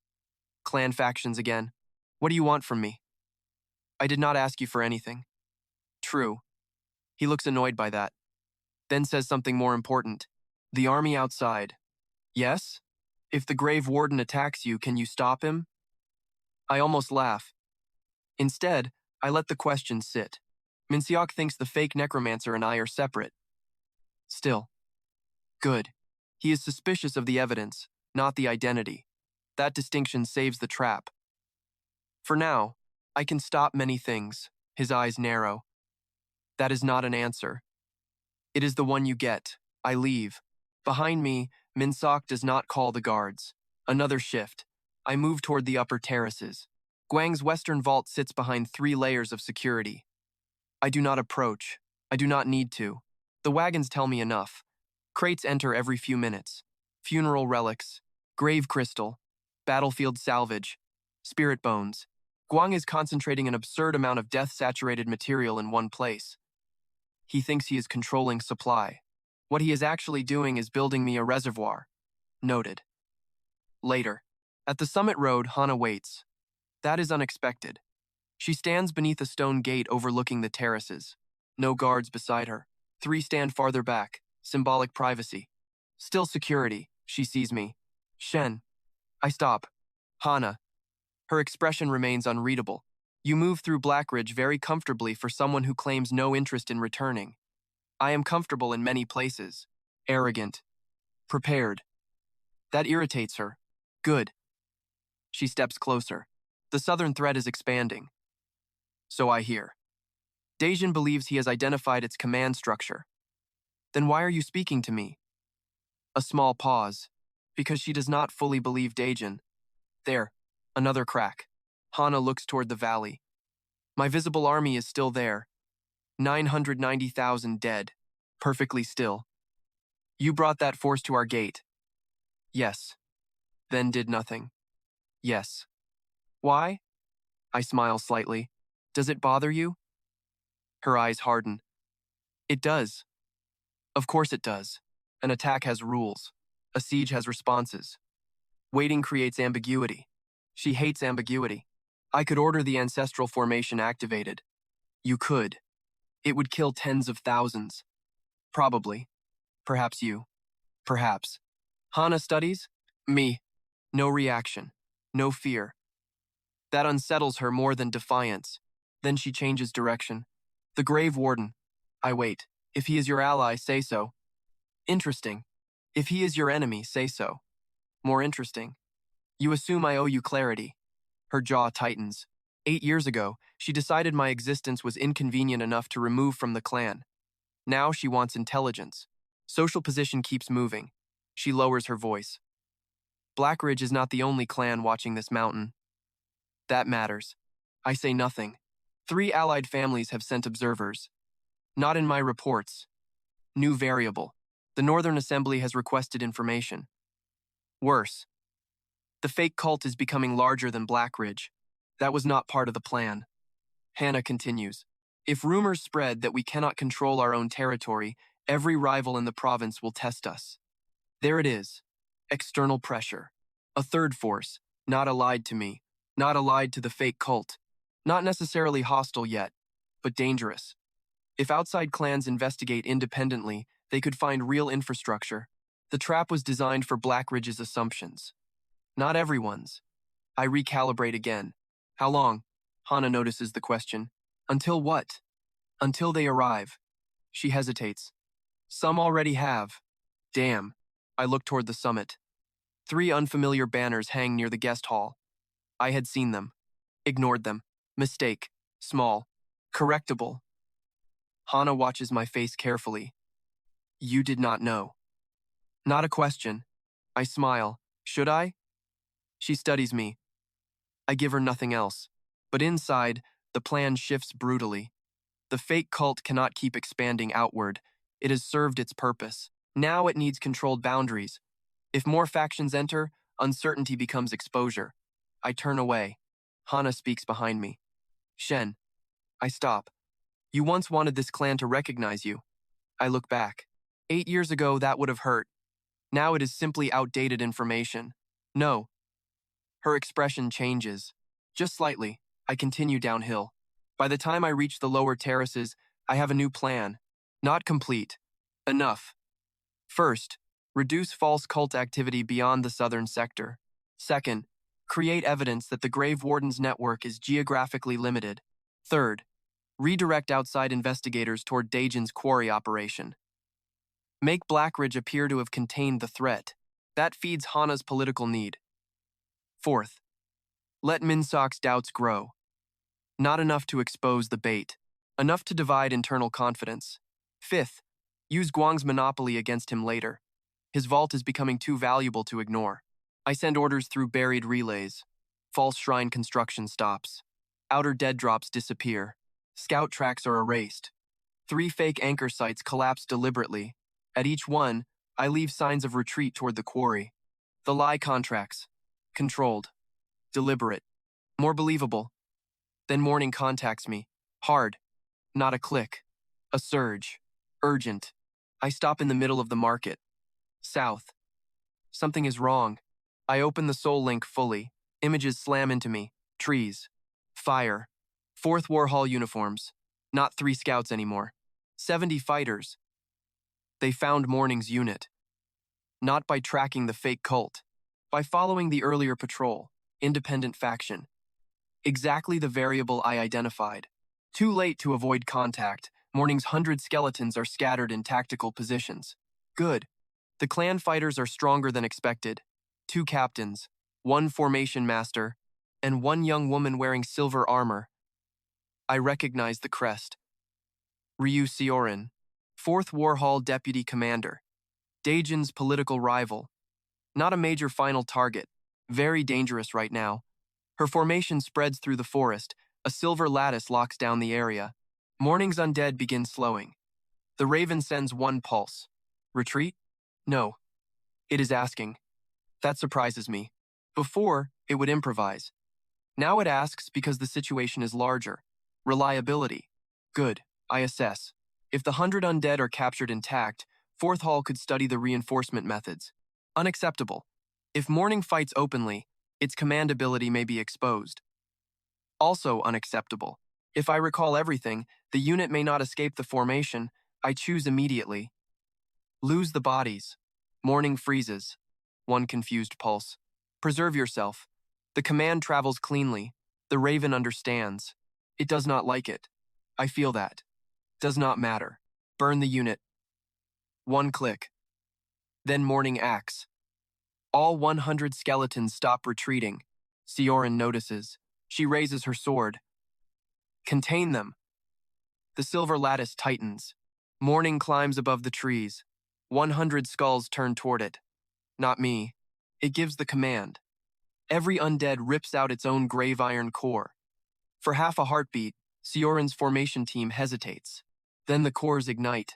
Clan factions again. What do you want from me? I did not ask you for anything. True. He looks annoyed by that. Then says something more important. The army outside. Yes? If the Grave Warden attacks you, can you stop him? I almost laugh. Instead, I let the question sit. Minseok thinks the fake necromancer and I are separate. Still. Good. He is suspicious of the evidence, not the identity. That distinction saves the trap. For now, I can stop many things. His eyes narrow. That is not an answer. It is the one you get. I leave. Behind me, Minseok does not call the guards. Another shift. I move toward the upper terraces. Guang's western vault sits behind 3 layers of security. I do not approach. I do not need to. The wagons tell me enough. Crates enter every few minutes. Funeral relics, grave crystal, battlefield salvage, spirit bones. Guang is concentrating an absurd amount of death-saturated material in one place. He thinks he is controlling supply. What he is actually doing is building me a reservoir. Noted. Later. At the summit road, Hana waits. That is unexpected. She stands beneath a stone gate overlooking the terraces. No guards beside her. 3 stand farther back. Symbolic privacy. Still security. She sees me. Shen. I stop. Hana. Her expression remains unreadable. You move through Blackridge very comfortably for someone who claims no interest in returning. I am comfortable in many places. Arrogant. Prepared. That irritates her. Good. She steps closer. The southern threat is expanding. So I hear. Daejin believes he has identified its command structure. Then why are you speaking to me? A small pause, because she does not fully believe Daejin. There, another crack. Hana looks toward the valley. My visible army is still there. 990,000 dead, perfectly still. You brought that force to our gate. Yes. Then did nothing. Yes. Why? I smile slightly. Does it bother you? Her eyes harden. It does. Of course it does. An attack has rules. A siege has responses. Waiting creates ambiguity. She hates ambiguity. I could order the ancestral formation activated. You could. It would kill tens of thousands. Probably. Perhaps you. Perhaps. Hana studies? Me. No reaction. No fear. That unsettles her more than defiance. Then she changes direction. The Grave Warden. I wait. If he is your ally, say so. Interesting. If he is your enemy, say so. More interesting. You assume I owe you clarity. Her jaw tightens. 8 years ago, she decided my existence was inconvenient enough to remove from the clan. Now she wants intelligence. Social position keeps moving. She lowers her voice. Blackridge is not the only clan watching this mountain. That matters. I say nothing. 3 allied families have sent observers. Not in my reports. New variable. The Northern Assembly has requested information. Worse. The fake cult is becoming larger than Blackridge. That was not part of the plan. Hannah continues. If rumors spread that we cannot control our own territory, every rival in the province will test us. There it is. External pressure. A third force, not allied to me, not allied to the fake cult. Not necessarily hostile yet, but dangerous. If outside clans investigate independently, they could find real infrastructure. The trap was designed for Blackridge's assumptions. Not everyone's. I recalibrate again. How long? Hana notices the question. Until what? Until they arrive. She hesitates. Some already have. Damn. I look toward the summit. 3 unfamiliar banners hang near the guest hall. I had seen them. Ignored them. Mistake. Small. Correctable. Hana watches my face carefully. You did not know. Not a question. I smile. Should I? She studies me. I give her nothing else. But inside, the plan shifts brutally. The fake cult cannot keep expanding outward. It has served its purpose. Now it needs controlled boundaries. If more factions enter, uncertainty becomes exposure. I turn away. Hana speaks behind me. Shen. I stop. You once wanted this clan to recognize you. I look back. 8 years ago, that would have hurt. Now it is simply outdated information. No. Her expression changes. Just slightly, I continue downhill. By the time I reach the lower terraces, I have a new plan. Not complete. Enough. First, Reduce false cult activity beyond the southern sector. Second, create evidence that the Grave Warden's network is geographically limited. Third, redirect outside investigators toward Daejin's quarry operation. Make Blackridge appear to have contained the threat. That feeds Hana's political need. Fourth, let Minsok's doubts grow. Not enough to expose the bait. Enough to divide internal confidence. Fifth, use Guang's monopoly against him later. His vault is becoming too valuable to ignore. I send orders through buried relays. False shrine construction stops. Outer dead drops disappear. Scout tracks are erased. 3 fake anchor sites collapse deliberately. At each one, I leave signs of retreat toward the quarry. The lie contracts. Controlled. Deliberate. More believable. Then morning contacts me. Hard. Not a click. A surge. Urgent. I stop in the middle of the market. South. Something is wrong. I open the soul link fully. Images slam into me. Trees. Fire. 4th War Hall uniforms. Not 3 scouts anymore. 70 fighters. They found Morning's unit. Not by tracking the fake cult. By following the earlier patrol. Independent faction. Exactly the variable I identified. Too late to avoid contact. Morning's 100 skeletons are scattered in tactical positions. Good. The clan fighters are stronger than expected. 2 captains, 1 formation master, and 1 young woman wearing silver armor. I recognize the crest. Ryu Siorin, 4th War Hall deputy commander. Daejin's political rival. Not a major final target. Very dangerous right now. Her formation spreads through the forest. A silver lattice locks down the area. Morning's undead begin slowing. The raven sends 1 pulse. Retreat? No. It is asking. That surprises me. Before, it would improvise. Now it asks because the situation is larger. Reliability. Good. I assess. If the 100 undead are captured intact, 4th Hall could study the reinforcement methods. Unacceptable. If Morning fights openly, its command ability may be exposed. Also unacceptable. If I recall everything, the unit may not escape the formation. I choose immediately. Lose the bodies. Morning freezes. 1 confused pulse. Preserve yourself. The command travels cleanly. The raven understands. It does not like it. I feel that. Does not matter. Burn the unit. 1 click. Then Morning acts. All 100 skeletons stop retreating. Siorin notices. She raises her sword. Contain them. The silver lattice tightens. Morning climbs above the trees. 100 skulls turn toward it. Not me. It gives the command. Every undead rips out its own grave iron core. For half a heartbeat, Siorin's formation team hesitates. Then the cores ignite.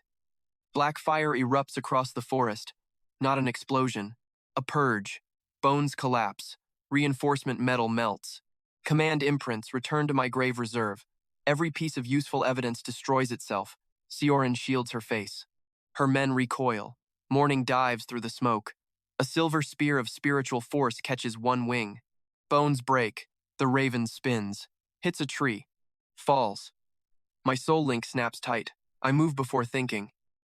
Black fire erupts across the forest. Not an explosion. A purge. Bones collapse. Reinforcement metal melts. Command imprints return to my grave reserve. Every piece of useful evidence destroys itself. Siorin shields her face. Her men recoil. Morning dives through the smoke. A silver spear of spiritual force catches 1 wing. Bones break. The raven spins. Hits a tree. Falls. My soul link snaps tight. I move before thinking.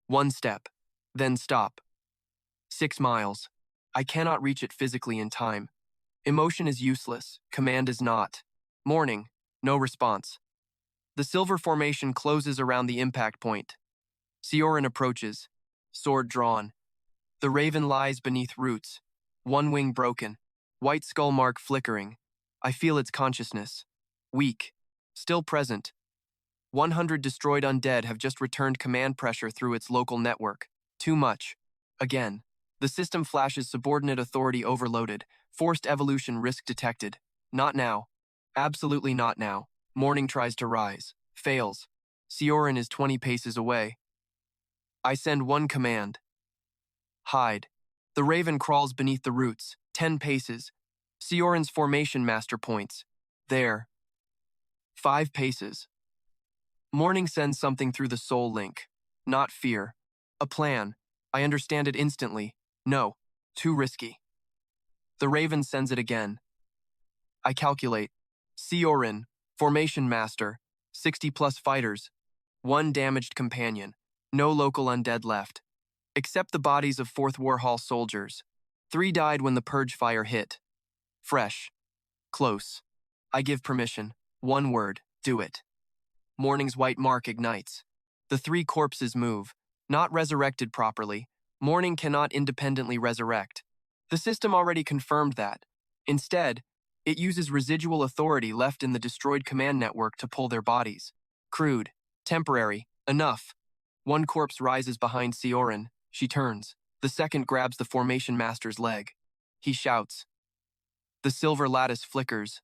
1 step. Then stop. 6 miles. I cannot reach it physically in time. Emotion is useless. Command is not. Morning. No response. The silver formation closes around the impact point. Siorin approaches. Sword drawn. The raven lies beneath roots. 1 wing broken. White skull mark flickering. I feel its consciousness. Weak. Still present. 100 destroyed undead have just returned command pressure through its local network. Too much. Again. The system flashes subordinate authority overloaded. Forced evolution risk detected. Not now. Absolutely not now. Morning tries to rise. Fails. Siorin is 20 paces away. I send 1 command. Hide. The raven crawls beneath the roots. 10 paces. Siorin's formation master points. There. 5 paces. Morning sends something through the soul link. Not fear. A plan. I understand it instantly. No. Too risky. The raven sends it again. I calculate. Siorin, formation master, 60 plus fighters, 1 damaged companion, no local undead left. Except the bodies of 4th War Hall soldiers. 3 died when the purge fire hit. Fresh. Close. I give permission. 1 word. Do it. Morning's white mark ignites. The 3 corpses move. Not resurrected properly. Morning cannot independently resurrect. The system already confirmed that. Instead, it uses residual authority left in the destroyed command network to pull their bodies. Crude. Temporary. Enough. 1 corpse rises behind Sioran. She turns. The second grabs the formation master's leg. He shouts. The silver lattice flickers.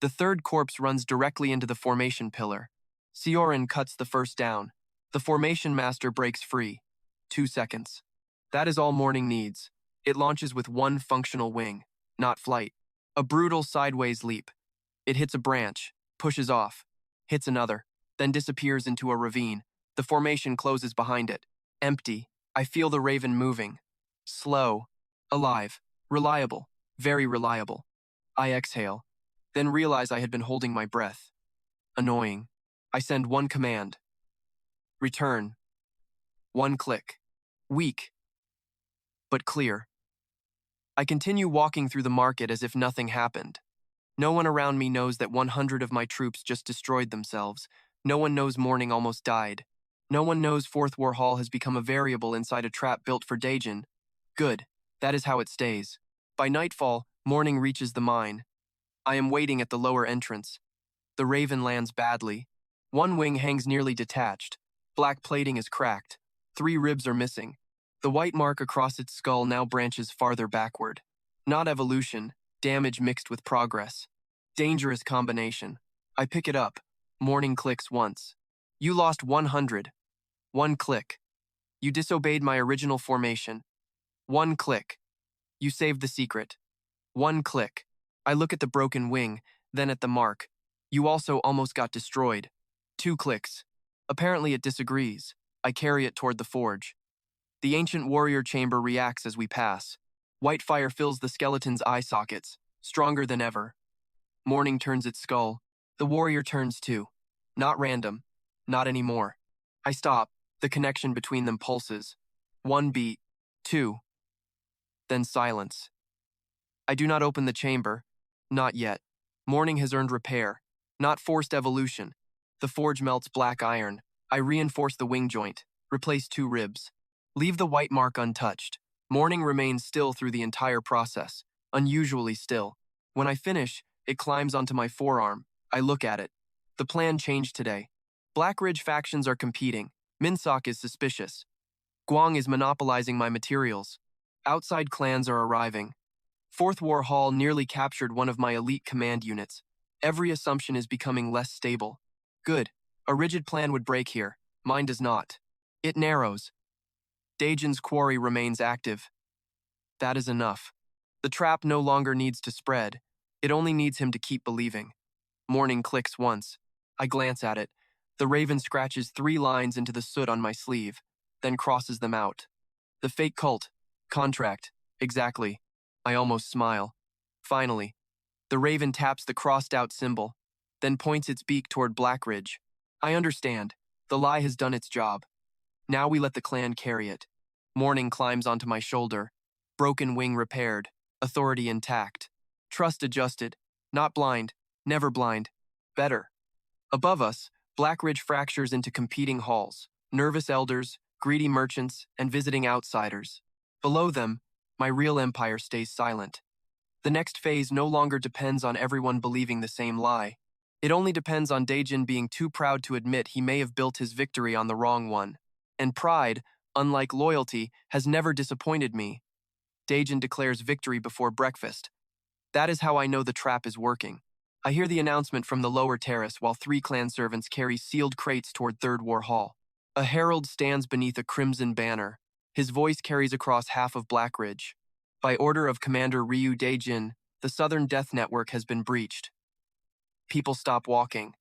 The 3rd corpse runs directly into the formation pillar. Sioran cuts the first down. The formation master breaks free. 2 seconds. That is all Morning needs. It launches with 1 functional wing, not flight. A brutal sideways leap. It hits a branch, pushes off, hits another, then disappears into a ravine. The formation closes behind it. Empty. I feel the raven moving. Slow. Alive. Reliable. Very reliable. I exhale, then realize I had been holding my breath. Annoying. I send 1 command. Return. 1 click. Weak. But clear. I continue walking through the market as if nothing happened. No one around me knows that 100 of my troops just destroyed themselves. No one knows Morning almost died. No one knows 4th War Hall has become a variable inside a trap built for Daejin. Good. That is how it stays. By nightfall, Morning reaches the mine. I am waiting at the lower entrance. The raven lands badly. 1 wing hangs nearly detached. Black plating is cracked. 3 ribs are missing. The white mark across its skull now branches farther backward. Not evolution, damage mixed with progress. Dangerous combination. I pick it up. Morning clicks once. You lost 100. 1 click. You disobeyed my original formation. 1 click. You saved the secret. 1 click. I look at the broken wing, then at the mark. You also almost got destroyed. 2 clicks. Apparently it disagrees. I carry it toward the forge. The ancient warrior chamber reacts as we pass. White fire fills the skeleton's eye sockets, stronger than ever. Morning turns its skull. The warrior turns too. Not random. Not anymore. I stop. The connection between them pulses. 1 beat. 2. Then silence. I do not open the chamber. Not yet. Morning has earned repair. Not forced evolution. The forge melts black iron. I reinforce the wing joint. Replace 2 ribs. Leave the white mark untouched. Morning remains still through the entire process. Unusually still. When I finish, it climbs onto my forearm. I look at it. The plan changed today. Blackridge factions are competing. Minsock is suspicious. Guang is monopolizing my materials. Outside clans are arriving. 4th War Hall nearly captured one of my elite command units. Every assumption is becoming less stable. Good. A rigid plan would break here. Mine does not. It narrows. Daejin's quarry remains active. That is enough. The trap no longer needs to spread. It only needs him to keep believing. Morning clicks once. I glance at it. The raven scratches 3 lines into the soot on my sleeve, then crosses them out. The fake cult. Contract. Exactly. I almost smile. Finally, the raven taps the crossed-out symbol, then points its beak toward Blackridge. I understand. The lie has done its job. Now we let the clan carry it. Morning climbs onto my shoulder. Broken wing repaired. Authority intact. Trust adjusted. Not blind. Never blind. Better. Above us, Blackridge fractures into competing halls. Nervous elders, greedy merchants, and visiting outsiders. Below them, my real empire stays silent. The next phase no longer depends on everyone believing the same lie. It only depends on Daejin being too proud to admit he may have built his victory on the wrong one. And pride, unlike loyalty, has never disappointed me. Daejin declares victory before breakfast. That is how I know the trap is working. I hear the announcement from the lower terrace while 3 clan servants carry sealed crates toward 3rd War Hall. A herald stands beneath a crimson banner. His voice carries across half of Blackridge. By order of Commander Ryu Daejin, the Southern Death Network has been breached. People stop walking.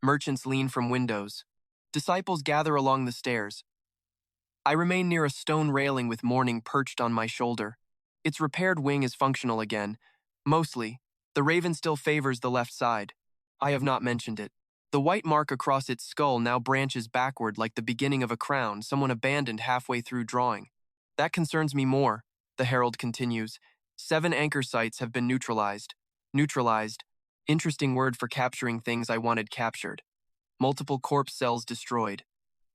Merchants lean from windows. Disciples gather along the stairs. I remain near a stone railing with Morning perched on my shoulder. Its repaired wing is functional again. Mostly. The raven still favors the left side. I have not mentioned it. The white mark across its skull now branches backward like the beginning of a crown someone abandoned halfway through drawing. That concerns me more, the herald continues. 7 anchor sites have been neutralized. Neutralized. Interesting word for capturing things I wanted captured. Multiple corpse cells destroyed.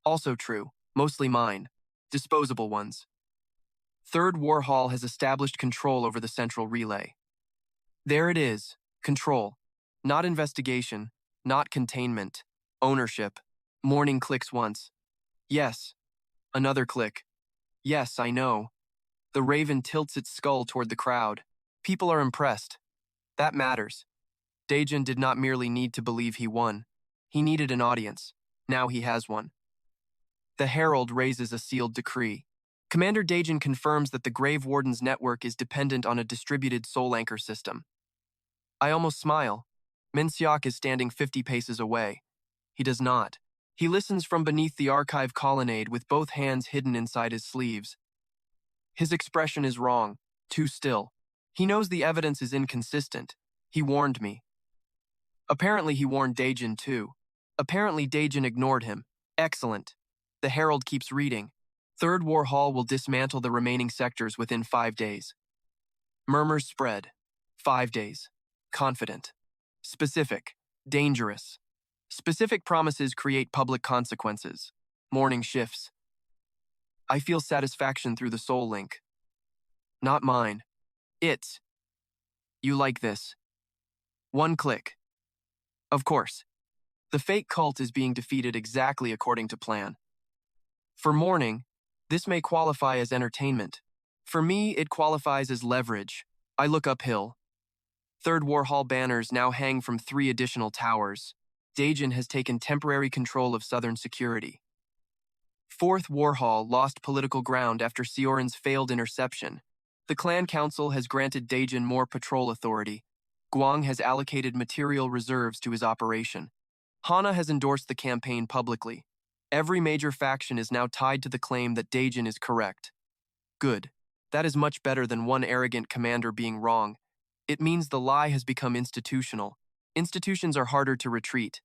Also true, mostly mine. Disposable ones. Third War Hall has established control over the central relay. There it is. Control. Not investigation. Not containment. Ownership. Morning clicks once. Yes. Another click. Yes, I know. The raven tilts its skull toward the crowd. People are impressed. That matters. Daejin did not merely need to believe he won. He needed an audience. Now he has one. The herald raises a sealed decree. Commander Daejin confirms that the Grave Warden's network is dependent on a distributed soul anchor system. I almost smile. Minseok is standing 50 paces away. He does not. He listens from beneath the archive colonnade with both hands hidden inside his sleeves. His expression is wrong, too still. He knows the evidence is inconsistent. He warned me. Apparently he warned Daejin too. Apparently Daejin ignored him. Excellent. The herald keeps reading. Third War Hall will dismantle the remaining sectors within 5 days. Murmurs spread. 5 days. Confident. Specific. Dangerous. Specific promises create public consequences. Morning shifts. I feel satisfaction through the soul link. Not mine. It's. You like this. 1 click. Of course. The fake cult is being defeated exactly according to plan. For morning, this may qualify as entertainment. For me, it qualifies as leverage. I look uphill. Third War Hall banners now hang from 3 additional towers. Daejin has taken temporary control of southern security. Fourth War Hall lost political ground after Sioran's failed interception. The clan council has granted Daejin more patrol authority. Guang has allocated material reserves to his operation. Hana has endorsed the campaign publicly. Every major faction is now tied to the claim that Daejin is correct. Good. That is much better than one arrogant commander being wrong. It means the lie has become institutional. Institutions are harder to retreat.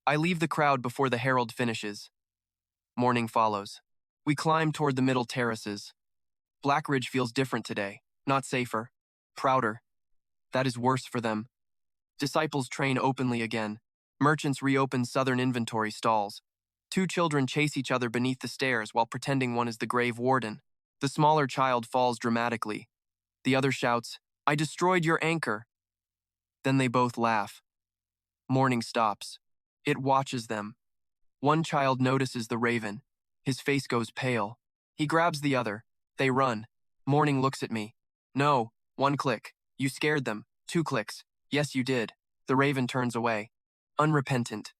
I leave the crowd before the herald finishes. Morning follows. We climb toward the middle terraces. Blackridge feels different today. Not safer. Prouder. That is worse for them. Disciples train openly again. Merchants reopen southern inventory stalls. 2 children chase each other beneath the stairs while pretending one is the Grave Warden. The smaller child falls dramatically. The other shouts, "I destroyed your anchor." Then they both laugh. Morning stops. It watches them. One child notices the raven. His face goes pale. He grabs the other. They run. Morning looks at me. No, 1 click. You scared them. 2 clicks. Yes, you did. The raven turns away. Unrepentant.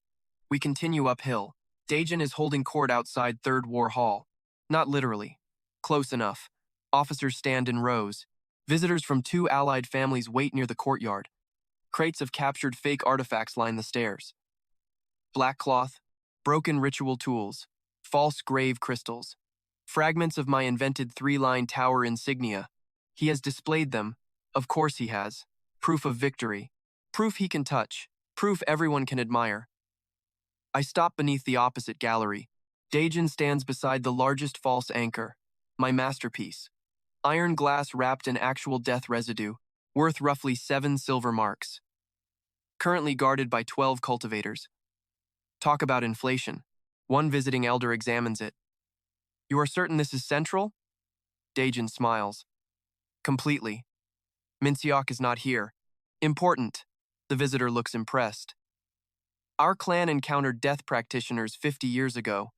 We continue uphill. Daejin is holding court outside Third War Hall. Not literally. Close enough. Officers stand in rows. Visitors from 2 allied families wait near the courtyard. Crates of captured fake artifacts line the stairs. Black cloth, broken ritual tools, false grave crystals, fragments of my invented 3-line tower insignia. He has displayed them. Of course he has. Proof of victory. Proof he can touch. Proof everyone can admire. I stop beneath the opposite gallery. Daejin stands beside the largest false anchor. My masterpiece. Iron glass wrapped in actual death residue, worth roughly 7 silver marks. Currently guarded by 12 cultivators. Talk about inflation. One visiting elder examines it. You are certain this is central? Daejin smiles. Completely. Minseok is not here. Important. The visitor looks impressed. Our clan encountered death practitioners 50 years ago.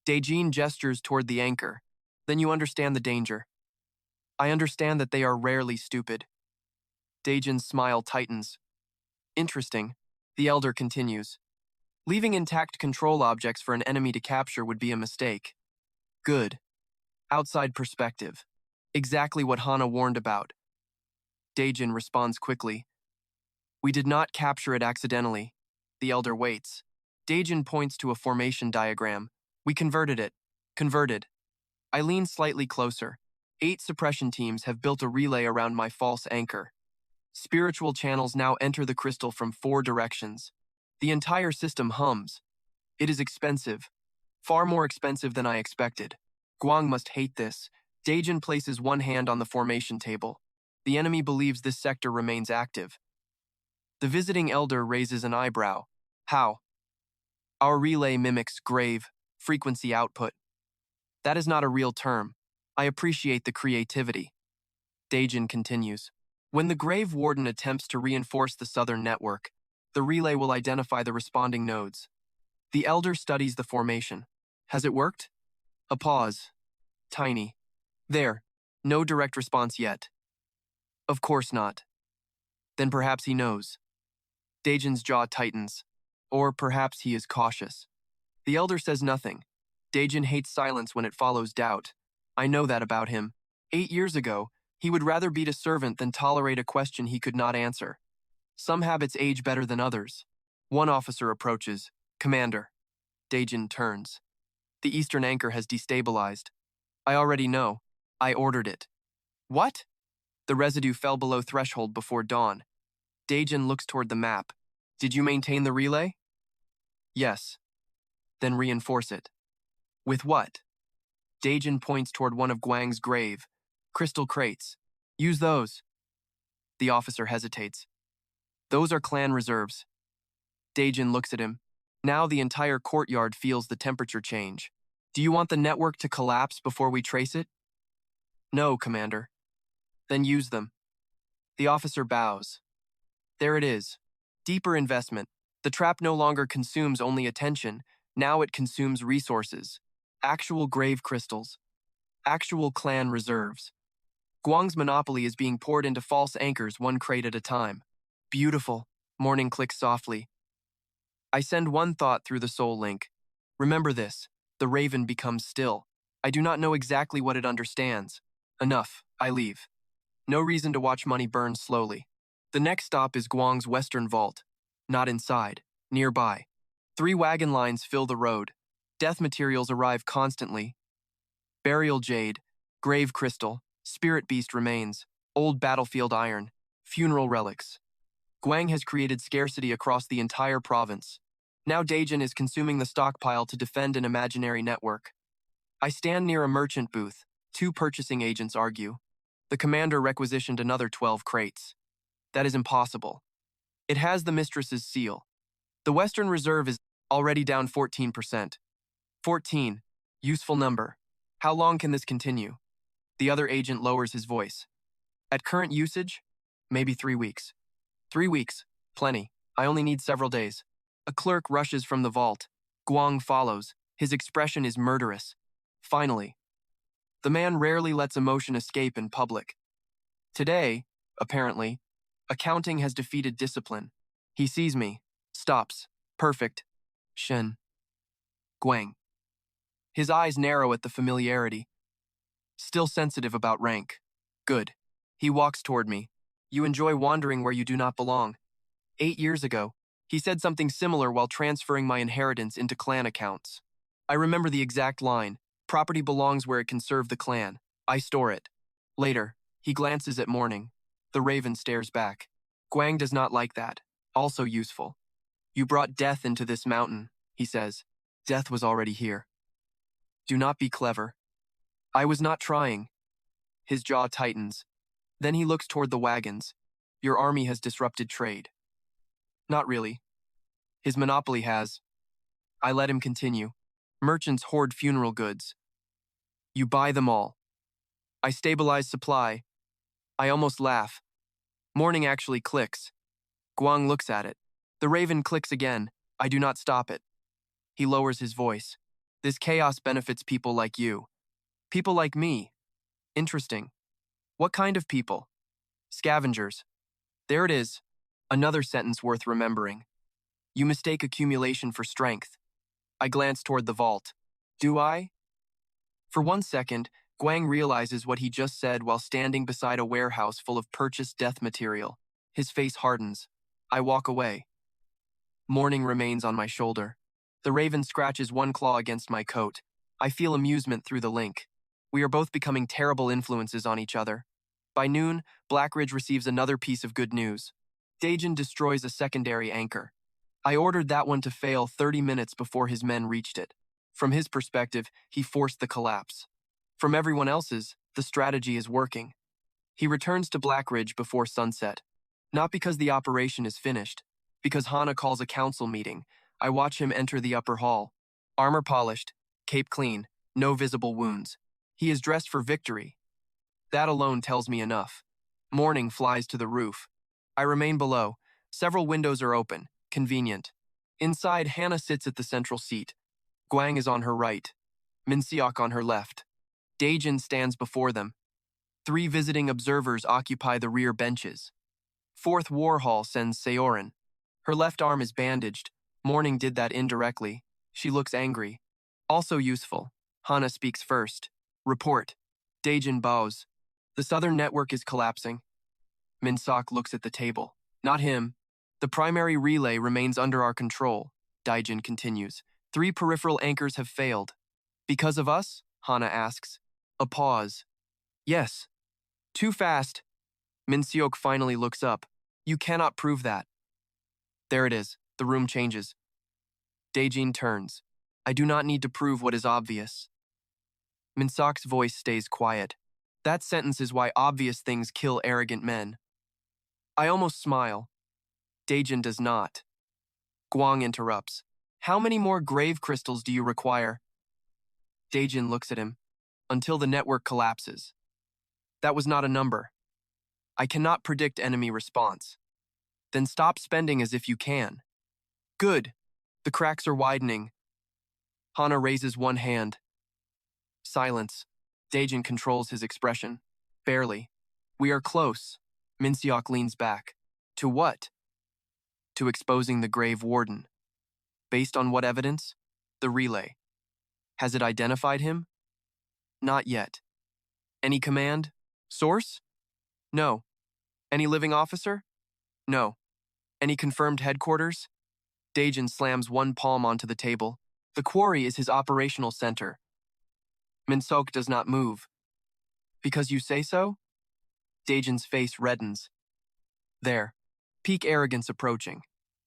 Daejin gestures toward the anchor. Then you understand the danger. I understand that they are rarely stupid. Daejin's smile tightens. Interesting. The elder continues. Leaving intact control objects for an enemy to capture would be a mistake. Good. Outside perspective. Exactly what Hana warned about. Daejin responds quickly. We did not capture it accidentally. The elder waits. Daejin points to a formation diagram. We converted it. Converted. I lean slightly closer. 8 suppression teams have built a relay around my false anchor. Spiritual channels now enter the crystal from 4 directions. The entire system hums. It is expensive. Far more expensive than I expected. Guang must hate this. Daejin places one hand on the formation table. The enemy believes this sector remains active. The visiting elder raises an eyebrow. How? Our relay mimics grave frequency output. That is not a real term. I appreciate the creativity. Daejin continues. When the Grave Warden attempts to reinforce the southern network, the relay will identify the responding nodes. The elder studies the formation. Has it worked? A pause. Tiny. There. No direct response yet. Of course not. Then perhaps he knows. Daejin's jaw tightens. Or perhaps he is cautious. The elder says nothing. Daejin hates silence when it follows doubt. I know that about him. 8 years ago, he would rather beat a servant than tolerate a question he could not answer. Some habits age better than others. One officer approaches. Commander. Daejin turns. The eastern anchor has destabilized. I already know. I ordered it. What? The residue fell below threshold before dawn. Daejin looks toward the map. Did you maintain the relay? Yes. Then reinforce it. With what? Daejin points toward one of Guang's grave. Crystal crates. Use those. The officer hesitates. Those are clan reserves. Daejin looks at him. Now the entire courtyard feels the temperature change. Do you want the network to collapse before we trace it? No, Commander. Then use them. The officer bows. There it is. Deeper investment. The trap no longer consumes only attention. Now it consumes resources. Actual grave crystals. Actual clan reserves. Guang's monopoly is being poured into false anchors one crate at a time. Beautiful. Morning clicks softly. I send one thought through the soul link. Remember this. The raven becomes still. I do not know exactly what it understands. Enough. I leave. No reason to watch money burn slowly. The next stop is Guang's western vault. Not inside. Nearby. 3 wagon lines fill the road. Death materials arrive constantly. Burial jade, grave crystal, spirit beast remains, old battlefield iron, funeral relics. Guang has created scarcity across the entire province. Now Daejin is consuming the stockpile to defend an imaginary network. I stand near a merchant booth. 2 purchasing agents argue. The commander requisitioned another 12 crates. That is impossible. It has the mistress's seal. The Western Reserve is already down 14%. 14. Useful number. How long can this continue? The other agent lowers his voice. At current usage, maybe 3 weeks. 3 weeks. Plenty. I only need several days. A clerk rushes from the vault. Guang follows. His expression is murderous. Finally. The man rarely lets emotion escape in public. Today, apparently, accounting has defeated discipline. He sees me. Stops. Perfect. Shen. Guang. His eyes narrow at the familiarity. Still sensitive about rank. Good. He walks toward me. You enjoy wandering where you do not belong. 8 years ago, he said something similar while transferring my inheritance into clan accounts. I remember the exact line. Property belongs where it can serve the clan. I store it. Later, he glances at morning. The raven stares back. Guang does not like that. Also useful. You brought death into this mountain, he says. Death was already here. Do not be clever. I was not trying. His jaw tightens. Then he looks toward the wagons. Your army has disrupted trade. Not really. His monopoly has. I let him continue. Merchants hoard funeral goods. You buy them all. I stabilize supply. I almost laugh. Morning actually clicks. Guang looks at it. The raven clicks again. I do not stop it. He lowers his voice. This chaos benefits people like you. People like me. Interesting. What kind of people? Scavengers. There it is. Another sentence worth remembering. You mistake accumulation for strength. I glance toward the vault. Do I? For 1 second, Guang realizes what he just said while standing beside a warehouse full of purchased death material. His face hardens. I walk away. Morning remains on my shoulder. The raven scratches one claw against my coat. I feel amusement through the link. We are both becoming terrible influences on each other. By noon, Blackridge receives another piece of good news. Daejin destroys a secondary anchor. I ordered that one to fail 30 minutes before his men reached it. From his perspective, he forced the collapse. From everyone else's, the strategy is working. He returns to Blackridge before sunset. Not because the operation is finished, because Hana calls a council meeting. I watch him enter the upper hall. Armor polished, cape clean, no visible wounds. He is dressed for victory. That alone tells me enough. Morning flies to the roof. I remain below. Several windows are open. Convenient. Inside, Hana sits at the central seat. Guang is on her right. Minseok on her left. Daejin stands before them. 3 visiting observers occupy the rear benches. 4th War Hall sends Seorin. Her left arm is bandaged. Morning did that indirectly. She looks angry. Also useful. Hana speaks first. Report. Daejin bows. The southern network is collapsing. Minseok looks at the table. Not him. The primary relay remains under our control, Daejin continues. 3 peripheral anchors have failed. Because of us? Hana asks. A pause. Yes. Too fast. Minseok finally looks up. You cannot prove that. There it is. The room changes. Daejin turns. I do not need to prove what is obvious. Minseok's voice stays quiet. That sentence is why obvious things kill arrogant men. I almost smile. Daejin does not. Guang interrupts. How many more grave crystals do you require? Daejin looks at him. Until the network collapses. That was not a number. I cannot predict enemy response. Then stop spending as if you can. Good. The cracks are widening. Hana raises one hand. Silence. Daejin controls his expression. Barely. We are close. Minseok leans back. To what? To exposing the grave warden. Based on what evidence? The relay. Has it identified him? Not yet. Any command? Source? No. Any living officer? No. Any confirmed headquarters? Daejin slams one palm onto the table. The quarry is his operational center. Minseok does not move. Because you say so? Daejin's face reddens. There. Peak arrogance approaching.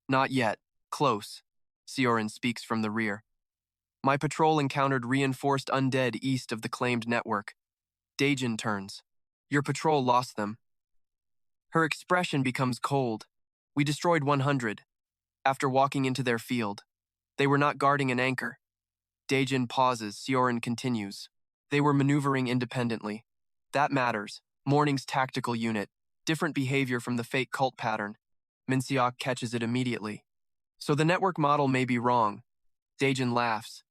Not yet. Close. Seorin speaks from the rear. My patrol encountered reinforced undead east of the claimed network. Daejin turns. Your patrol lost them. Her expression becomes cold. We destroyed 100. After walking into their field. They were not guarding an anchor. Daejin pauses. Seorin continues. They were maneuvering independently. That matters. Morning's tactical unit. Different behavior from the fake cult pattern. Minseok catches it immediately. So the network model may be wrong. Daejin laughs.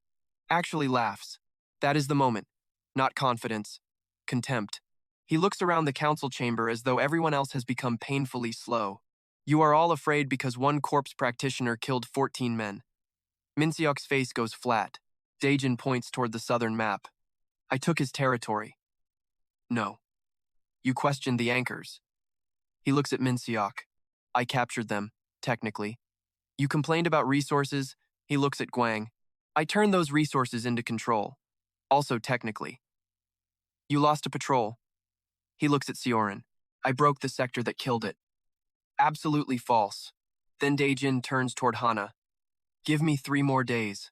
Actually laughs. That is the moment. Not confidence. Contempt. He looks around the council chamber as though everyone else has become painfully slow. You are all afraid because one corpse practitioner killed 14 men. Minseok's face goes flat. Daejin points toward the southern map. I took his territory. No. You questioned the anchors. He looks at Minseok. I captured them, technically. You complained about resources. He looks at Guang. I turned those resources into control. Also technically. You lost a patrol. He looks at Seorin. I broke the sector that killed it. Absolutely false. Then Daejin turns toward Hana. Give me 3 more days.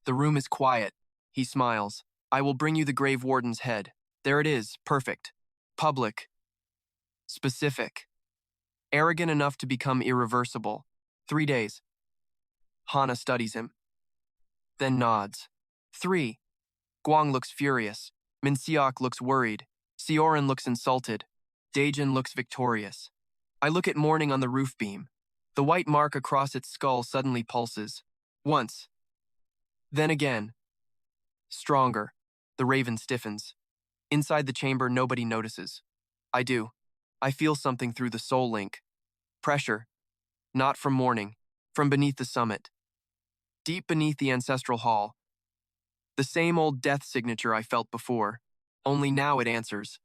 The room is quiet. He smiles. I will bring you the grave warden's head. There it is. Perfect. Public. Specific. Arrogant enough to become irreversible. 3 days. Hana studies him. Then nods. 3. Guang looks furious. Minseok looks worried. Seorin looks insulted. Daejin looks victorious. I look at Morning on the roof beam. The white mark across its skull suddenly pulses. Once. Then again. Stronger. The raven stiffens. Inside the chamber, nobody notices. I do. I feel something through the soul link. Pressure. Not from Morning. From beneath the summit. Deep beneath the ancestral hall. The same old death signature I felt before. Only now it answers.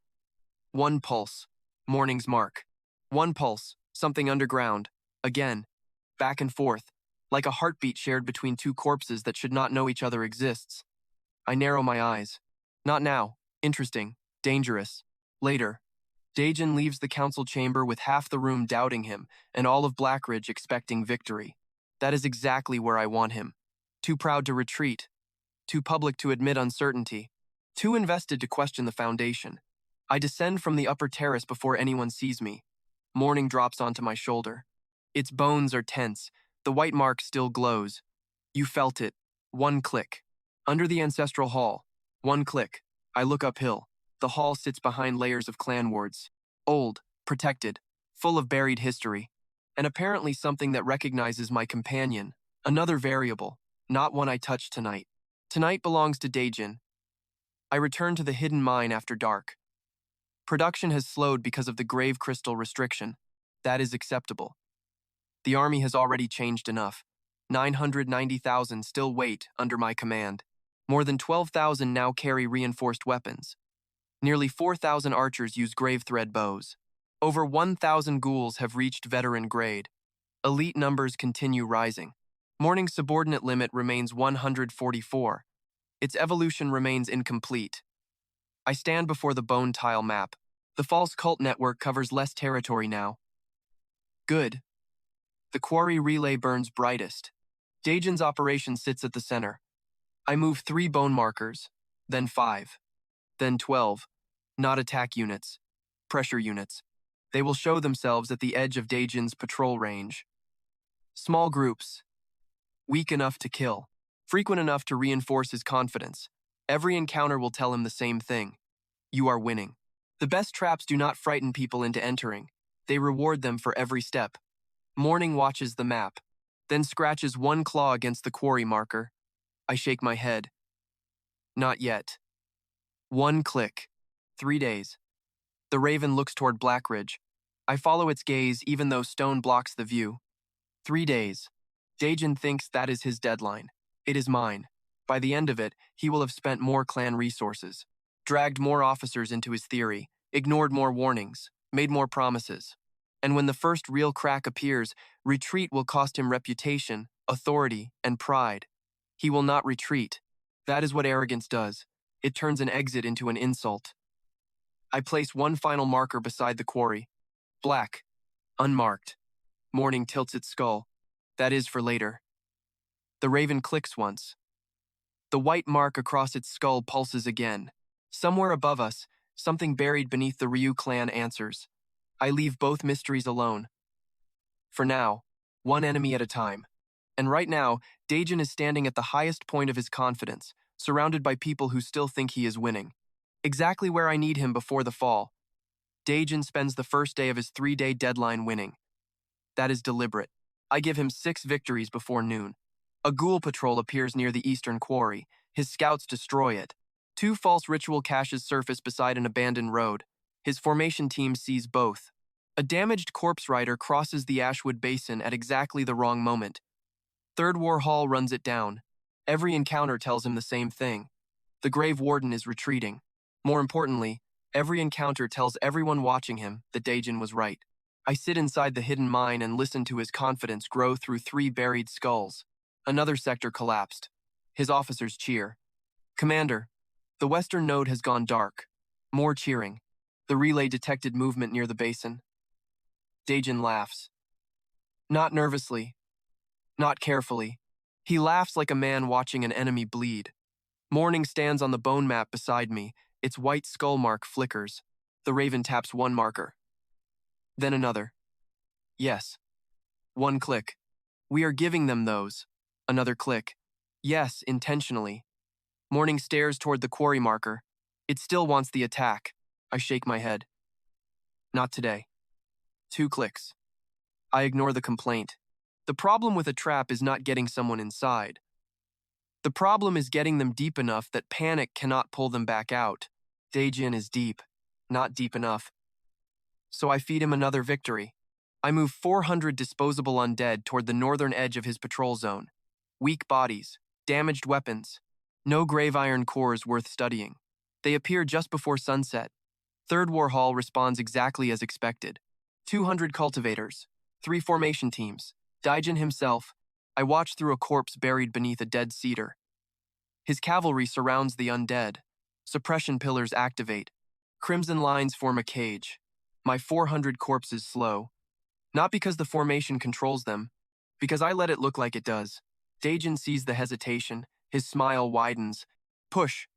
1 pulse. Morning's mark. 1 pulse. Something underground. Again. Back and forth. Like a heartbeat shared between 2 corpses that should not know each other exists. I narrow my eyes. Not now. Interesting. Dangerous. Later. Daejin leaves the council chamber with half the room doubting him and all of Blackridge expecting victory. That is exactly where I want him. Too proud to retreat. Too public to admit uncertainty. Too invested to question the foundation. I descend from the upper terrace before anyone sees me. Morning drops onto my shoulder. Its bones are tense. The white mark still glows. You felt it. One click. Under the ancestral hall. One click. I look uphill. The hall sits behind layers of clan wards. Old, protected, full of buried history. And apparently something that recognizes my companion. Another variable, not one I touched tonight. Tonight belongs to Daejin. I return to the hidden mine after dark. Production has slowed because of the grave crystal restriction. That is acceptable. The army has already changed enough. 990,000 still wait under my command. More than 12,000 now carry reinforced weapons. Nearly 4,000 archers use grave thread bows. Over 1,000 ghouls have reached veteran grade. Elite numbers continue rising. Morning's subordinate limit remains 144. Its evolution remains incomplete. I stand before the bone tile map. The false cult network covers less territory now. Good. The quarry relay burns brightest. Daejin's operation sits at the center. I move 3 bone markers, then 5, then 12. Not attack units, pressure units. They will show themselves at the edge of Daejin's patrol range. Small groups. Weak enough to kill. Frequent enough to reinforce his confidence. Every encounter will tell him the same thing. You are winning. The best traps do not frighten people into entering. They reward them for every step. Morning watches the map, then scratches one claw against the quarry marker. I shake my head. Not yet. One click. 3 days. The raven looks toward Blackridge. I follow its gaze even though stone blocks the view. 3 days. Daejin thinks that is his deadline. It is mine. By the end of it, he will have spent more clan resources, dragged more officers into his theory, ignored more warnings, made more promises. And when the first real crack appears, retreat will cost him reputation, authority, and pride. He will not retreat. That is what arrogance does. It turns an exit into an insult. I place one final marker beside the quarry. Black. Unmarked. Morning tilts its skull. That is for later. The raven clicks once. The white mark across its skull pulses again. Somewhere above us, something buried beneath the Ryu clan answers. I leave both mysteries alone. For now, one enemy at a time. And right now, Daejin is standing at the highest point of his confidence, surrounded by people who still think he is winning. Exactly where I need him before the fall. Daejin spends the first day of his 3-day deadline winning. That is deliberate. I give him 6 victories before noon. A ghoul patrol appears near the eastern quarry. His scouts destroy it. 2 false ritual caches surface beside an abandoned road. His formation team sees both. A damaged corpse rider crosses the Ashwood Basin at exactly the wrong moment. Third War Hall runs it down. Every encounter tells him the same thing. The Grave Warden is retreating. More importantly, every encounter tells everyone watching him that Daejin was right. I sit inside the hidden mine and listen to his confidence grow through 3 buried skulls. Another sector collapsed. His officers cheer. Commander, the western node has gone dark. More cheering. The relay detected movement near the basin. Daejin laughs. Not nervously. Not carefully. He laughs like a man watching an enemy bleed. Morning stands on the bone map beside me. Its white skull mark flickers. The raven taps one marker. Then another. Yes. One click. We are giving them those. Another click. Yes, intentionally. Morning stares toward the quarry marker. It still wants the attack. I shake my head. Not today. 2 clicks. I ignore the complaint. The problem with a trap is not getting someone inside. The problem is getting them deep enough that panic cannot pull them back out. Daejin is deep, not deep enough. So I feed him another victory. I move 400 disposable undead toward the northern edge of his patrol zone. Weak bodies, damaged weapons, no grave iron cores worth studying. They appear just before sunset. Third War Hall responds exactly as expected. 200 cultivators, 3 formation teams, Daejin himself. I watch through a corpse buried beneath a dead cedar. His cavalry surrounds the undead. Suppression pillars activate. Crimson lines form a cage. My 400 corpses slow. Not because the formation controls them, Because I let it look like it does. Daejin sees the hesitation. His smile widens. Push.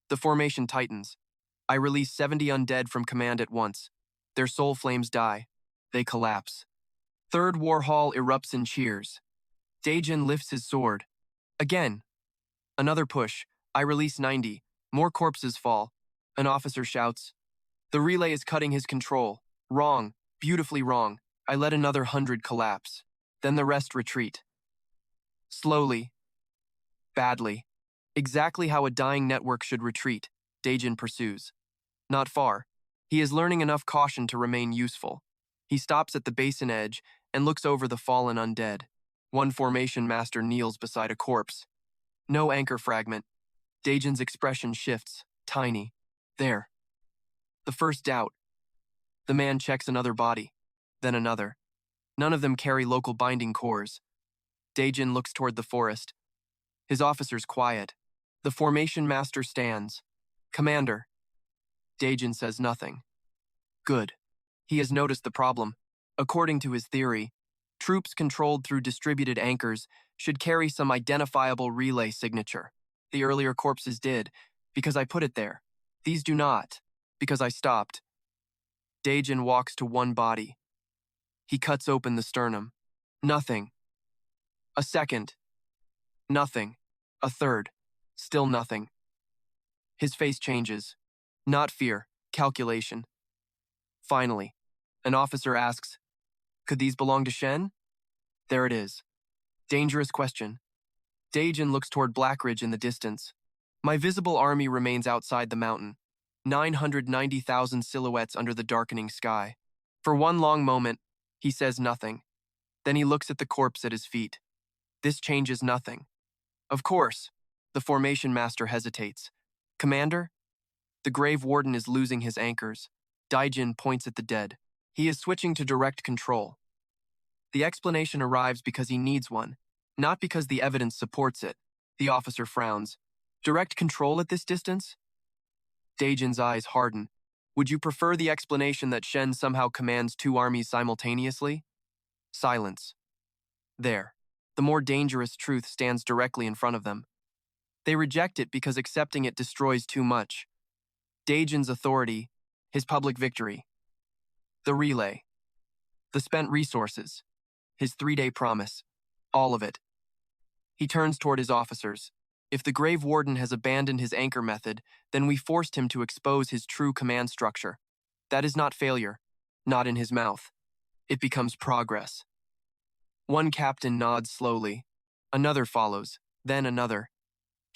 The formation tightens. I release 70 undead from command at once. Their soul flames die. They collapse. Third War Hall erupts in cheers. Daejin lifts his sword. Again. Another push. I release 90. More corpses fall. An officer shouts. The relay is cutting his control. Wrong. Beautifully wrong. I let another 100 collapse. Then the rest retreat. Slowly. Badly. Exactly how a dying network should retreat, Daejin pursues. Not far. He is learning enough caution to remain useful. He stops at the basin edge and looks over the fallen undead. One formation master kneels beside a corpse. No anchor fragment. Daejin's expression shifts, tiny. There. The first doubt. The man checks another body, then another. None of them carry local binding cores. Daejin looks toward the forest. His officer's quiet. The formation master stands. Commander. Daejin says nothing. Good. He has noticed the problem. According to his theory, troops controlled through distributed anchors should carry some identifiable relay signature. The earlier corpses did, because I put it there. These do not, because I stopped. Daejin walks to one body. He cuts open the sternum. Nothing. A second. Nothing. A third. Still nothing. His face changes. Not fear, calculation. Finally, an officer asks, could these belong to Shen? There it is. Dangerous question. Daejin looks toward Blackridge in the distance. My visible army remains outside the mountain. 990,000 silhouettes under the darkening sky. For one long moment, he says nothing. Then he looks at the corpse at his feet. This changes nothing. Of course, the formation master hesitates. Commander? The grave warden is losing his anchors. Daejin points at the dead. He is switching to direct control. The explanation arrives because he needs one, not because the evidence supports it. The officer frowns. Direct control at this distance? Daejin's eyes harden. Would you prefer the explanation that Shen somehow commands two armies simultaneously? Silence. There. The more dangerous truth stands directly in front of them. They reject it because accepting it destroys too much. Daejin's authority, his public victory. The relay. The spent resources. His 3-day promise. All of it. He turns toward his officers. If the grave warden has abandoned his anchor method, then we forced him to expose his true command structure. That is not failure. Not in his mouth. It becomes progress. One captain nods slowly. Another follows. Then another.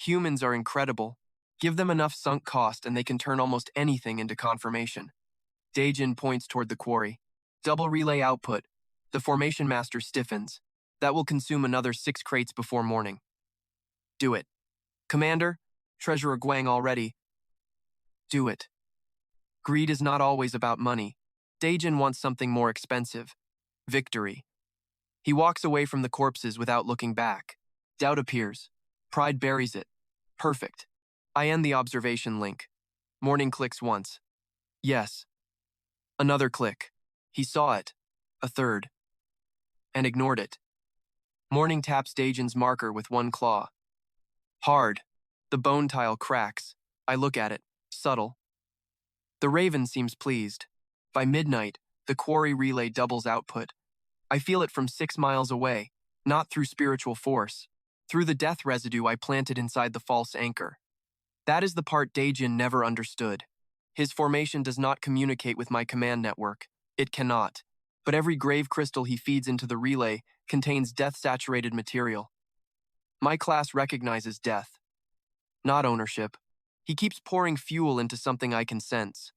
Humans are incredible. Give them enough sunk cost and they can turn almost anything into confirmation. Daejin points toward the quarry. Double relay output. The formation master stiffens. That will consume another 6 crates before morning. Do it. Commander, Treasurer Guang already. Do it. Greed is not always about money. Daejin wants something more expensive. Victory. He walks away from the corpses without looking back. Doubt appears. Pride buries it. Perfect. I end the observation link. Morning clicks once. Yes. Another click. He saw it. A third. And ignored it. Morning taps Daejin's marker with one claw. Hard. The bone tile cracks. I look at it. Subtle. The raven seems pleased. By midnight, the quarry relay doubles output. I feel it from 6 miles away, not through spiritual force, through the death residue I planted inside the false anchor. That is the part Daejin never understood. His formation does not communicate with my command network. It cannot. But every grave crystal he feeds into the relay contains death-saturated material. My class recognizes death, not ownership. He keeps pouring fuel into something I can sense.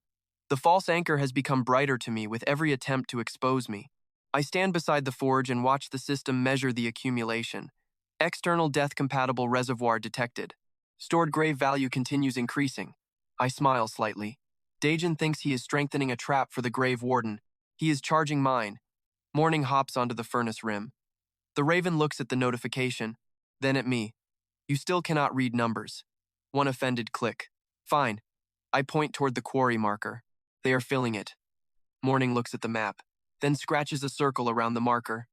The false anchor has become brighter to me with every attempt to expose me. I stand beside the forge and watch the system measure the accumulation. External death-compatible reservoir detected. Stored grave value continues increasing. I smile slightly. Daejin thinks he is strengthening a trap for the grave warden. He is charging mine. Morning hops onto the furnace rim. The raven looks at the notification, then at me. You still cannot read numbers. One offended click. Fine. I point toward the quarry marker. They are filling it. Morning looks at the map, then scratches a circle around the marker.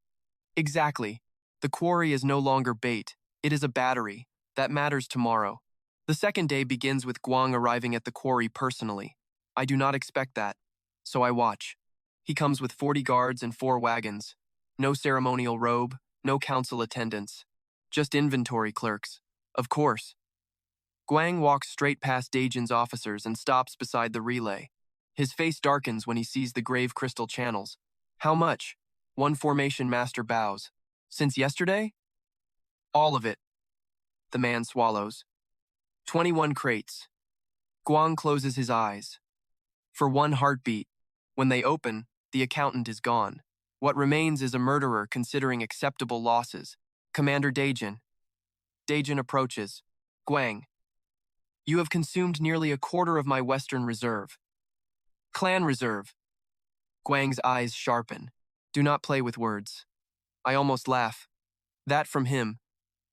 Exactly. The quarry is no longer bait. It is a battery. That matters tomorrow. The second day begins with Guang arriving at the quarry personally. I do not expect that, so I watch. He comes with 40 guards and 4 wagons. No ceremonial robe, no council attendants. Just inventory clerks. Of course. Guang walks straight past Dajin's officers and stops beside the relay. His face darkens when he sees the grave crystal channels. How much? One formation master bows. Since yesterday? All of it. The man swallows. 21 crates. Guang closes his eyes. For one heartbeat. When they open, the accountant is gone. What remains is a murderer considering acceptable losses. Commander Dajin. Dajin approaches. Guang. You have consumed nearly a quarter of my Western reserve. Clan reserve. Guang's eyes sharpen. Do not play with words. I almost laugh. That from him.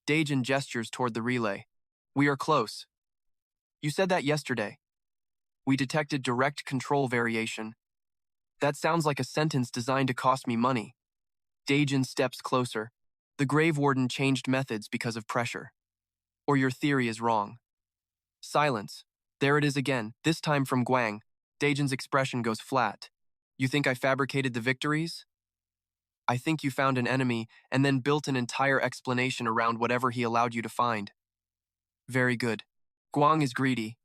Dajin gestures toward the relay. We are close. You said that yesterday. We detected direct control variation. That sounds like a sentence designed to cost me money. Dajin steps closer. The grave warden changed methods because of pressure. Or your theory is wrong. Silence. There it is again, this time from Guang. Dajin's expression goes flat. You think I fabricated the victories? I think you found an enemy and then built an entire explanation around whatever he allowed you to find. Very good. Guang is greedy.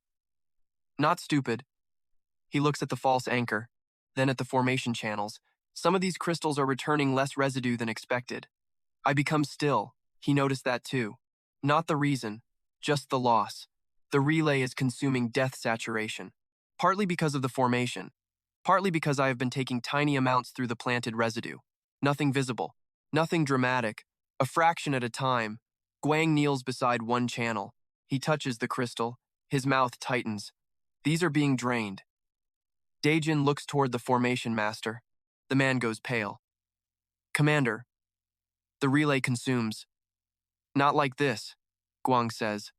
Not stupid. He looks at the false anchor, then at the formation channels. Some of these crystals are returning less residue than expected. I become still. He noticed that too. Not the reason, just the loss. The relay is consuming death saturation. Partly because of the formation. Partly because I have been taking tiny amounts through the planted residue. Nothing visible. Nothing dramatic. A fraction at a time. Guang kneels beside one channel. He touches the crystal. His mouth tightens. These are being drained. Dajin looks toward the formation master. The man goes pale. Commander. The relay consumes. Not like this, Guang says.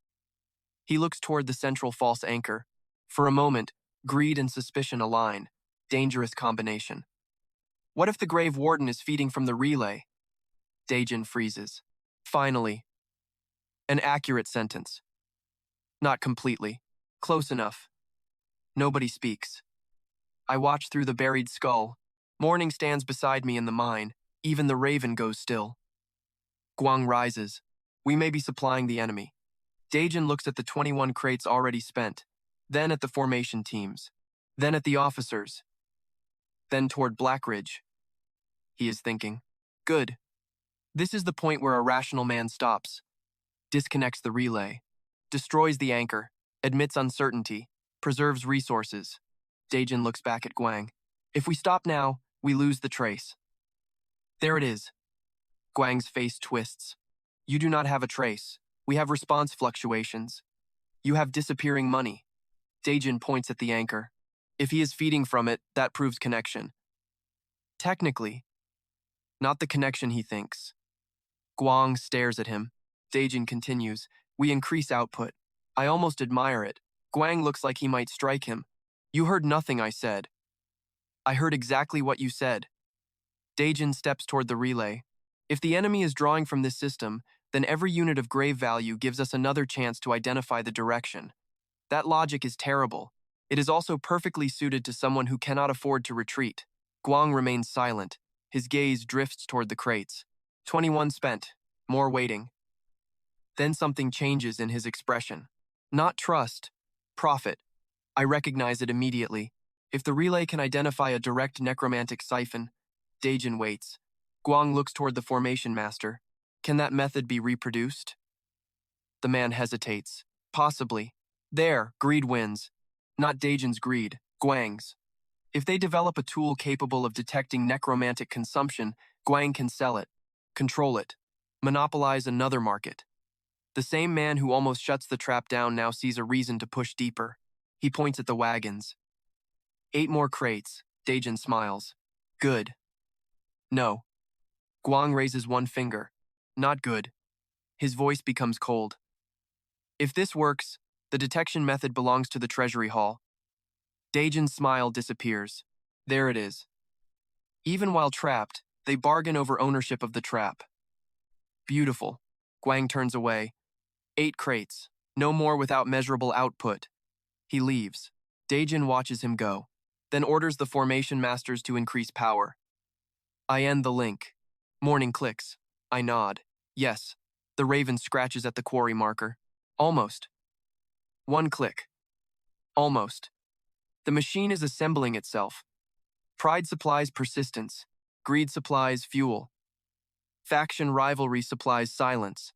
He looks toward the central false anchor. For a moment, greed and suspicion align. Dangerous combination. What if the grave warden is feeding from the relay? Dajin freezes. Finally. An accurate sentence. Not completely. Close enough. Nobody speaks. I watch through the buried skull. Morning stands beside me in the mine. Even the raven goes still. Guang rises. We may be supplying the enemy. Dajin looks at the 21 crates already spent, then at the formation teams, then at the officers, then toward Blackridge. He is thinking. Good. This is the point where a rational man stops, disconnects the relay, destroys the anchor, admits uncertainty, preserves resources. Dajin looks back at Guang. If we stop now, we lose the trace. There it is. Guang's face twists. You do not have a trace. We have response fluctuations. You have disappearing money. Dajin points at the anchor. If he is feeding from it, that proves connection. Technically. Not the connection he thinks. Guang stares at him. Dajin continues. We increase output. I almost admire it. Guang looks like he might strike him. You heard nothing I said. I heard exactly what you said. Dajin steps toward the relay. If the enemy is drawing from this system, then every unit of grave value gives us another chance to identify the direction. That logic is terrible. It is also perfectly suited to someone who cannot afford to retreat. Guang remains silent. His gaze drifts toward the crates. 21 spent. More waiting. Then something changes in his expression. Not trust. Profit. I recognize it immediately. If the relay can identify a direct necromantic siphon, Dajin waits. Guang looks toward the formation master. Can that method be reproduced? The man hesitates. Possibly. There, greed wins. Not Dajin's greed, Guang's. If they develop a tool capable of detecting necromantic consumption, Guang can sell it, control it, monopolize another market. The same man who almost shuts the trap down now sees a reason to push deeper. He points at the wagons. 8 more crates, Dajin smiles. Good. No. Guang raises one finger. Not good. His voice becomes cold. If this works, the detection method belongs to the treasury hall. Dajin's smile disappears. There it is. Even while trapped, they bargain over ownership of the trap. Beautiful. Guang turns away. 8 crates. No more without measurable output. He leaves. Daejin watches him go, then orders the formation masters to increase power. I end the link. Morning clicks. I nod. Yes. The raven scratches at the quarry marker. Almost. 1 click. Almost. The machine is assembling itself. Pride supplies persistence. Greed supplies fuel. Faction rivalry supplies silence.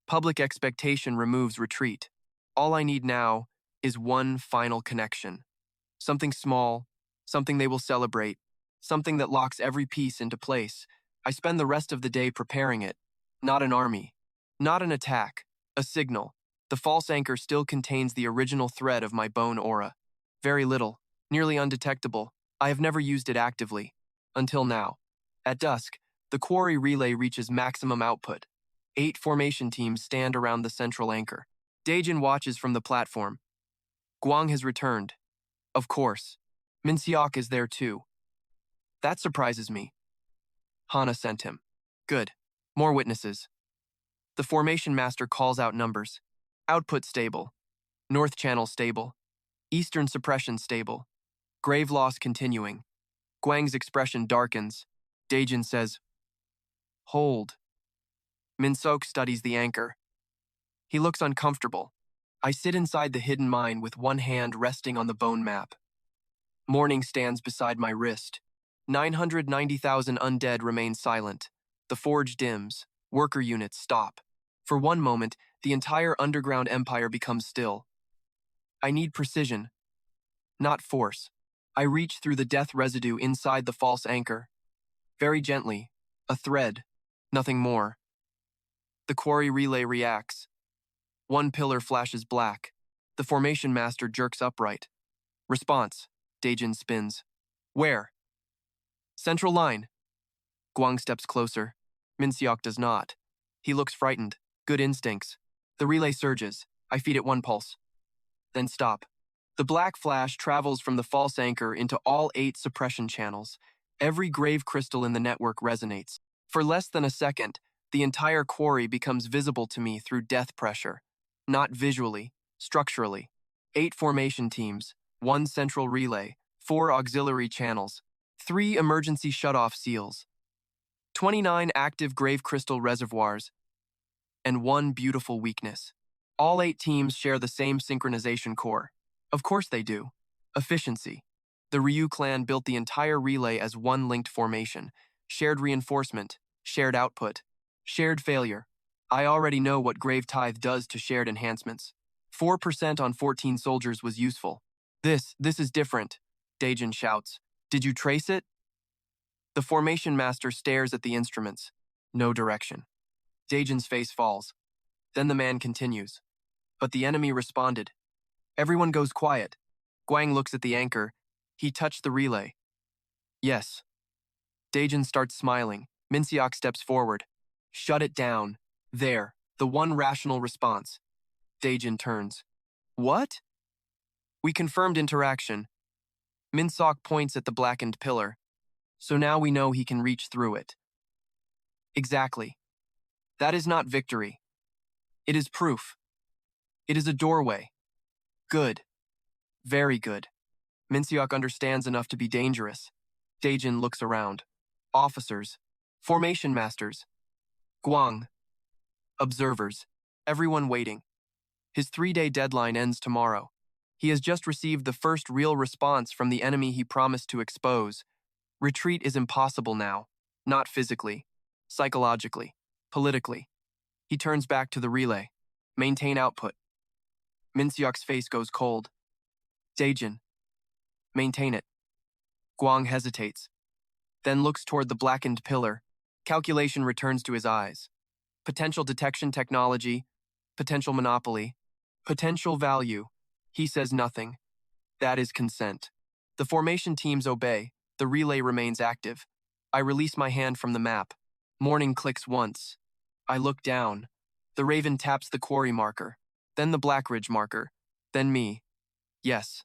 Public expectation removes retreat. All I need now is one final connection. Something small, something they will celebrate, something that locks every piece into place. I spend the rest of the day preparing it. Not an army. Not an attack. A signal. The false anchor still contains the original thread of my bone aura. Very little. Nearly undetectable. I have never used it actively. Until now. At dusk, the quarry relay reaches maximum output. 8 formation teams stand around the central anchor. Daejin watches from the platform. Guang has returned. Of course. Minseok is there too. That surprises me. Hana sent him. Good. More witnesses. The formation master calls out numbers. Output stable. North channel stable. Eastern suppression stable. Grave loss continuing. Guang's expression darkens. Daejin says, Hold. Minseok studies the anchor. He looks uncomfortable. I sit inside the hidden mine with one hand resting on the bone map. Morning stands beside my wrist. 990,000 undead remain silent. The forge dims. Worker units stop. For one moment, the entire underground empire becomes still. I need precision, not force. I reach through the death residue inside the false anchor. Very gently, a thread, nothing more. The quarry relay reacts. One pillar flashes black. The formation master jerks upright. Response. Daejin spins. Where? Central line. Guang steps closer. Minseok does not. He looks frightened. Good instincts. The relay surges. I feed it 1 pulse. Then stop. The black flash travels from the false anchor into all 8 suppression channels. Every grave crystal in the network resonates. For less than a second, the entire quarry becomes visible to me through death pressure. Not visually, structurally. 8 formation teams, 1 central relay, 4 auxiliary channels, 3 emergency shutoff seals, 29 active grave crystal reservoirs, and 1 beautiful weakness. All 8 teams share the same synchronization core. Of course they do. Efficiency. The Ryu clan built the entire relay as one linked formation. Shared reinforcement, shared output, shared failure. I already know what Grave Tithe does to shared enhancements. 4% on 14 soldiers was useful. This is different, Daejin shouts. Did you trace it? The formation master stares at the instruments. No direction. Daejin's face falls. Then the man continues. But the enemy responded. Everyone goes quiet. Guang looks at the anchor. He touched the relay. Yes. Daejin starts smiling. Minseok steps forward. Shut it down. There, the one rational response. Daejin turns. What? We confirmed interaction. Minseok points at the blackened pillar. So now we know he can reach through it. Exactly. That is not victory. It is proof. It is a doorway. Good. Very good. Minseok understands enough to be dangerous. Daejin looks around. Officers. Formation masters. Guang. Observers. Everyone waiting. His 3-day deadline ends tomorrow. He has just received the first real response from the enemy he promised to expose. Retreat is impossible now. Not physically. Psychologically. Politically. He turns back to the relay. Maintain output. Minseok's face goes cold. Daejin. Maintain it. Guang hesitates. Then looks toward the blackened pillar. Calculation returns to his eyes. Potential detection technology. Potential monopoly. Potential value. He says nothing. That is consent. The formation teams obey. The relay remains active. I release my hand from the map. Morning clicks once. I look down. The raven taps the quarry marker. Then the Blackridge marker. Then me. Yes.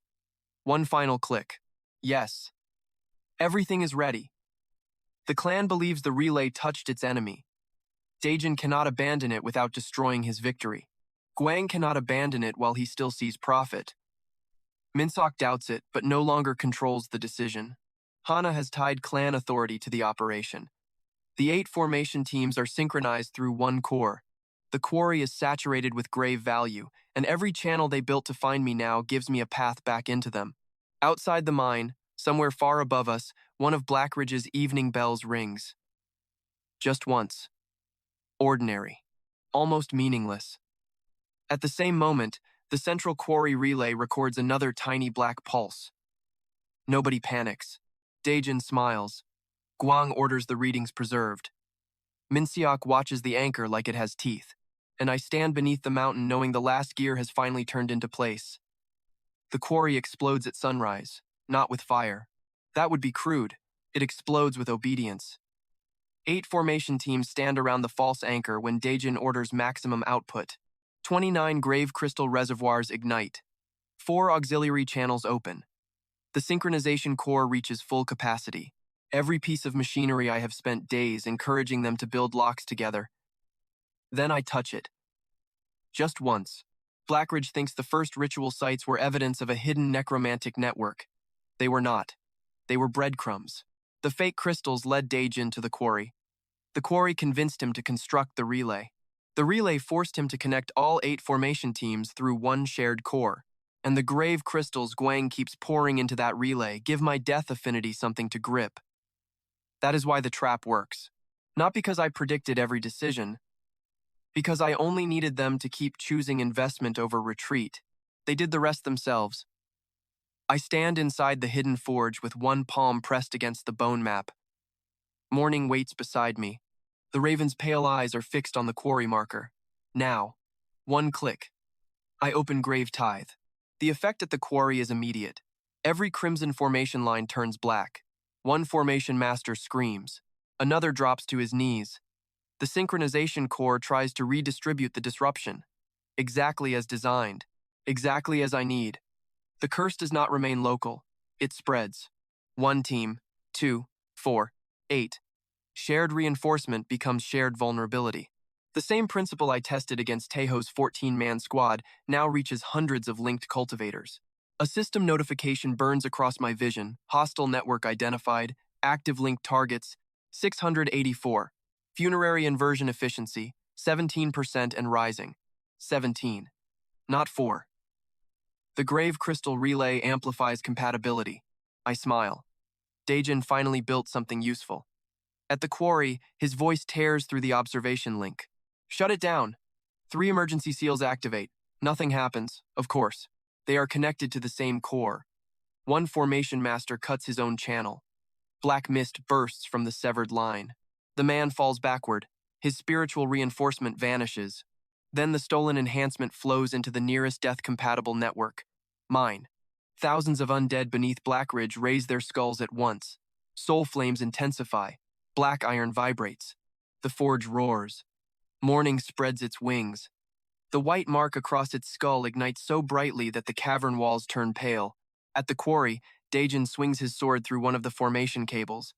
One final click. Yes. Everything is ready. The clan believes the relay touched its enemy. Daejin cannot abandon it without destroying his victory. Gwang cannot abandon it while he still sees profit. Minsok doubts it, but no longer controls the decision. Hana has tied clan authority to the operation. The 8 formation teams are synchronized through one core. The quarry is saturated with grave value, and every channel they built to find me now gives me a path back into them. Outside the mine, somewhere far above us, one of Blackridge's evening bells rings. Just once. Ordinary. Almost meaningless. At the same moment, the central quarry relay records another tiny black pulse. Nobody panics. Daejin smiles. Gwang orders the readings preserved. Minseok watches the anchor like it has teeth, and I stand beneath the mountain knowing the last gear has finally turned into place. The quarry explodes at sunrise, not with fire. That would be crude. It explodes with obedience. 8 formation teams stand around the false anchor when Daejin orders maximum output. 29 grave crystal reservoirs ignite. 4 auxiliary channels open. The synchronization core reaches full capacity. Every piece of machinery I have spent days encouraging them to build locks together. Then I touch it. Just once. Blackridge thinks the first ritual sites were evidence of a hidden necromantic network. They were not. They were breadcrumbs. The fake crystals led Daejin to the quarry. The quarry convinced him to construct the relay. The relay forced him to connect all 8 formation teams through one shared core. And the grave crystals Gwang keeps pouring into that relay give my death affinity something to grip. That is why the trap works. Not because I predicted every decision, because I only needed them to keep choosing investment over retreat. They did the rest themselves. I stand inside the hidden forge with one palm pressed against the bone map. Morning waits beside me. The raven's pale eyes are fixed on the quarry marker. Now, one click. I open Grave Tithe. The effect at the quarry is immediate. Every crimson formation line turns black. One formation master screams. Another drops to his knees. The synchronization core tries to redistribute the disruption. Exactly as designed. Exactly as I need. The curse does not remain local. It spreads. 1 team, 2, 4, 8. Shared reinforcement becomes shared vulnerability. The same principle I tested against Taeho's 14-man squad now reaches hundreds of linked cultivators. A system notification burns across my vision. Hostile network identified. Active linked targets, 684. Funerary inversion efficiency, 17% and rising. 17. Not 4. The grave crystal relay amplifies compatibility. I smile. Daejin finally built something useful. At the quarry, his voice tears through the observation link. Shut it down. 3 emergency seals activate. Nothing happens, of course. They are connected to the same core. One formation master cuts his own channel. Black mist bursts from the severed line. The man falls backward. His spiritual reinforcement vanishes. Then the stolen enhancement flows into the nearest death-compatible network. Mine. Thousands of undead beneath Blackridge raise their skulls at once. Soul flames intensify. Black iron vibrates. The forge roars. Morning spreads its wings. The white mark across its skull ignites so brightly that the cavern walls turn pale. At the quarry, Daejin swings his sword through one of the formation cables.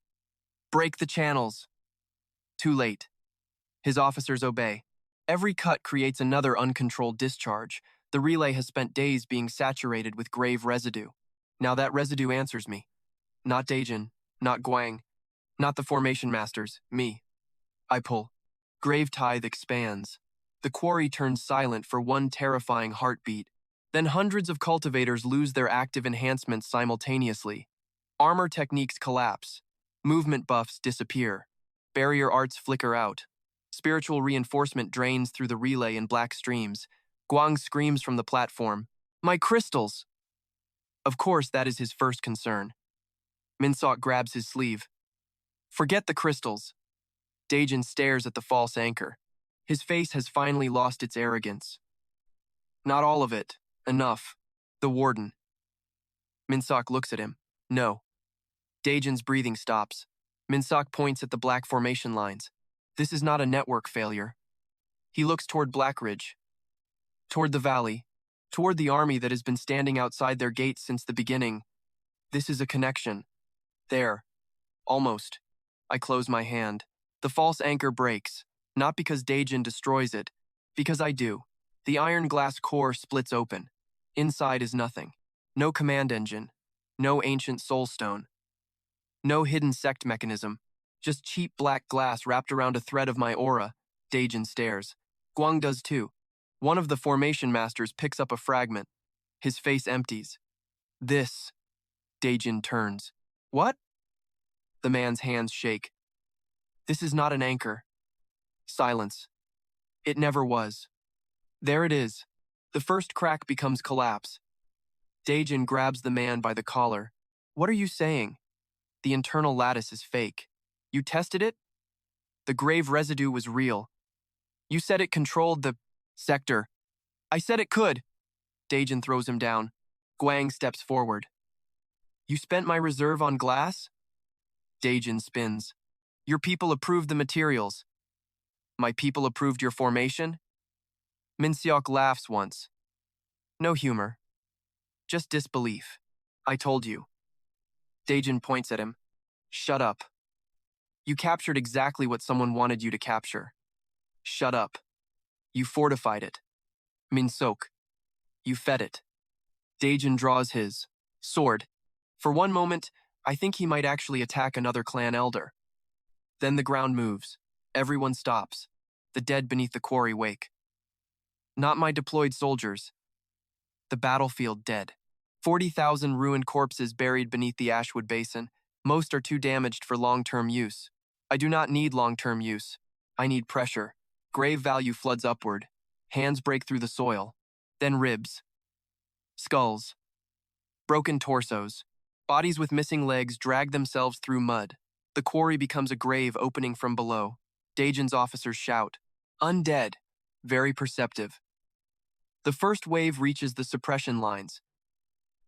Break the channels. Too late. His officers obey. Every cut creates another uncontrolled discharge. The relay has spent days being saturated with grave residue. Now that residue answers me. Not Daejin, not Gwang, not the formation masters, me. I pull. Grave Tithe expands. The quarry turns silent for one terrifying heartbeat. Then hundreds of cultivators lose their active enhancements simultaneously. Armor techniques collapse. Movement buffs disappear. Barrier arts flicker out. Spiritual reinforcement drains through the relay in black streams. Gwang screams from the platform, "My crystals!" Of course, that is his first concern. Minsok grabs his sleeve. Forget the crystals. Daejin stares at the false anchor. His face has finally lost its arrogance. Not all of it. Enough. The warden. Minsok looks at him. No. Daejin's breathing stops. Minsok points at the black formation lines. This is not a network failure. He looks toward Blackridge. Toward the valley. Toward the army that has been standing outside their gates since the beginning. This is a connection. There. Almost. I close my hand. The false anchor breaks. Not because Daejin destroys it, because I do. The iron glass core splits open. Inside is nothing. No command engine. No ancient soul stone. No hidden sect mechanism. Just cheap black glass wrapped around a thread of my aura. Daejin stares. Guang does too. One of the formation masters picks up a fragment. His face empties. This. Daejin turns. What? The man's hands shake. This is not an anchor. Silence. It never was. There it is. The first crack becomes collapse. Daejin grabs the man by the collar. What are you saying? The internal lattice is fake. You tested it? The grave residue was real. You said it controlled the sector. I said it could. Daejin throws him down. Guang steps forward. You spent my reserve on glass? Daejin spins. Your people approved the materials. My people approved your formation? Minseok laughs once. No humor. Just disbelief. I told you. Daejin points at him. Shut up. You captured exactly what someone wanted you to capture. Shut up. You fortified it. Minseok. You fed it. Daejin draws his sword. For one moment, I think he might actually attack another clan elder. Then the ground moves. Everyone stops. The dead beneath the quarry wake. Not my deployed soldiers. The battlefield dead. 40,000 ruined corpses buried beneath the Ashwood Basin. Most are too damaged for long-term use. I do not need long-term use. I need pressure. Grave value floods upward. Hands break through the soil. Then ribs. Skulls. Broken torsos. Bodies with missing legs drag themselves through mud. The quarry becomes a grave opening from below. Daejin's officers shout. Undead. Very perceptive. The first wave reaches the suppression lines.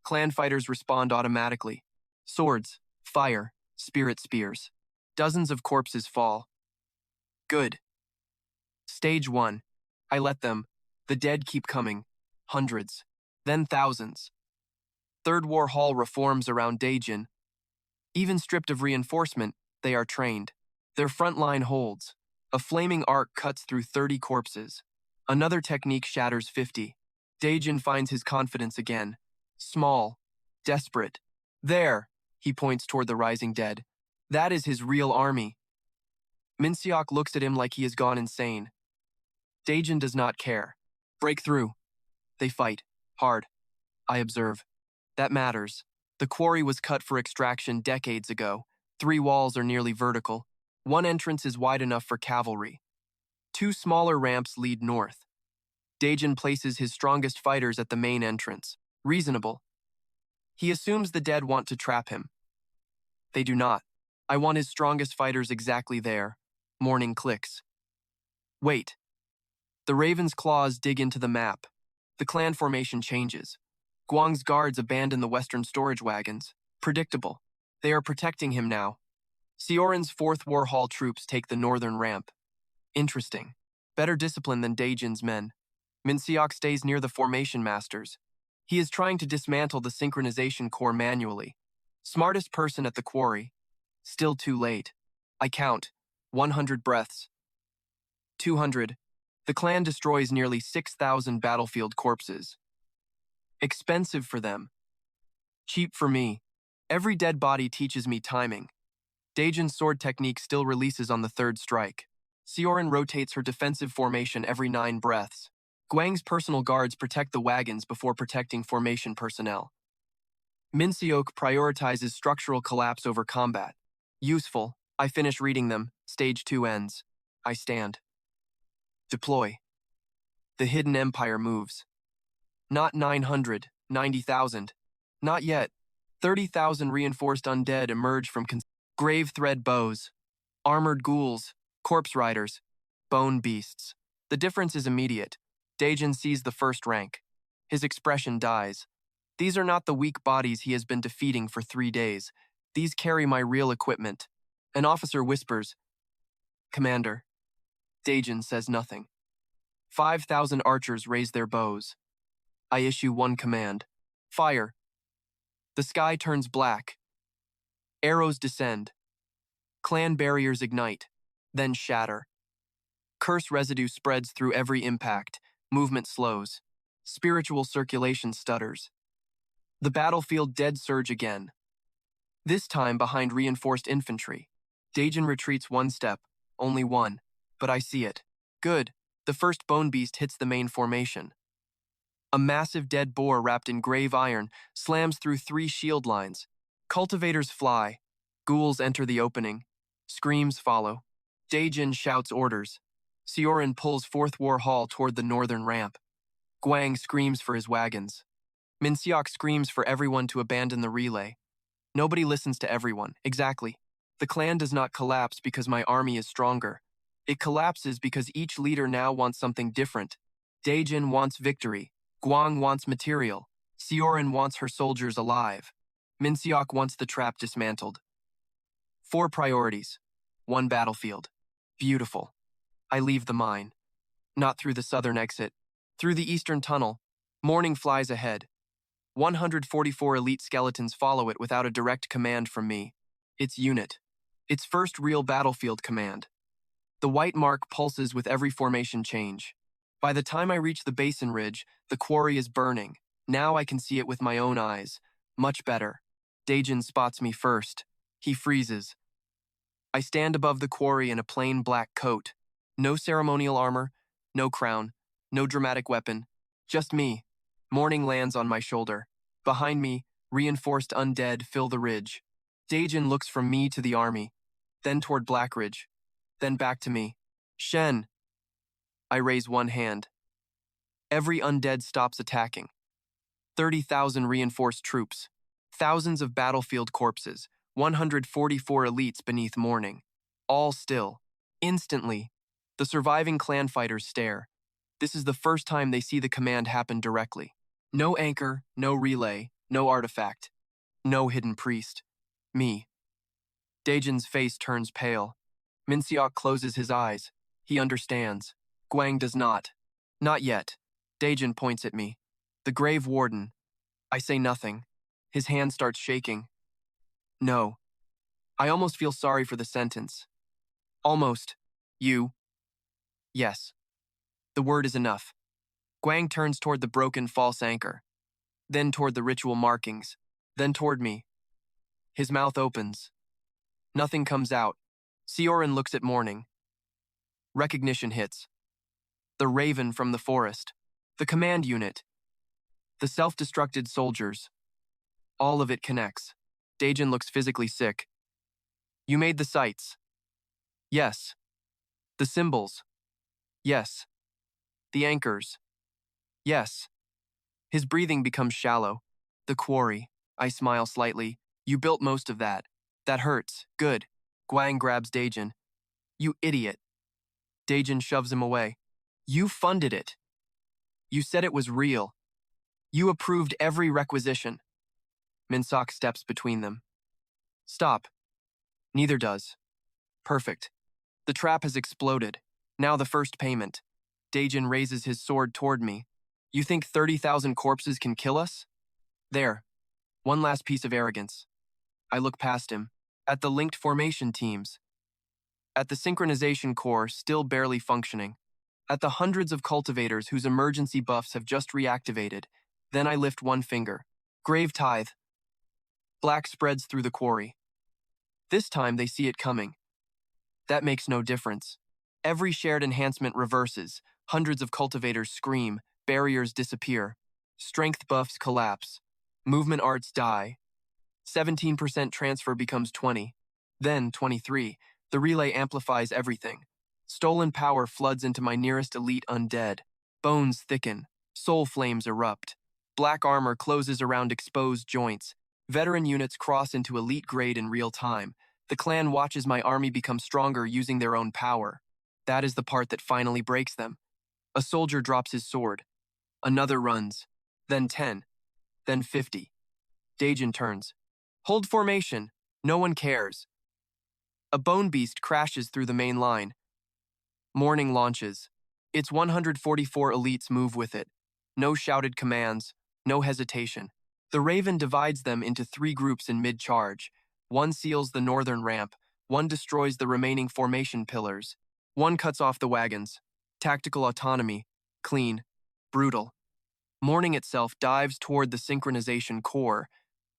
Clan fighters respond automatically. Swords, fire, spirit spears. Dozens of corpses fall. Good. Stage 1. I let them. The dead keep coming. Hundreds. Then thousands. Third War Hall reforms around Daejin. Even stripped of reinforcement, they are trained. Their front line holds. A flaming arc cuts through 30 corpses. Another technique shatters 50. Daejin finds his confidence again. Small. Desperate. There, he points toward the rising dead. That is his real army. Minseok looks at him like he has gone insane. Daejin does not care. Break through. They fight. Hard. I observe. That matters. The quarry was cut for extraction decades ago. 3 walls are nearly vertical. One entrance is wide enough for cavalry. 2 smaller ramps lead north. Daejin places his strongest fighters at the main entrance. Reasonable. He assumes the dead want to trap him. They do not. I want his strongest fighters exactly there. Morning clicks. Wait. The raven's claws dig into the map. The clan formation changes. Guang's guards abandon the western storage wagons. Predictable. They are protecting him now. Seoran's 4th War Hall troops take the northern ramp. Interesting. Better discipline than Daejin's men. Minseok stays near the formation masters. He is trying to dismantle the synchronization core manually. Smartest person at the quarry. Still too late. I count. 100 breaths. 200. The clan destroys nearly 6,000 battlefield corpses. Expensive for them. Cheap for me. Every dead body teaches me timing. Daejin's sword technique still releases on the 3rd strike. Seoran rotates her defensive formation every 9 breaths. Guang's personal guards protect the wagons before protecting formation personnel. Minseok prioritizes structural collapse over combat. Useful. I finish reading them. Stage 2 ends. I stand. Deploy. The hidden empire moves. Not 900, 90,000. Not yet. 30,000 reinforced undead emerge from grave thread bows, armored ghouls, corpse riders, bone beasts. The difference is immediate. Daejin sees the first rank. His expression dies. These are not the weak bodies he has been defeating for 3 days. These carry my real equipment. An officer whispers, Commander. Daejin says nothing. 5,000 archers raise their bows. I issue one command. Fire. The sky turns black. Arrows descend. Clan barriers ignite, then shatter. curse residue spreads through every impact. Movement slows. Spiritual circulation stutters. The battlefield dead surge again. This time behind reinforced infantry. Daejin retreats one step, only one. But I see it. Good. The first bone beast hits the main formation. A massive dead boar wrapped in grave iron slams through 3 shield lines. Cultivators fly. Ghouls enter the opening. Screams follow. Daejin shouts orders. Sioran pulls Fourth War Hall toward the northern ramp. Gwang screams for his wagons. Minseok screams for everyone to abandon the relay. Nobody listens to everyone. Exactly. The clan does not collapse because my army is stronger. It collapses because each leader now wants something different. Daejin wants victory. Gwang wants material. Sioran wants her soldiers alive. Minseok wants the trap dismantled. 4 priorities. 1 battlefield. Beautiful. I leave the mine. Not through the southern exit. Through the eastern tunnel. Morning flies ahead. 144 elite skeletons follow it without a direct command from me. Its unit. Its first real battlefield command. The white mark pulses with every formation change. By the time I reach the basin ridge, the quarry is burning. Now I can see it with my own eyes. Much better. Daejin spots me first. He freezes. I stand above the quarry in a plain black coat. No ceremonial armor, no crown, no dramatic weapon. Just me. Morning lands on my shoulder. Behind me, reinforced undead fill the ridge. Daejin looks from me to the army, then toward Blackridge, then back to me. Shen. I raise one hand. Every undead stops attacking. 30,000 reinforced troops. Thousands of battlefield corpses. 144 elites beneath morning. All still. Instantly, the surviving clan fighters stare. This is the first time they see the command happen directly. No anchor, no relay, no artifact. No hidden priest. Me. Daejin's face turns pale. Minseok closes his eyes. He understands. Gwang does not. Not yet. Daejin points at me. The grave warden. I say nothing. His hand starts shaking. No. I almost feel sorry for the sentence. Almost. You. Yes. The word is enough. Gwang turns toward the broken false anchor, then toward the ritual markings, then toward me. His mouth opens. Nothing comes out. Sioran looks at morning. Recognition hits. The raven from the forest. The command unit. The self-destructed soldiers. All of it connects. Daejin looks physically sick. You made the sights. Yes. The symbols. Yes. The anchors. Yes. His breathing becomes shallow. The quarry. I smile slightly. You built most of that. That hurts. Good. Gwang grabs Daejin. You idiot. Daejin shoves him away. You funded it. You said it was real. You approved every requisition. Minseok steps between them. Stop. Neither does. Perfect. The trap has exploded. Now the first payment. Daejin raises his sword toward me. You think 30,000 corpses can kill us? There. One last piece of arrogance. I look past him. At the linked formation teams. At the synchronization core still barely functioning. At the hundreds of cultivators whose emergency buffs have just reactivated. Then I lift one finger. Grave tithe. Black spreads through the quarry. This time they see it coming. That makes no difference. Every shared enhancement reverses. Hundreds of cultivators scream. Barriers disappear. Strength buffs collapse. Movement arts die. 17% transfer becomes 20. Then 23. The relay amplifies everything. Stolen power floods into my nearest elite undead. Bones thicken. Soul flames erupt. Black armor closes around exposed joints. Veteran units cross into elite grade in real time. The clan watches my army become stronger using their own power. That is the part that finally breaks them. A soldier drops his sword. Another runs. Then 10. Then 50. Daejin turns. Hold formation. No one cares. A bone beast crashes through the main line. Morning launches. Its 144 elites move with it. No shouted commands. No hesitation. The raven divides them into 3 groups in mid-charge. One seals the northern ramp. One destroys the remaining formation pillars. One cuts off the wagons. Tactical autonomy. Clean. Brutal. Morning itself dives toward the synchronization core.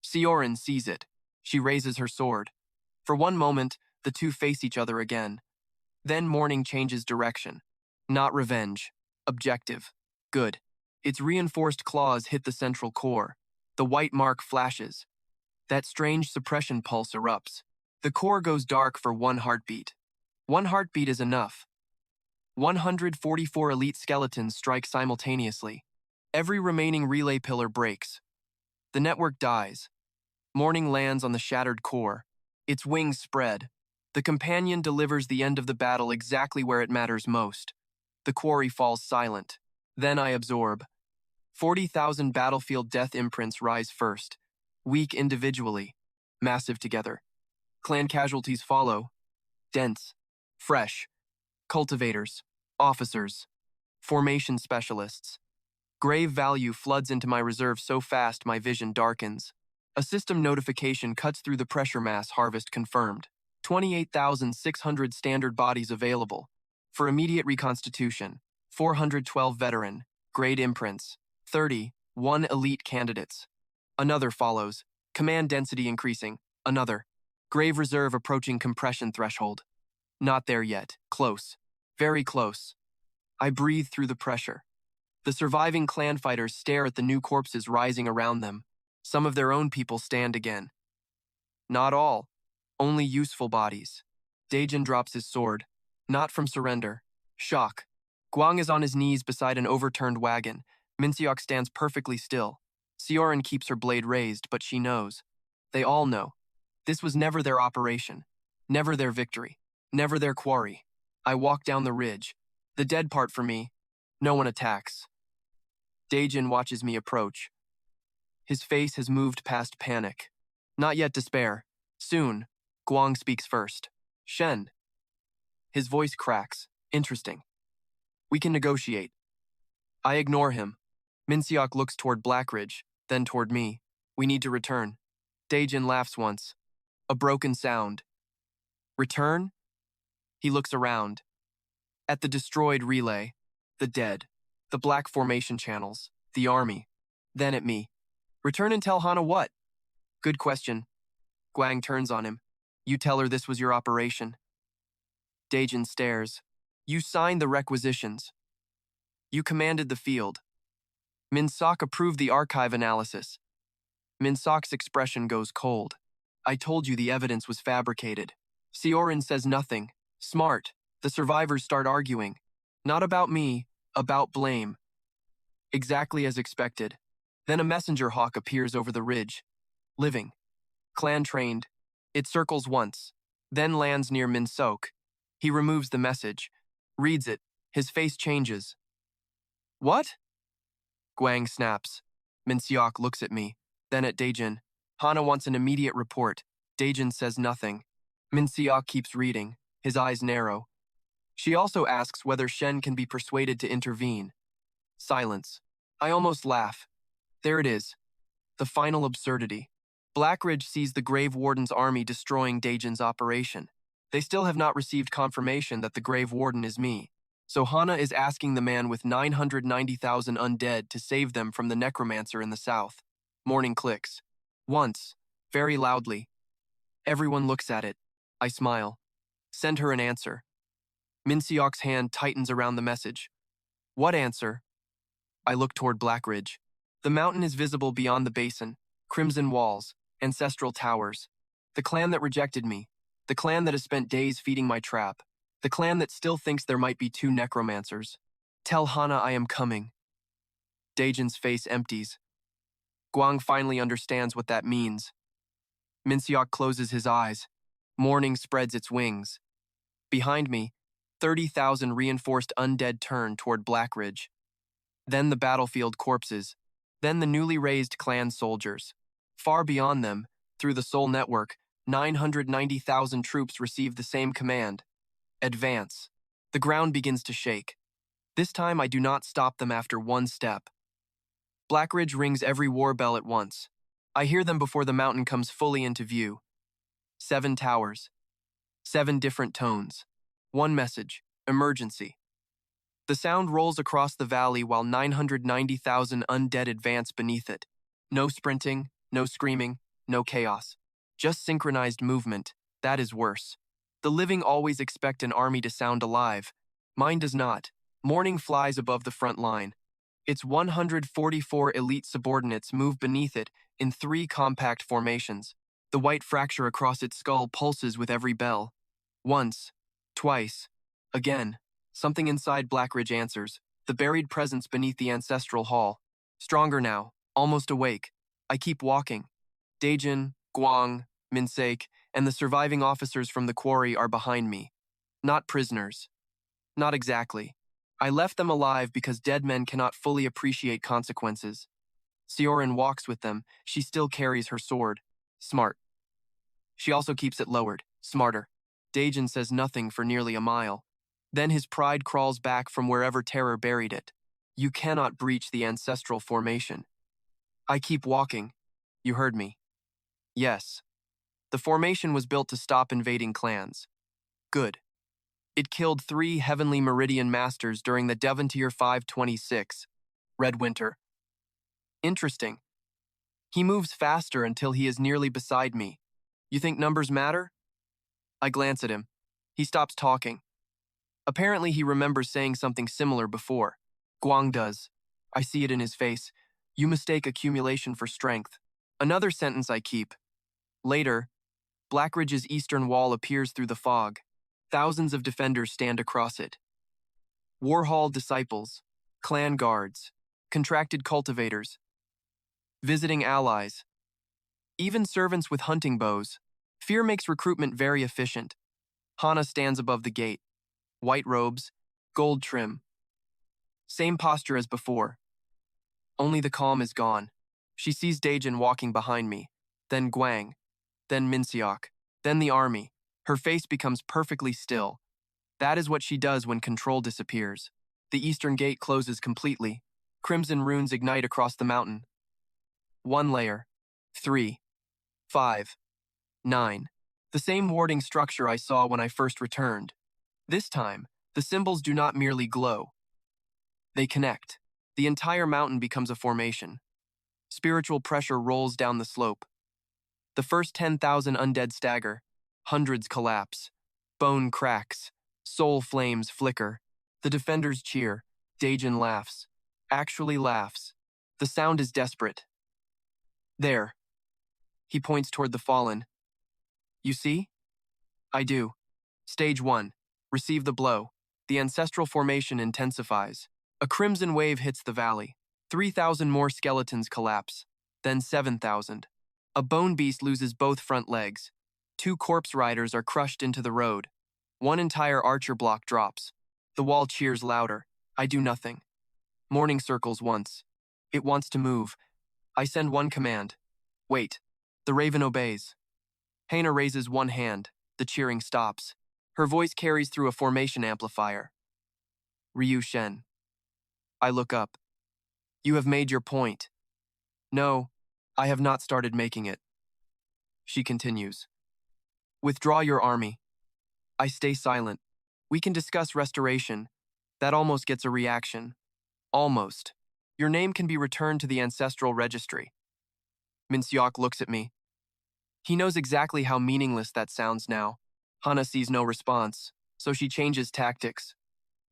Sioran sees it. She raises her sword. For one moment, the two face each other again. Then Morning changes direction. Not revenge. Objective. Good. Its reinforced claws hit the central core. The white mark flashes. That strange suppression pulse erupts. The core goes dark for one heartbeat. One heartbeat is enough. 144 elite skeletons strike simultaneously. Every remaining relay pillar breaks. The network dies. Morning lands on the shattered core. Its wings spread. The companion delivers the end of the battle exactly where it matters most. The quarry falls silent. Then I absorb. 40,000 battlefield death imprints rise first. Weak individually, massive together. Clan casualties follow. Dense. Fresh. Cultivators. Officers. Formation specialists. Grave value floods into my reserve so fast my vision darkens. A system notification cuts through the pressure mass. Harvest confirmed. 28,600 standard bodies available. For immediate reconstitution, 412 veteran, grade imprints, 30, 1 elite candidates. Another follows, command density increasing, another. Grave reserve approaching compression threshold. Not there yet, close, very close. I breathe through the pressure. The surviving clan fighters stare at the new corpses rising around them. Some of their own people stand again. Not all. Only useful bodies. Daejin drops his sword. Not from surrender. Shock. Guang is on his knees beside an overturned wagon. Minseok stands perfectly still. Sioran keeps her blade raised, but she knows. They all know. This was never their operation. Never their victory. Never their quarry. I walk down the ridge. The dead part for me. No one attacks. Daejin watches me approach. His face has moved past panic. Not yet despair. Soon. Guang speaks first. Shen. His voice cracks. Interesting. We can negotiate. I ignore him. Minseok looks toward Blackridge, then toward me. We need to return. Daejin laughs once. A broken sound. Return? He looks around. At the destroyed relay, the dead, the black formation channels, the army. Then at me. Return and tell Hana what? Good question. Guang turns on him. You tell her this was your operation. Daejin stares. You signed the requisitions. You commanded the field. Minseok approved the archive analysis. Minseok's expression goes cold. I told you the evidence was fabricated. Sioran says nothing. Smart. The survivors start arguing. Not about me, about blame. Exactly as expected. Then a messenger hawk appears over the ridge. Living. Clan trained. It circles once, then lands near Minseok. He removes the message, reads it. His face changes. What? Guang snaps. Minseok looks at me, then at Daejin. Hana wants an immediate report. Daejin says nothing. Minseok keeps reading, his eyes narrow. She also asks whether Shen can be persuaded to intervene. Silence. I almost laugh. There it is. The final absurdity. Blackridge sees the Grave Warden's army destroying Daejin's operation. They still have not received confirmation that the Grave Warden is me. So Hana is asking the man with 990,000 undead to save them from the Necromancer in the south. Morning clicks. Once. Very loudly. Everyone looks at it. I smile. Send her an answer. Minseok's hand tightens around the message. What answer? I look toward Blackridge. The mountain is visible beyond the basin. Crimson walls. Ancestral towers. The clan that rejected me. The clan that has spent days feeding my trap. The clan that still thinks there might be 2 necromancers. Tell Hana I am coming. Daejin's face empties. Guang finally understands what that means. Minseok closes his eyes. Morning spreads its wings. Behind me, 30,000 reinforced undead turn toward Blackridge. Then the battlefield corpses. Then the newly raised clan soldiers. Far beyond them, through the Soul Network, 990,000 troops receive the same command. Advance. The ground begins to shake. This time I do not stop them after one step. Blackridge rings every war bell at once. I hear them before the mountain comes fully into view. 7 towers. 7 different tones. One message. Emergency. The sound rolls across the valley while 990,000 undead advance beneath it. No sprinting, no screaming, no chaos. Just synchronized movement. That is worse. The living always expect an army to sound alive. Mine does not. Morning flies above the front line. Its 144 elite subordinates move beneath it in 3 compact formations. The white fracture across its skull pulses with every bell. Once, twice, again. Something inside Blackridge answers, the buried presence beneath the ancestral hall. Stronger now, almost awake. I keep walking. Daejin, Guang, Minsake, and the surviving officers from the quarry are behind me. Not prisoners. Not exactly. I left them alive because dead men cannot fully appreciate consequences. Sioran walks with them. She still carries her sword. Smart. She also keeps it lowered. Smarter. Daejin says nothing for nearly a mile. Then his pride crawls back from wherever terror buried it. You cannot breach the ancestral formation. I keep walking. You heard me. Yes. The formation was built to stop invading clans. Good. It killed 3 Heavenly Meridian Masters during the Devontier 526. Red Winter. Interesting. He moves faster until he is nearly beside me. You think numbers matter? I glance at him. He stops talking. Apparently he remembers saying something similar before. Guang does. I see it in his face. You mistake accumulation for strength. Another sentence I keep. Later, Blackridge's eastern wall appears through the fog. Thousands of defenders stand across it. Warhall disciples, clan guards, contracted cultivators, visiting allies, even servants with hunting bows. Fear makes recruitment very efficient. Hana stands above the gate. White robes, gold trim. Same posture as before. Only the calm is gone. She sees Daejin walking behind me, then Guang, then Minseok, then the army. Her face becomes perfectly still. That is what she does when control disappears. The eastern gate closes completely. Crimson runes ignite across the mountain. 1 layer. 3. 5. 9. The same warding structure I saw when I first returned. This time, the symbols do not merely glow. They connect. The entire mountain becomes a formation. Spiritual pressure rolls down the slope. The first 10,000 undead stagger. Hundreds collapse. Bone cracks. Soul flames flicker. The defenders cheer. Daejin laughs. Actually laughs. The sound is desperate. There. He points toward the fallen. You see? I do. Stage 1. Receive the blow. The ancestral formation intensifies. A crimson wave hits the valley. 3,000 more skeletons collapse. Then 7,000. A bone beast loses both front legs. 2 corpse riders are crushed into the road. 1 entire archer block drops. The wall cheers louder. I do nothing. Morning circles once. It wants to move. I send 1 command. Wait. The raven obeys. Hana raises 1 hand. The cheering stops. Her voice carries through a formation amplifier. Ryu Shen. I look up. You have made your point. No, I have not started making it. She continues. Withdraw your army. I stay silent. We can discuss restoration. That almost gets a reaction. Almost. Your name can be returned to the ancestral registry. Minseok looks at me. He knows exactly how meaningless that sounds now. Hana sees no response, so she changes tactics.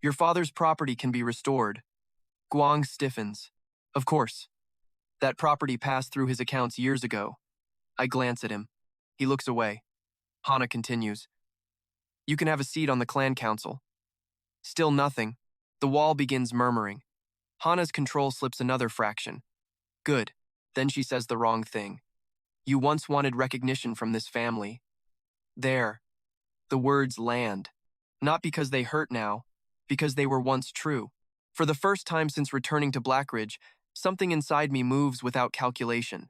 Your father's property can be restored. Guang stiffens. Of course. That property passed through his accounts years ago. I glance at him. He looks away. Hana continues. You can have a seat on the clan council. Still nothing. The wall begins murmuring. Hana's control slips another fraction. Good. Then she says the wrong thing. You once wanted recognition from this family. There. The words land. Not because they hurt now, because they were once true. For the first time since returning to Blackridge, something inside me moves without calculation.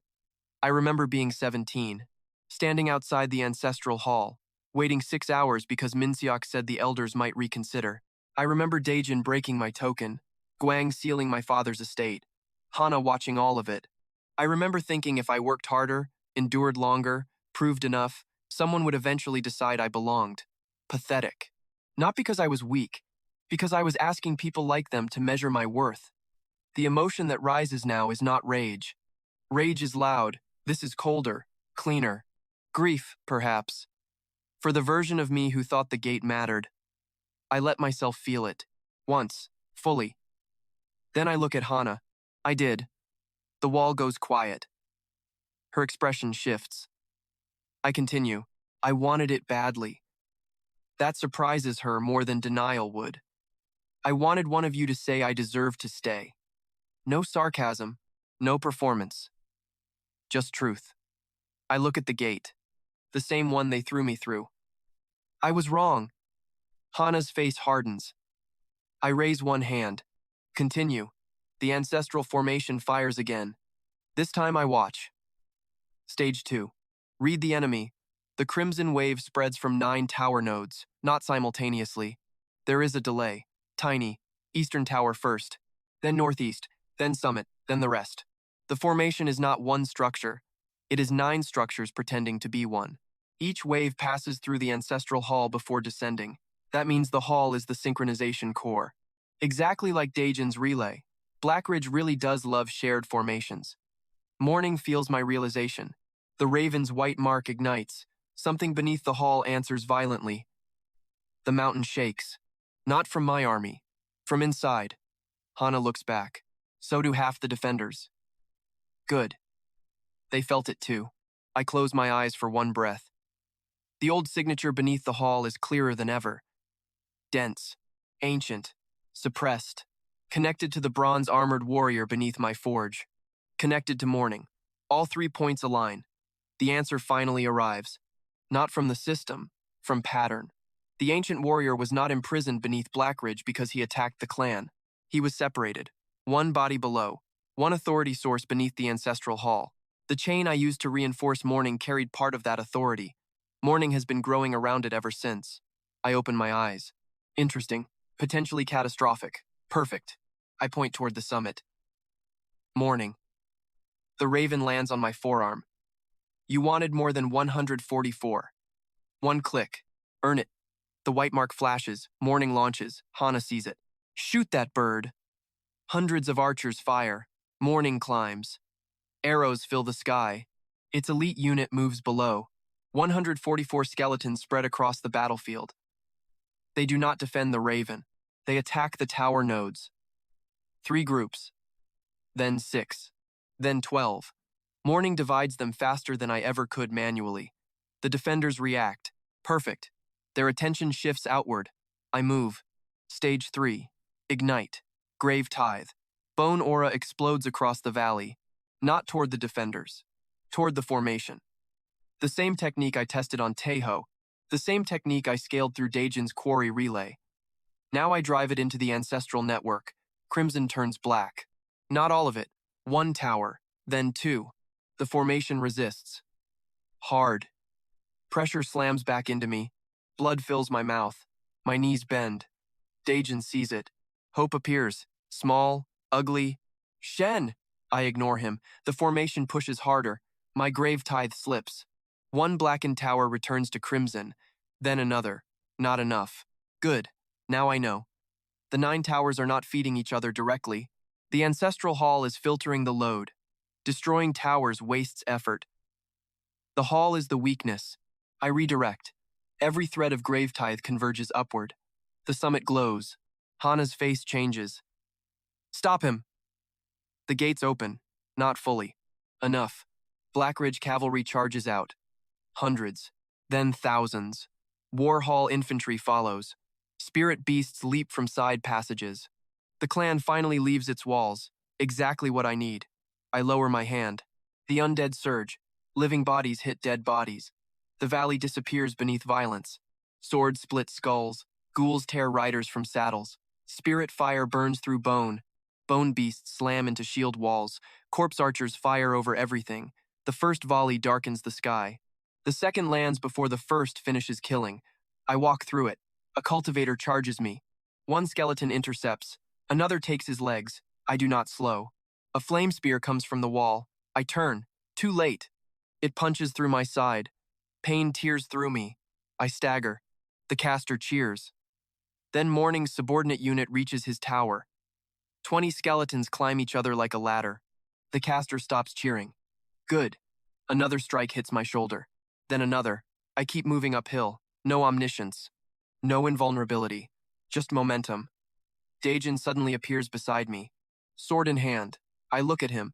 I remember being 17, standing outside the ancestral hall, waiting 6 hours because Minseok said the elders might reconsider. I remember Daejin breaking my token, Guang sealing my father's estate, Hana watching all of it. I remember thinking if I worked harder, endured longer, proved enough, someone would eventually decide I belonged. Pathetic. Not because I was weak, Because I was asking people like them to measure my worth. The emotion that rises now is not rage. Rage is loud. This is colder, cleaner. Grief, perhaps. For the version of me who thought the gate mattered. I let myself feel it. Once. Fully. Then I look at Hana. I did. The wall goes quiet. Her expression shifts. I continue. I wanted it badly. That surprises her more than denial would. I wanted one of you to say I deserve to stay. No sarcasm, no performance. Just truth. I look at the gate. The same one they threw me through. I was wrong. Hana's face hardens. I raise one hand. Continue. The ancestral formation fires again. This time I watch. Stage 2. Read the enemy. The crimson wave spreads from 9 tower nodes, not simultaneously. There is a delay. Tiny. Eastern tower first. Then northeast. Then summit. Then the rest. The formation is not one structure. It is 9 structures pretending to be one. Each wave passes through the ancestral hall before descending. That means the hall is the synchronization core. Exactly like Daejin's relay, Blackridge really does love shared formations. Morning feels my realization. The raven's white mark ignites. Something beneath the hall answers violently. The mountain shakes. Not from my army. From inside. Hana looks back. So do half the defenders. Good. They felt it too. I close my eyes for one breath. The old signature beneath the hall is clearer than ever. Dense. Ancient. Suppressed. Connected to the bronze-armored warrior beneath my forge. Connected to morning. All 3 points align. The answer finally arrives. Not from the system, from pattern. The ancient warrior was not imprisoned beneath Blackridge because he attacked the clan. He was separated. One body below. One authority source beneath the ancestral hall. The chain I used to reinforce Morning carried part of that authority. Morning has been growing around it ever since. I open my eyes. Interesting. Potentially catastrophic. Perfect. I point toward the summit. Morning. The raven lands on my forearm. You wanted more than 144. One click. Earn it. The white mark flashes. Morning launches. Hana sees it. Shoot that bird. Hundreds of archers fire. Morning climbs. Arrows fill the sky. Its elite unit moves below. 144 skeletons spread across the battlefield. They do not defend the raven. They attack the tower nodes. 3 groups. Then 6. Then 12. Morning divides them faster than I ever could manually. The defenders react. Perfect. Their attention shifts outward. I move. Stage 3. Ignite. Grave Tithe. Bone aura explodes across the valley. Not toward the defenders. Toward the formation. The same technique I tested on Taeho. The same technique I scaled through Daejin's quarry relay. Now I drive it into the ancestral network. Crimson turns black. Not all of it. 1 tower. Then 2. The formation resists. Hard. Pressure slams back into me. Blood fills my mouth. My knees bend. Daejin sees it. Hope appears. Small, ugly. Shen! I ignore him. The formation pushes harder. My grave tithe slips. 1 blackened tower returns to crimson. Then another. Not enough. Good. Now I know. The 9 towers are not feeding each other directly. The ancestral hall is filtering the load. Destroying towers wastes effort. The hall is the weakness. I redirect. Every thread of grave tithe converges upward. The summit glows. Hana's face changes. Stop him! The gates open. Not fully. Enough. Blackridge cavalry charges out. Hundreds. Then thousands. War hall infantry follows. Spirit beasts leap from side passages. The clan finally leaves its walls. Exactly what I need. I lower my hand. The undead surge. Living bodies hit dead bodies. The valley disappears beneath violence. Swords split skulls. Ghouls tear riders from saddles. Spirit fire burns through bone. Bone beasts slam into shield walls. Corpse archers fire over everything. The first volley darkens the sky. The second lands before the first finishes killing. I walk through it. A cultivator charges me. 1 skeleton intercepts. Another takes his legs. I do not slow. A flame spear comes from the wall. I turn. Too late. It punches through my side. Pain tears through me. I stagger. The caster cheers. Then Morning's subordinate unit reaches his tower. 20 skeletons climb each other like a ladder. The caster stops cheering. Good. Another strike hits my shoulder. Then another. I keep moving uphill. No omniscience. No invulnerability. Just momentum. Daejin suddenly appears beside me. Sword in hand. I look at him.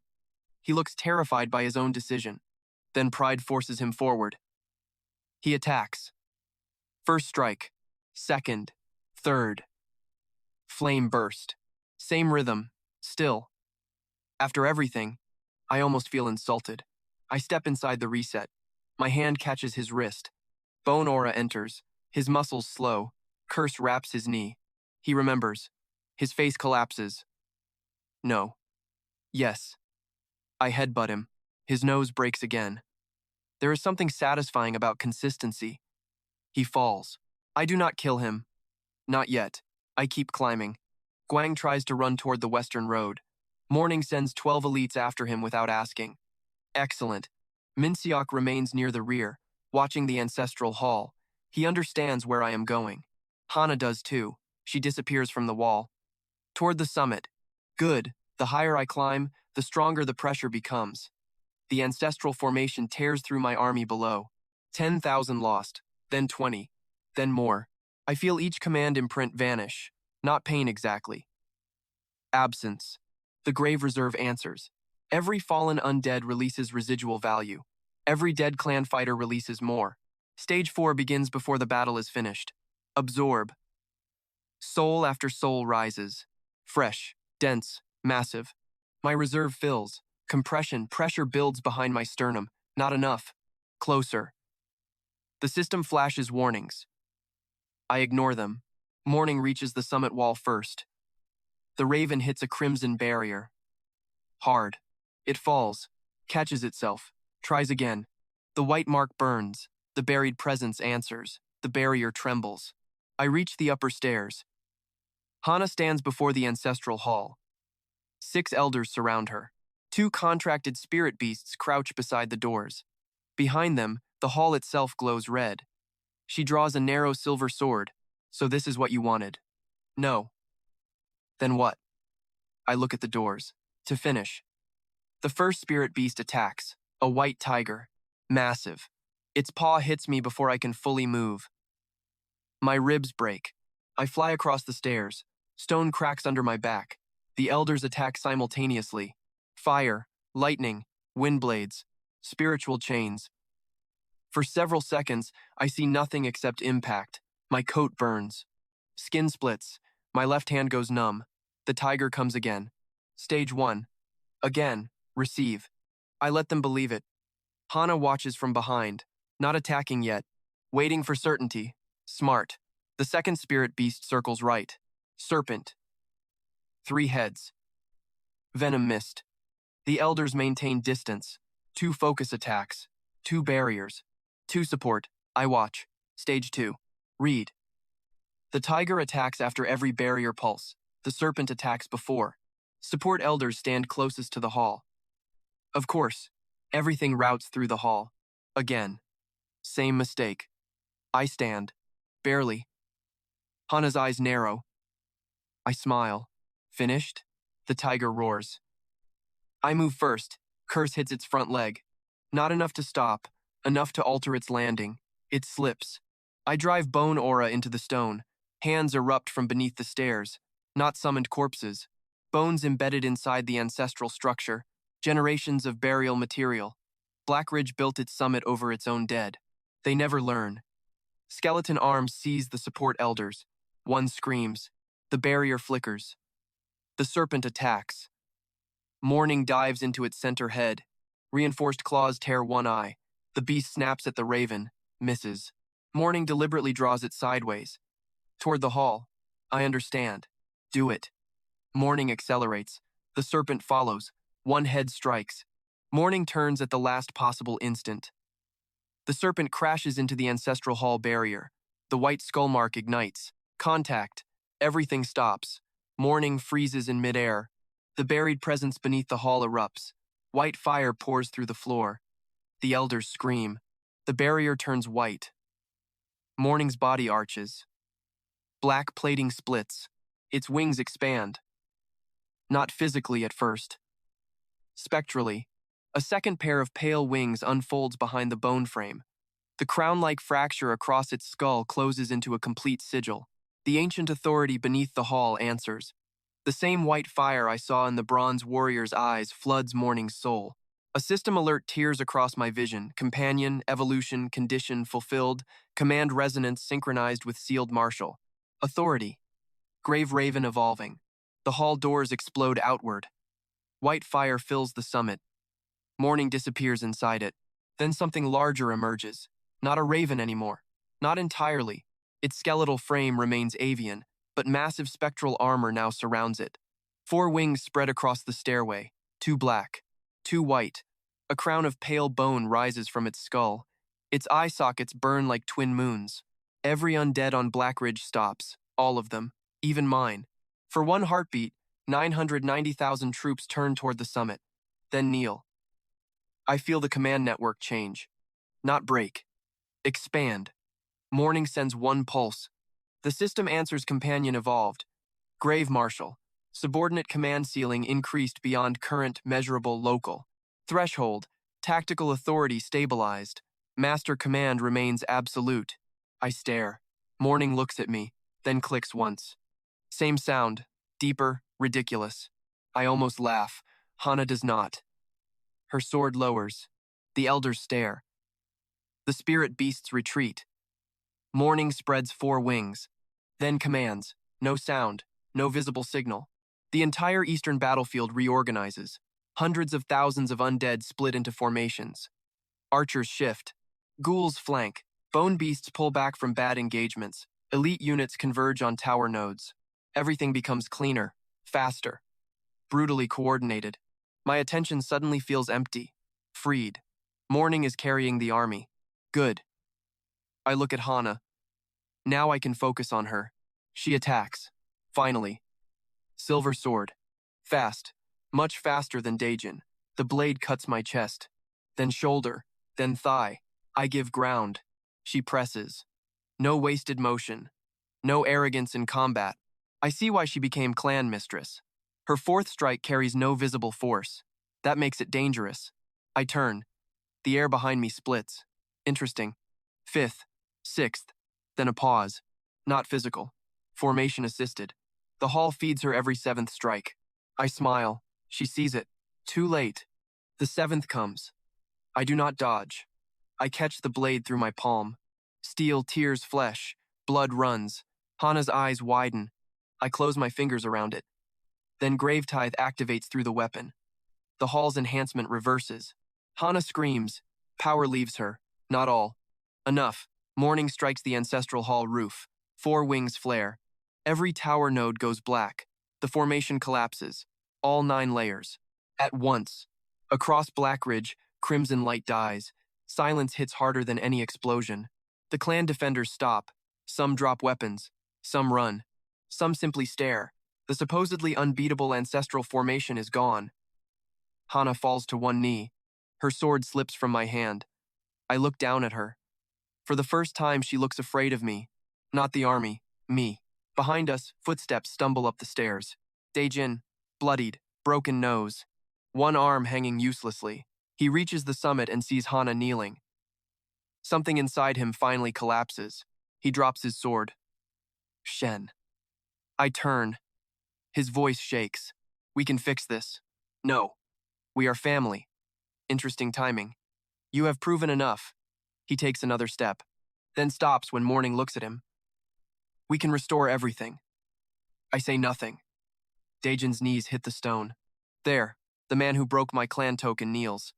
He looks terrified by his own decision. Then pride forces him forward. He attacks. First strike. Second. Third. Flame burst. Same rhythm. Still. After everything, I almost feel insulted. I step inside the reset. My hand catches his wrist. Bone aura enters. His muscles slow. Curse wraps his knee. He remembers. His face collapses. No. Yes. I headbutt him. His nose breaks again. There is something satisfying about consistency. He falls. I do not kill him. Not yet. I keep climbing. Guang tries to run toward the western road. Morning sends 12 elites after him without asking. Excellent. Minseok remains near the rear, watching the ancestral hall. He understands where I am going. Hana does too. She disappears from the wall. Toward the summit. Good. The higher I climb, the stronger the pressure becomes. The ancestral formation tears through my army below. 10,000 lost, then 20, then more. I feel each command imprint vanish. Not pain exactly. Absence. The grave reserve answers. Every fallen undead releases residual value. Every dead clan fighter releases more. Stage 4 begins before the battle is finished. Absorb. Soul after soul rises. Fresh, dense, massive. My reserve fills. Compression, pressure builds behind my sternum. Not enough. Closer. The system flashes warnings. I ignore them. Morning reaches the summit wall first. The raven hits a crimson barrier. Hard. It falls. Catches itself. Tries again. The white mark burns. The buried presence answers. The barrier trembles. I reach the upper stairs. Hana stands before the ancestral hall. 6 elders surround her. 2 contracted spirit beasts crouch beside the doors. Behind them, the hall itself glows red. She draws a narrow silver sword. So this is what you wanted? No. Then what? I look at the doors. To finish. The first spirit beast attacks. A white tiger. Massive. Its paw hits me before I can fully move. My ribs break. I fly across the stairs. Stone cracks under my back. The elders attack simultaneously. Fire, lightning, wind blades, spiritual chains. For several seconds, I see nothing except impact. My coat burns. Skin splits. My left hand goes numb. The tiger comes again. Stage 1. Again. Receive. I let them believe it. Hana watches from behind, not attacking yet, waiting for certainty. Smart. The second spirit beast circles right. Serpent. 3 heads. Venom mist. The elders maintain distance. 2 focus attacks. 2 barriers. 2 support. I watch. Stage 2. Read. The tiger attacks after every barrier pulse. The serpent attacks before. Support elders stand closest to the hall. Of course, everything routes through the hall. Again. Same mistake. I stand. Barely. Hana's eyes narrow. I smile. Finished? The tiger roars. I move first. Curse hits its front leg. Not enough to stop. Enough to alter its landing. It slips. I drive bone aura into the stone. Hands erupt from beneath the stairs. Not summoned corpses. Bones embedded inside the ancestral structure. Generations of burial material. Blackridge built its summit over its own dead. They never learn. Skeleton arms seize the support elders. One screams. The barrier flickers. The serpent attacks. Morning dives into its center head. Reinforced claws tear one eye. The beast snaps at the raven. Misses. Morning deliberately draws it sideways. Toward the hall. I understand. Do it. Morning accelerates. The serpent follows. One head strikes. Morning turns at the last possible instant. The serpent crashes into the ancestral hall barrier. The white skull mark ignites. Contact. Everything stops. Morning freezes in midair. The buried presence beneath the hall erupts. White fire pours through the floor. The elders scream. The barrier turns white. Morning's body arches. Black plating splits. Its wings expand. Not physically at first. Spectrally, a second pair of pale wings unfolds behind the bone frame. The crown-like fracture across its skull closes into a complete sigil. The ancient authority beneath the hall answers. The same white fire I saw in the bronze warrior's eyes floods morning's soul. A system alert tears across my vision: companion, evolution, condition, fulfilled, command resonance synchronized with sealed marshal. Authority. Grave raven evolving. The hall doors explode outward. White fire fills the summit. Morning disappears inside it. Then something larger emerges. Not a raven anymore. Not entirely. Its skeletal frame remains avian, but massive spectral armor now surrounds it. 4 wings spread across the stairway, 2 black, 2 white. A crown of pale bone rises from its skull. Its eye sockets burn like twin moons. Every undead on Blackridge stops, all of them, even mine. For one heartbeat, 990,000 troops turn toward the summit, then kneel. I feel the command network change. Not break. Expand. Morning sends one pulse. The system answers companion evolved. Grave marshal. Subordinate command ceiling increased beyond current measurable local. Threshold. Tactical authority stabilized. Master command remains absolute. I stare. Morning looks at me, then clicks once. Same sound. Deeper, ridiculous. I almost laugh. Hana does not. Her sword lowers. The elders stare. The spirit beasts retreat. Morning spreads 4 wings. Then commands. No sound. No visible signal. The entire eastern battlefield reorganizes. Hundreds of thousands of undead split into formations. Archers shift. Ghouls flank. Bone beasts pull back from bad engagements. Elite units converge on tower nodes. Everything becomes cleaner, faster, brutally coordinated. My attention suddenly feels empty, freed. Morning is carrying the army. Good. I look at Hana. Now I can focus on her. She attacks. Finally. Silver sword. Fast. Much faster than Daejin. The blade cuts my chest. Then shoulder. Then thigh. I give ground. She presses. No wasted motion. No arrogance in combat. I see why she became clan mistress. Her 4th strike carries no visible force. That makes it dangerous. I turn. The air behind me splits. Interesting. 5th. 6th. Then a pause. Not physical. Formation assisted. The hall feeds her every 7th strike. I smile. She sees it. Too late. The 7th comes. I do not dodge. I catch the blade through my palm. Steel tears flesh. Blood runs. Hana's eyes widen. I close my fingers around it. Then Gravetithe activates through the weapon. The hall's enhancement reverses. Hana screams. Power leaves her. Not all. Enough. Morning strikes the ancestral hall roof. 4 wings flare. Every tower node goes black. The formation collapses. All 9 layers. At once. Across Blackridge, crimson light dies. Silence hits harder than any explosion. The clan defenders stop. Some drop weapons. Some run. Some simply stare. The supposedly unbeatable ancestral formation is gone. Hana falls to one knee. Her sword slips from my hand. I look down at her. For the first time, she looks afraid of me. Not the army, me. Behind us, footsteps stumble up the stairs. Daejin, bloodied, broken nose. One arm hanging uselessly. He reaches the summit and sees Hana kneeling. Something inside him finally collapses. He drops his sword. Shen. I turn. His voice shakes. We can fix this. No. We are family. Interesting timing. You have proven enough. He takes another step, then stops when Morning looks at him. We can restore everything. I say nothing. Daejin's knees hit the stone. There, the man who broke my clan token kneels.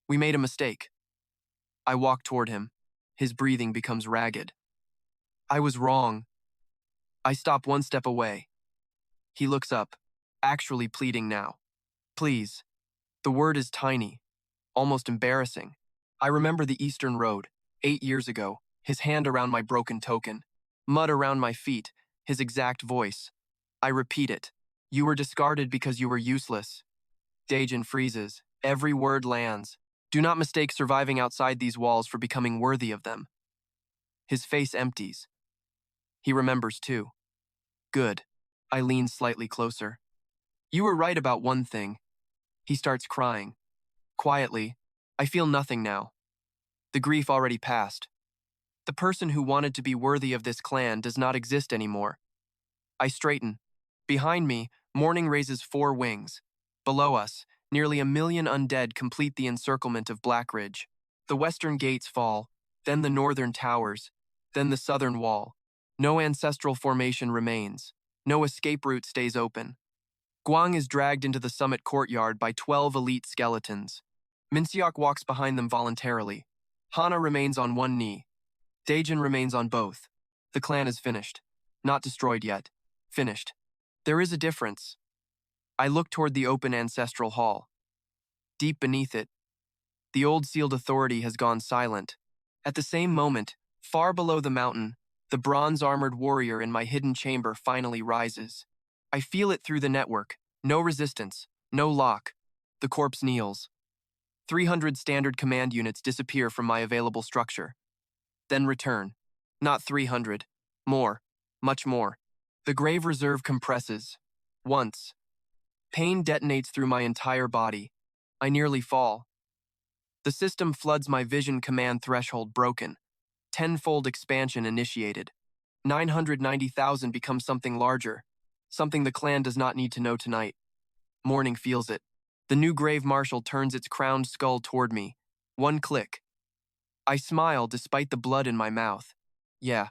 We made a mistake. I walk toward him. His breathing becomes ragged. I was wrong. I stop one step away. He looks up, actually pleading now. Please. The word is tiny, almost embarrassing. I remember the Eastern Road, 8 years ago, his hand around my broken token. Mud around my feet, his exact voice. I repeat it. You were discarded because you were useless. Daejin freezes. Every word lands. Do not mistake surviving outside these walls for becoming worthy of them. His face empties. He remembers too. Good. I lean slightly closer. You were right about one thing. He starts crying. Quietly, I feel nothing now. The grief already passed. The person who wanted to be worthy of this clan does not exist anymore. I straighten. Behind me, morning raises 4 wings. Below us, nearly 1,000,000 undead complete the encirclement of Blackridge. The western gates fall, then the northern towers, then the southern wall. No ancestral formation remains. No escape route stays open. Guang is dragged into the summit courtyard by 12 elite skeletons. Minseok walks behind them voluntarily. Hana remains on one knee. Daejin remains on both. The clan is finished. Not destroyed yet. Finished. There is a difference. I look toward the open ancestral hall. Deep beneath it, the old sealed authority has gone silent. At the same moment, far below the mountain, the bronze-armored warrior in my hidden chamber finally rises. I feel it through the network. No resistance. No lock. The corpse kneels. 300 standard command units disappear from my available structure. Then return. Not 300. More. Much more. The grave reserve compresses. Once. Pain detonates through my entire body. I nearly fall. The system floods my vision command threshold broken. 10-fold expansion initiated. 990,000 becomes something larger. Something the clan does not need to know tonight. Morning feels it. The new grave marshal turns its crowned skull toward me. One click. I smile despite the blood in my mouth. Yeah.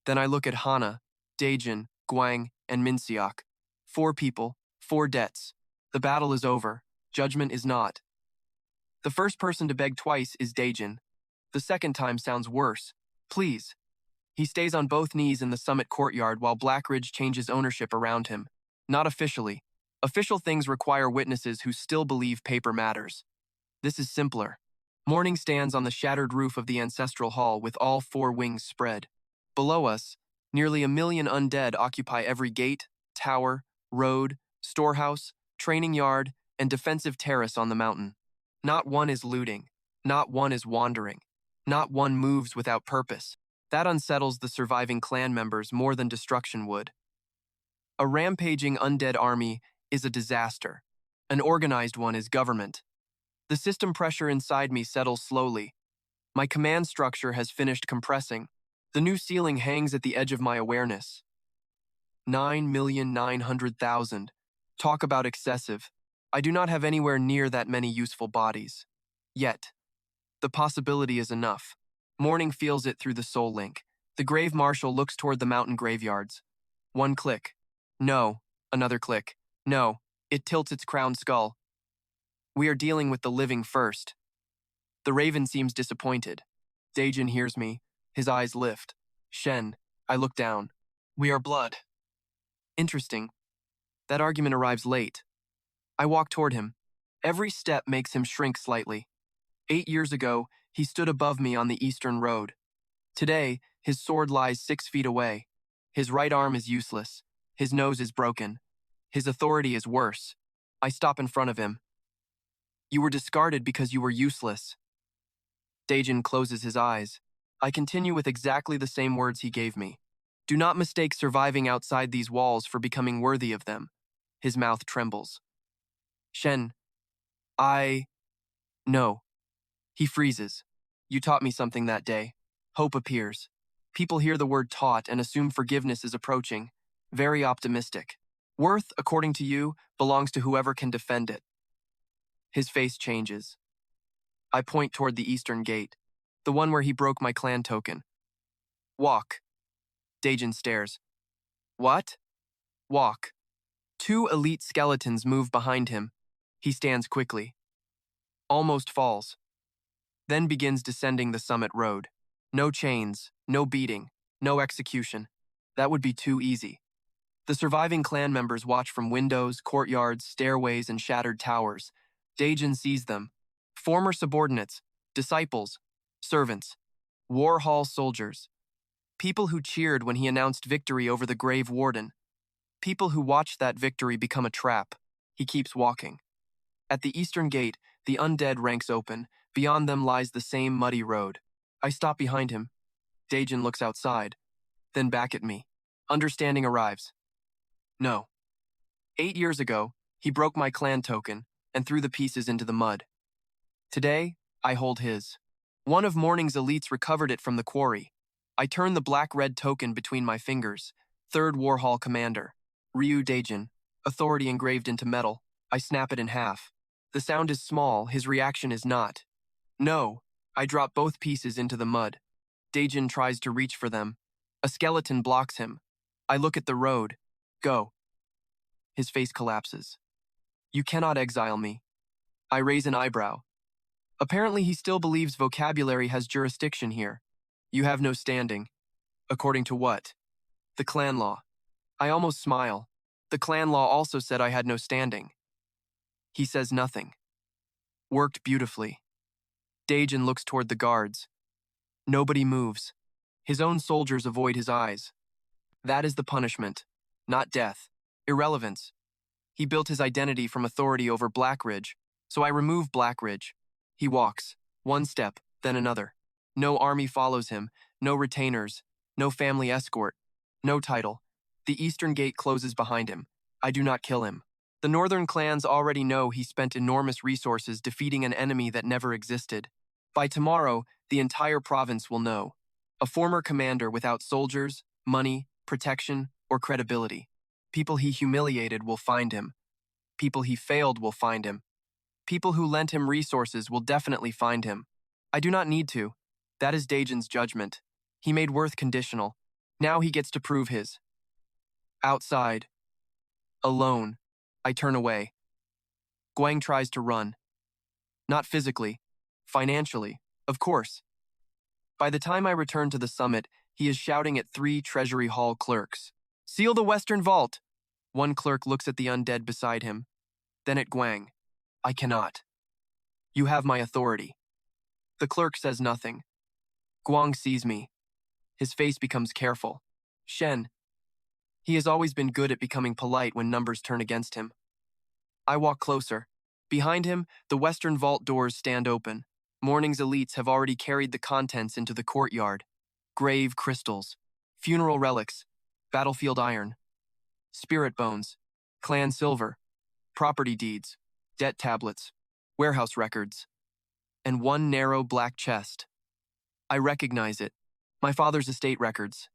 Then I look at Hana, Daejin, Guang, and Minseok. 4 people, 4 debts. The battle is over. Judgment is not. The first person to beg twice is Daejin. The second time sounds worse. Please. He stays on both knees in the summit courtyard while Blackridge changes ownership around him. Not officially. Official things require witnesses who still believe paper matters. This is simpler. Morning stands on the shattered roof of the ancestral hall with all 4 wings spread. Below us, nearly 1,000,000 undead occupy every gate, tower, road, storehouse, training yard, and defensive terrace on the mountain. Not one is looting. Not one is wandering. Not one moves without purpose. That unsettles the surviving clan members more than destruction would. A rampaging undead army is a disaster. An organized one is government. The system pressure inside me settles slowly. My command structure has finished compressing. The new ceiling hangs at the edge of my awareness. 9,900,000. Talk about excessive. I do not have anywhere near that many useful bodies. Yet. The possibility is enough. Morning feels it through the soul link. The grave marshal looks toward the mountain graveyards. One click. No. Another click. No. It tilts its crowned skull. We are dealing with the living first. The raven seems disappointed. Daejin hears me. His eyes lift. Shen. I look down. We are blood. Interesting. That argument arrives late. I walk toward him. Every step makes him shrink slightly. 8 years ago, he stood above me on the eastern road. Today, his sword lies 6 feet away. His right arm is useless. His nose is broken. His authority is worse. I stop in front of him. You were discarded because you were useless. Daejin closes his eyes. I continue with exactly the same words he gave me. Do not mistake surviving outside these walls for becoming worthy of them. His mouth trembles. Shen. No. He freezes. You taught me something that day. Hope appears. People hear the word taught and assume forgiveness is approaching. Very optimistic. Worth, according to you, belongs to whoever can defend it. His face changes. I point toward the eastern gate, the one where he broke my clan token. Walk. Daejin stares. What? Walk. 2 elite skeletons move behind him. He stands quickly. Almost falls. Then begins descending the summit road. No chains, no beating, no execution. That would be too easy. The surviving clan members watch from windows, courtyards, stairways, and shattered towers. Daejin sees them. Former subordinates, disciples, servants, war hall soldiers. People who cheered when he announced victory over the grave warden. People who watched that victory become a trap. He keeps walking. At the eastern gate, the undead ranks open. Beyond them lies the same muddy road. I stop behind him. Daejin looks outside. then back at me. Understanding arrives. No. 8 years ago, he broke my clan token and threw the pieces into the mud. Today, I hold his. One of morning's elites recovered it from the quarry. I turn the black-red token between my fingers. Third Warhall Commander. Ryu Daijin. Authority engraved into metal. I snap it in half. The sound is small, his reaction is not. No. I drop both pieces into the mud. Daijin tries to reach for them. A skeleton blocks him. I look at the road. Go. His face collapses. You cannot exile me. I raise an eyebrow. Apparently he still believes vocabulary has jurisdiction here. You have no standing. According to what? The clan law. I almost smile. The clan law also said I had no standing. He says nothing. Worked beautifully. Daijin looks toward the guards. Nobody moves. His own soldiers avoid his eyes. That is the punishment, not death. Irrelevance. He built his identity from authority over Blackridge, so I remove Blackridge. He walks, one step, then another. No army follows him, no retainers, no family escort, no title. The eastern gate closes behind him. I do not kill him. The northern clans already know he spent enormous resources defeating an enemy that never existed. By tomorrow, the entire province will know. A former commander without soldiers, money, protection, or credibility. People he humiliated will find him. People he failed will find him. People who lent him resources will definitely find him. I do not need to. That is Daijin's judgment. He made worth conditional. Now he gets to prove his. Outside. Alone. I turn away. Guang tries to run. Not physically. Financially. Of course. By the time I return to the summit, he is shouting at 3 Treasury Hall clerks. Seal the Western Vault! One clerk looks at the undead beside him, then at Guang. I cannot. You have my authority. The clerk says nothing. Guang sees me. His face becomes careful. Shen. He has always been good at becoming polite when numbers turn against him. I walk closer. Behind him, the Western Vault doors stand open. Morning's elites have already carried the contents into the courtyard. Grave crystals, funeral relics, battlefield iron, spirit bones, clan silver, property deeds, debt tablets, warehouse records, and one narrow black chest. I recognize it. My father's estate records.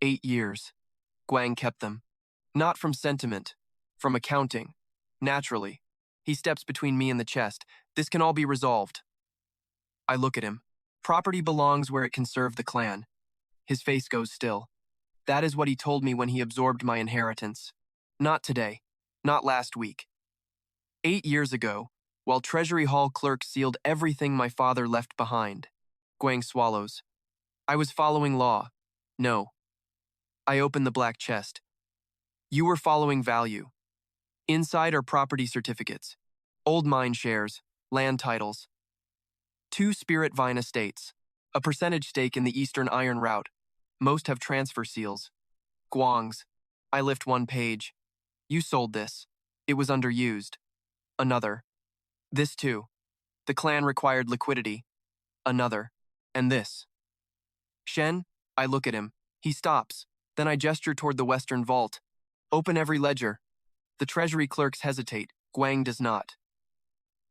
8 years. Guang kept them. Not from sentiment, from accounting. Naturally. He steps between me and the chest. This can all be resolved. I look at him. Property belongs where it can serve the clan. His face goes still. That is what he told me when he absorbed my inheritance. Not today. Not last week. 8 years ago, while Treasury Hall clerks sealed everything my father left behind. Guang swallows. I was following law. No. I open the black chest. You were following value. Inside are property certificates, old mine shares, land titles. 2 Spirit Vine estates, a percentage stake in the Eastern Iron Route. Most have transfer seals. Guang's. I lift one page. You sold this. It was underused. Another. This too. The clan required liquidity. Another. And this. Shen, I look at him. He stops. Then I gesture toward the Western Vault. Open every ledger. The treasury clerks hesitate. Guang does not.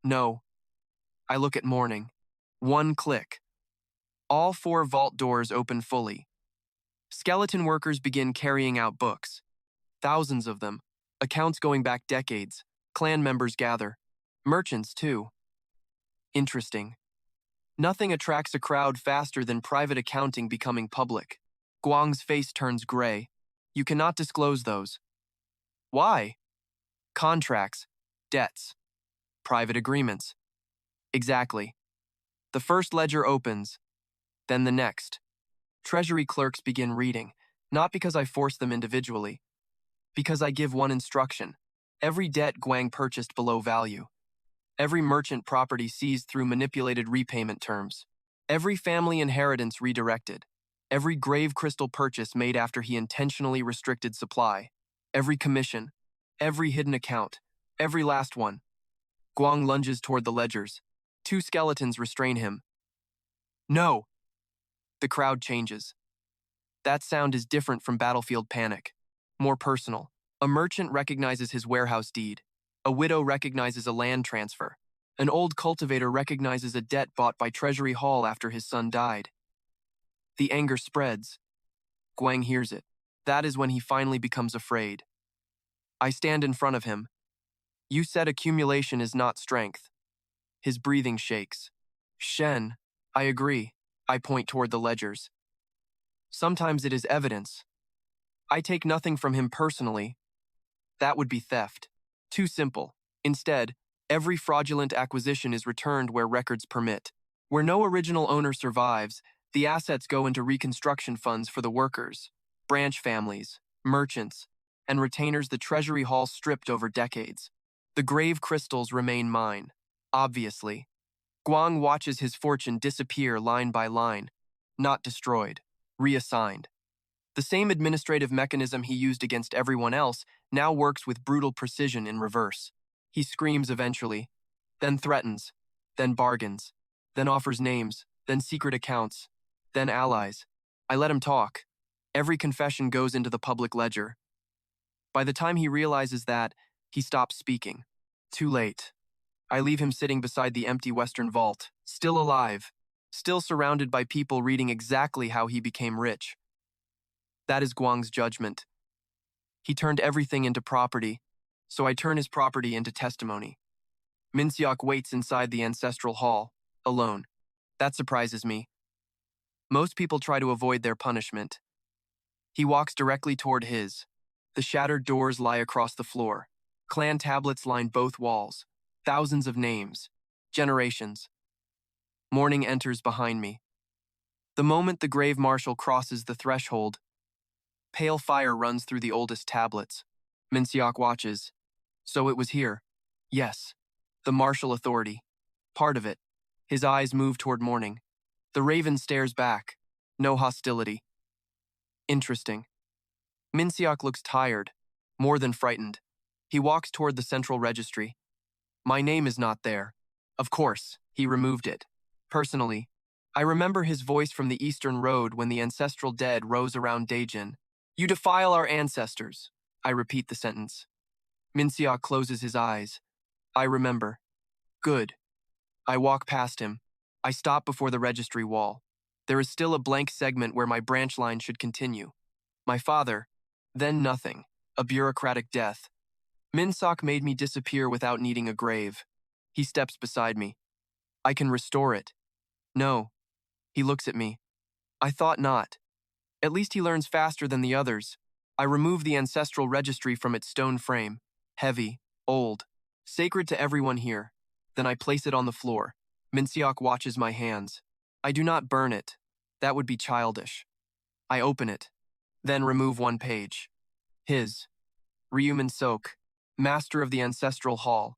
No. I look at Morning. One click. All 4 vault doors open fully. Skeleton workers begin carrying out books. Thousands of them. Accounts going back decades. Clan members gather. Merchants, too. Interesting. Nothing attracts a crowd faster than private accounting becoming public. Guang's face turns gray. You cannot disclose those. Why? Contracts. Debts. Private agreements. Exactly. The first ledger opens. Then the next. Treasury clerks begin reading, not because I force them individually. Because I give one instruction. Every debt Guang purchased below value. Every merchant property seized through manipulated repayment terms. Every family inheritance redirected. Every grave crystal purchase made after he intentionally restricted supply. Every commission. Every hidden account. Every last one. Guang lunges toward the ledgers. 2 skeletons restrain him. No! The crowd changes. That sound is different from battlefield panic. More personal. A merchant recognizes his warehouse deed. A widow recognizes a land transfer. An old cultivator recognizes a debt bought by Treasury Hall after his son died. The anger spreads. Guang hears it. That is when he finally becomes afraid. I stand in front of him. You said accumulation is not strength. His breathing shakes. Shen, I agree. I point toward the ledgers. Sometimes it is evidence. I take nothing from him personally. That would be theft. Too simple. Instead, every fraudulent acquisition is returned where records permit. Where no original owner survives, the assets go into reconstruction funds for the workers, branch families, merchants, and retainers the Treasury Hall stripped over decades. The grave crystals remain mine, obviously. Guang watches his fortune disappear line by line, not destroyed, reassigned. The same administrative mechanism he used against everyone else now works with brutal precision in reverse. He screams eventually, then threatens, then bargains, then offers names, then secret accounts, then allies. I let him talk. Every confession goes into the public ledger. By the time he realizes that, he stops speaking. Too late. I leave him sitting beside the empty western vault, still alive, still surrounded by people reading exactly how he became rich. That is Guang's judgment. He turned everything into property, so I turn his property into testimony. Minseok waits inside the ancestral hall, alone. That surprises me. Most people try to avoid their punishment. He walks directly toward his. The shattered doors lie across the floor. Clan tablets line both walls. Thousands of names. Generations. Morning enters behind me. The moment the grave marshal crosses the threshold, pale fire runs through the oldest tablets. Minseok watches. So it was here. Yes. The martial authority. Part of it. His eyes move toward morning. The raven stares back. No hostility. Interesting. Minseok looks tired, more than frightened. He walks toward the central registry. My name is not there. Of course, he removed it. Personally, I remember his voice from the Eastern Road when the ancestral dead rose around Daejin. You defile our ancestors. I repeat the sentence. Minseok closes his eyes. I remember. Good. I walk past him. I stop before the registry wall. There is still a blank segment where my branch line should continue. My father, then nothing, a bureaucratic death. Minseok made me disappear without needing a grave. He steps beside me. I can restore it. No. He looks at me. I thought not. At least he learns faster than the others. I remove the ancestral registry from its stone frame. Heavy, old, sacred to everyone here. Then I place it on the floor. Minseok watches my hands. I do not burn it. That would be childish. I open it. Then remove one page. His. Ryumin Sok, master of the ancestral hall,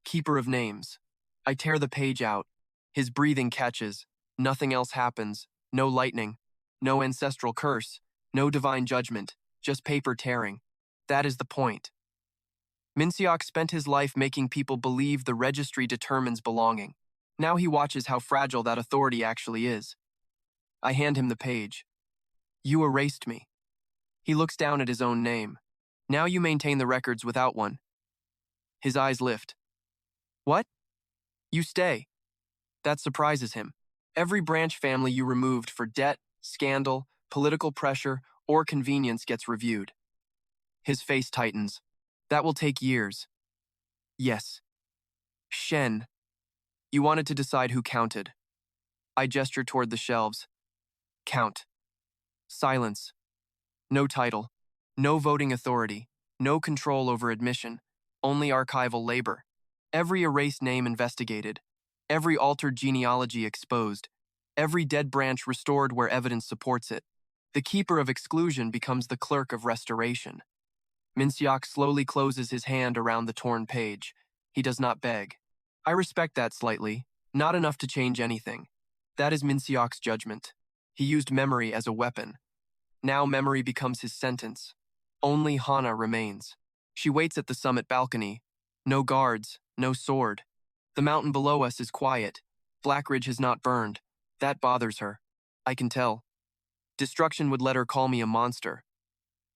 keeper of names. I tear the page out. His breathing catches. Nothing else happens. No lightning. No ancestral curse. No divine judgment. Just paper tearing. That is the point. Minseok spent his life making people believe the registry determines belonging. Now he watches how fragile that authority actually is. I hand him the page. You erased me. He looks down at his own name. Now you maintain the records without one. His eyes lift. What? You stay. That surprises him. Every branch family you removed for debt, scandal, political pressure, or convenience gets reviewed. His face tightens. That will take years. Yes. Shen. You wanted to decide who counted. I gesture toward the shelves. Count. Silence. No title. No voting authority. No control over admission. Only archival labor. Every erased name investigated. Every altered genealogy exposed. Every dead branch restored where evidence supports it. The keeper of exclusion becomes the clerk of restoration. Minseok slowly closes his hand around the torn page. He does not beg. I respect that slightly, not enough to change anything. That is Minseok's judgment. He used memory as a weapon. Now memory becomes his sentence. Only Hana remains. She waits at the summit balcony. No guards, no sword. The mountain below us is quiet. Blackridge has not burned. That bothers her. I can tell. Destruction would let her call me a monster.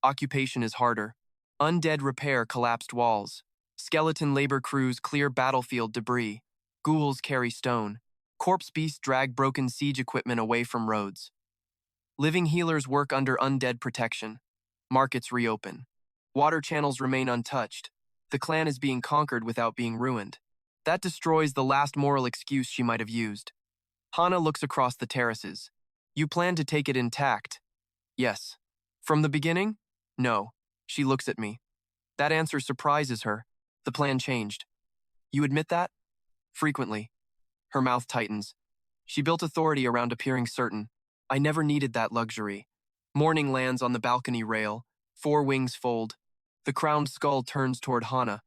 Occupation is harder. Undead repair collapsed walls. Skeleton labor crews clear battlefield debris. Ghouls carry stone. Corpse beasts drag broken siege equipment away from roads. Living healers work under undead protection. Markets reopen. Water channels remain untouched. The clan is being conquered without being ruined. That destroys the last moral excuse she might have used. Hana looks across the terraces. You plan to take it intact? Yes. From the beginning? No. She looks at me. That answer surprises her. The plan changed. You admit that? Frequently. Her mouth tightens. She built authority around appearing certain. I never needed that luxury. Morning lands on the balcony rail. 4 wings fold. The crowned skull turns toward Hana.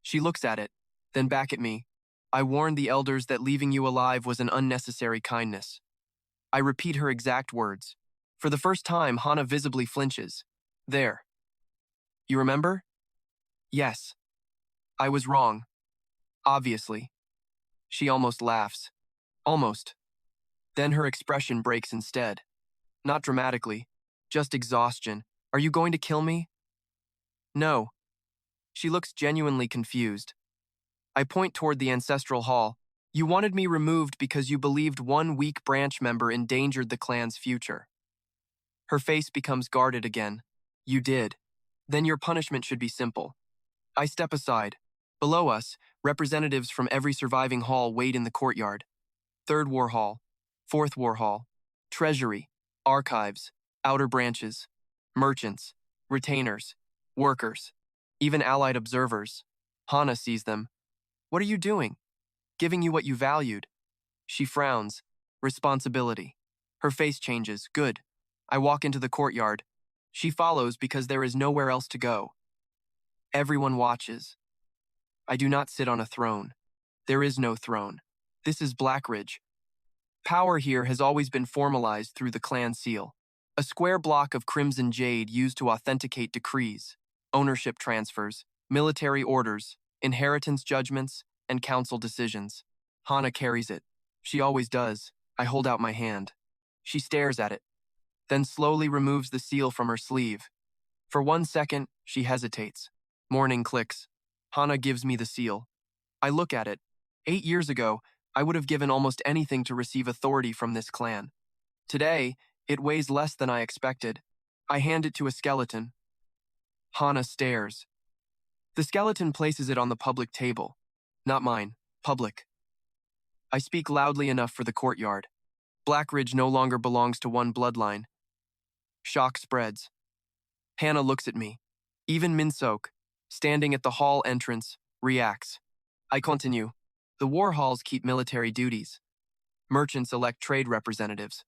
She looks at it, then back at me. I warned the elders that leaving you alive was an unnecessary kindness. I repeat her exact words. For the first time, Hana visibly flinches. There. You remember? Yes. I was wrong. Obviously. She almost laughs. Almost. Then her expression breaks instead. Not dramatically, just exhaustion. Are you going to kill me? No. She looks genuinely confused. I point toward the ancestral hall. You wanted me removed because you believed one weak branch member endangered the clan's future. Her face becomes guarded again. You did. Then your punishment should be simple. I step aside. Below us, representatives from every surviving hall wait in the courtyard. 3rd War Hall, 4th War Hall, Treasury, Archives, Outer Branches, Merchants, Retainers, Workers, even allied observers. Hana sees them. What are you doing? Giving you what you valued. She frowns. Responsibility. Her face changes. Good. I walk into the courtyard. She follows because there is nowhere else to go. Everyone watches. I do not sit on a throne. There is no throne. This is Blackridge. Power here has always been formalized through the clan seal, a square block of crimson jade used to authenticate decrees, ownership transfers, military orders, inheritance judgments, and council decisions. Hana carries it. She always does. I hold out my hand. She stares at it, then slowly removes the seal from her sleeve. For 1 second, she hesitates. Morning clicks. Hana gives me the seal. I look at it. 8 years ago, I would have given almost anything to receive authority from this clan. Today, it weighs less than I expected. I hand it to a skeleton. Hana stares. The skeleton places it on the public table. Not mine, public. I speak loudly enough for the courtyard. Blackridge no longer belongs to one bloodline. Shock spreads. Hana looks at me. Even Minsok, standing at the hall entrance, reacts. I continue. The war halls keep military duties. Merchants elect trade representatives.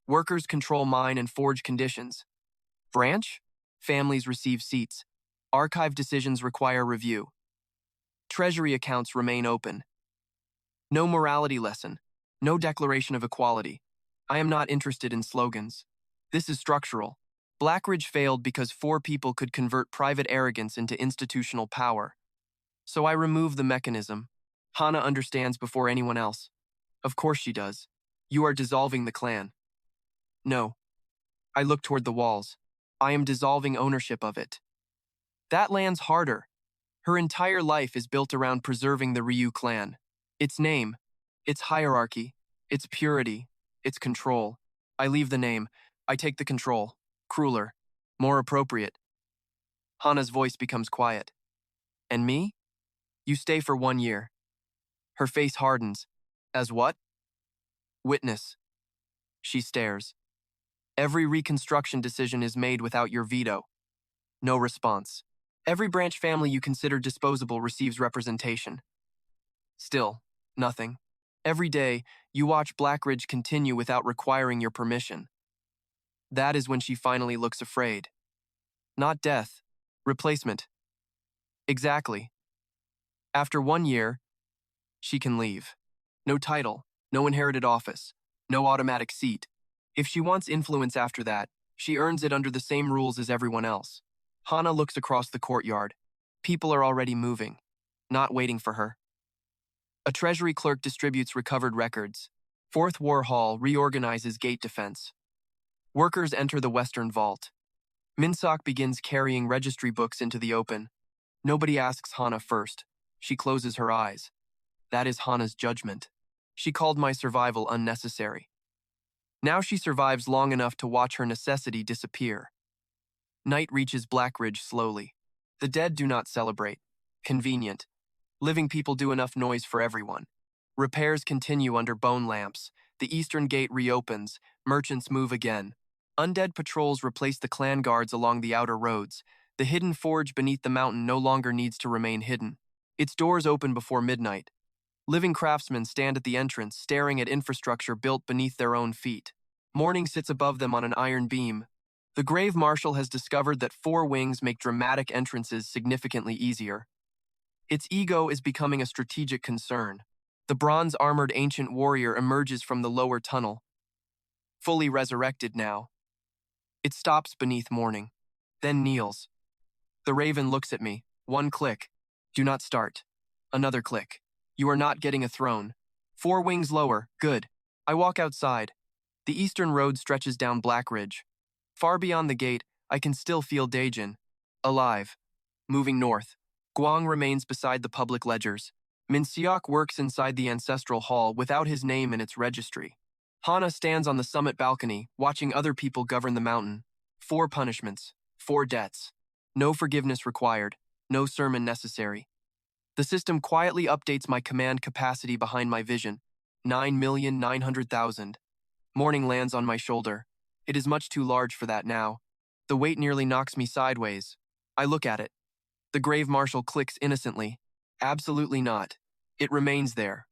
Workers control mine and forge conditions. Branch? Families receive seats. Archive decisions require review. Treasury accounts remain open. No morality lesson. No declaration of equality. I am not interested in slogans. This is structural. Blackridge failed because 4 people could convert private arrogance into institutional power. So I remove the mechanism. Hana understands before anyone else. Of course she does. You are dissolving the clan. No. I look toward the walls. I am dissolving ownership of it. That lands harder. Her entire life is built around preserving the Ryu clan. Its name, its hierarchy, its purity, its control. I leave the name. I take the control. Crueler. More appropriate. Hana's voice becomes quiet. And me? You stay for 1 year. Her face hardens. As what? Witness. She stares. Every reconstruction decision is made without your veto. No response. Every branch family you consider disposable receives representation. Still, nothing. Every day, you watch Blackridge continue without requiring your permission. That is when she finally looks afraid. Not death. Replacement. Exactly. After 1 year, she can leave. No title, no inherited office, no automatic seat. If she wants influence after that, she earns it under the same rules as everyone else. Hana looks across the courtyard. People are already moving, not waiting for her. A treasury clerk distributes recovered records. 4th War Hall reorganizes gate defense. Workers enter the western vault. Minsok begins carrying registry books into the open. Nobody asks Hana first. She closes her eyes. That is Hana's judgment. She called my survival unnecessary. Now she survives long enough to watch her necessity disappear. Night reaches Blackridge slowly. The dead do not celebrate. Convenient. Living people do enough noise for everyone. Repairs continue under bone lamps. The eastern gate reopens. Merchants move again. Undead patrols replace the clan guards along the outer roads. The hidden forge beneath the mountain no longer needs to remain hidden. Its doors open before midnight. Living craftsmen stand at the entrance, staring at infrastructure built beneath their own feet. Morning sits above them on an iron beam. The grave marshal has discovered that 4 wings make dramatic entrances significantly easier. Its ego is becoming a strategic concern. The bronze-armored ancient warrior emerges from the lower tunnel. Fully resurrected now. It stops beneath morning, then kneels. The raven looks at me. 1 click. Do not start. Another click. You are not getting a throne. 4 wings lower. Good. I walk outside. The eastern road stretches down Blackridge. Far beyond the gate, I can still feel Daejin. Alive. Moving north. Guang remains beside the public ledgers. Minseok works inside the ancestral hall without his name in its registry. Hana stands on the summit balcony, watching other people govern the mountain. 4 punishments. 4 debts. No forgiveness required. No sermon necessary. The system quietly updates my command capacity behind my vision. 9,900,000. Morning lands on my shoulder. It is much too large for that now. The weight nearly knocks me sideways. I look at it. The grave marshal clicks innocently. Absolutely not. It remains there.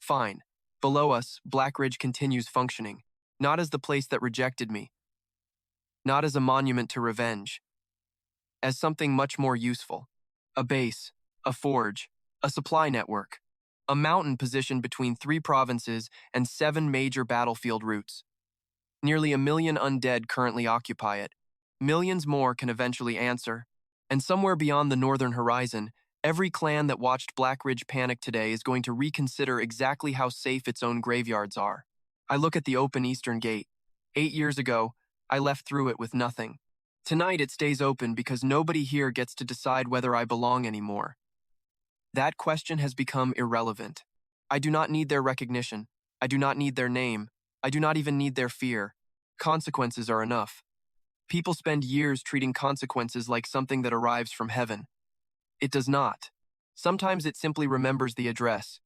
Fine. Below us, Blackridge continues functioning. Not as the place that rejected me. Not as a monument to revenge. As something much more useful. A base. A forge. A supply network. A mountain positioned between 3 provinces and 7 major battlefield routes. Nearly 1 million undead currently occupy it. Millions more can eventually answer. And somewhere beyond the northern horizon, every clan that watched Blackridge panic today is going to reconsider exactly how safe its own graveyards are. I look at the open eastern gate. 8 years ago, I left through it with nothing. Tonight it stays open because nobody here gets to decide whether I belong anymore. That question has become irrelevant. I do not need their recognition. I do not need their name. I do not even need their fear. Consequences are enough. People spend years treating consequences like something that arrives from heaven. It does not. Sometimes it simply remembers the address.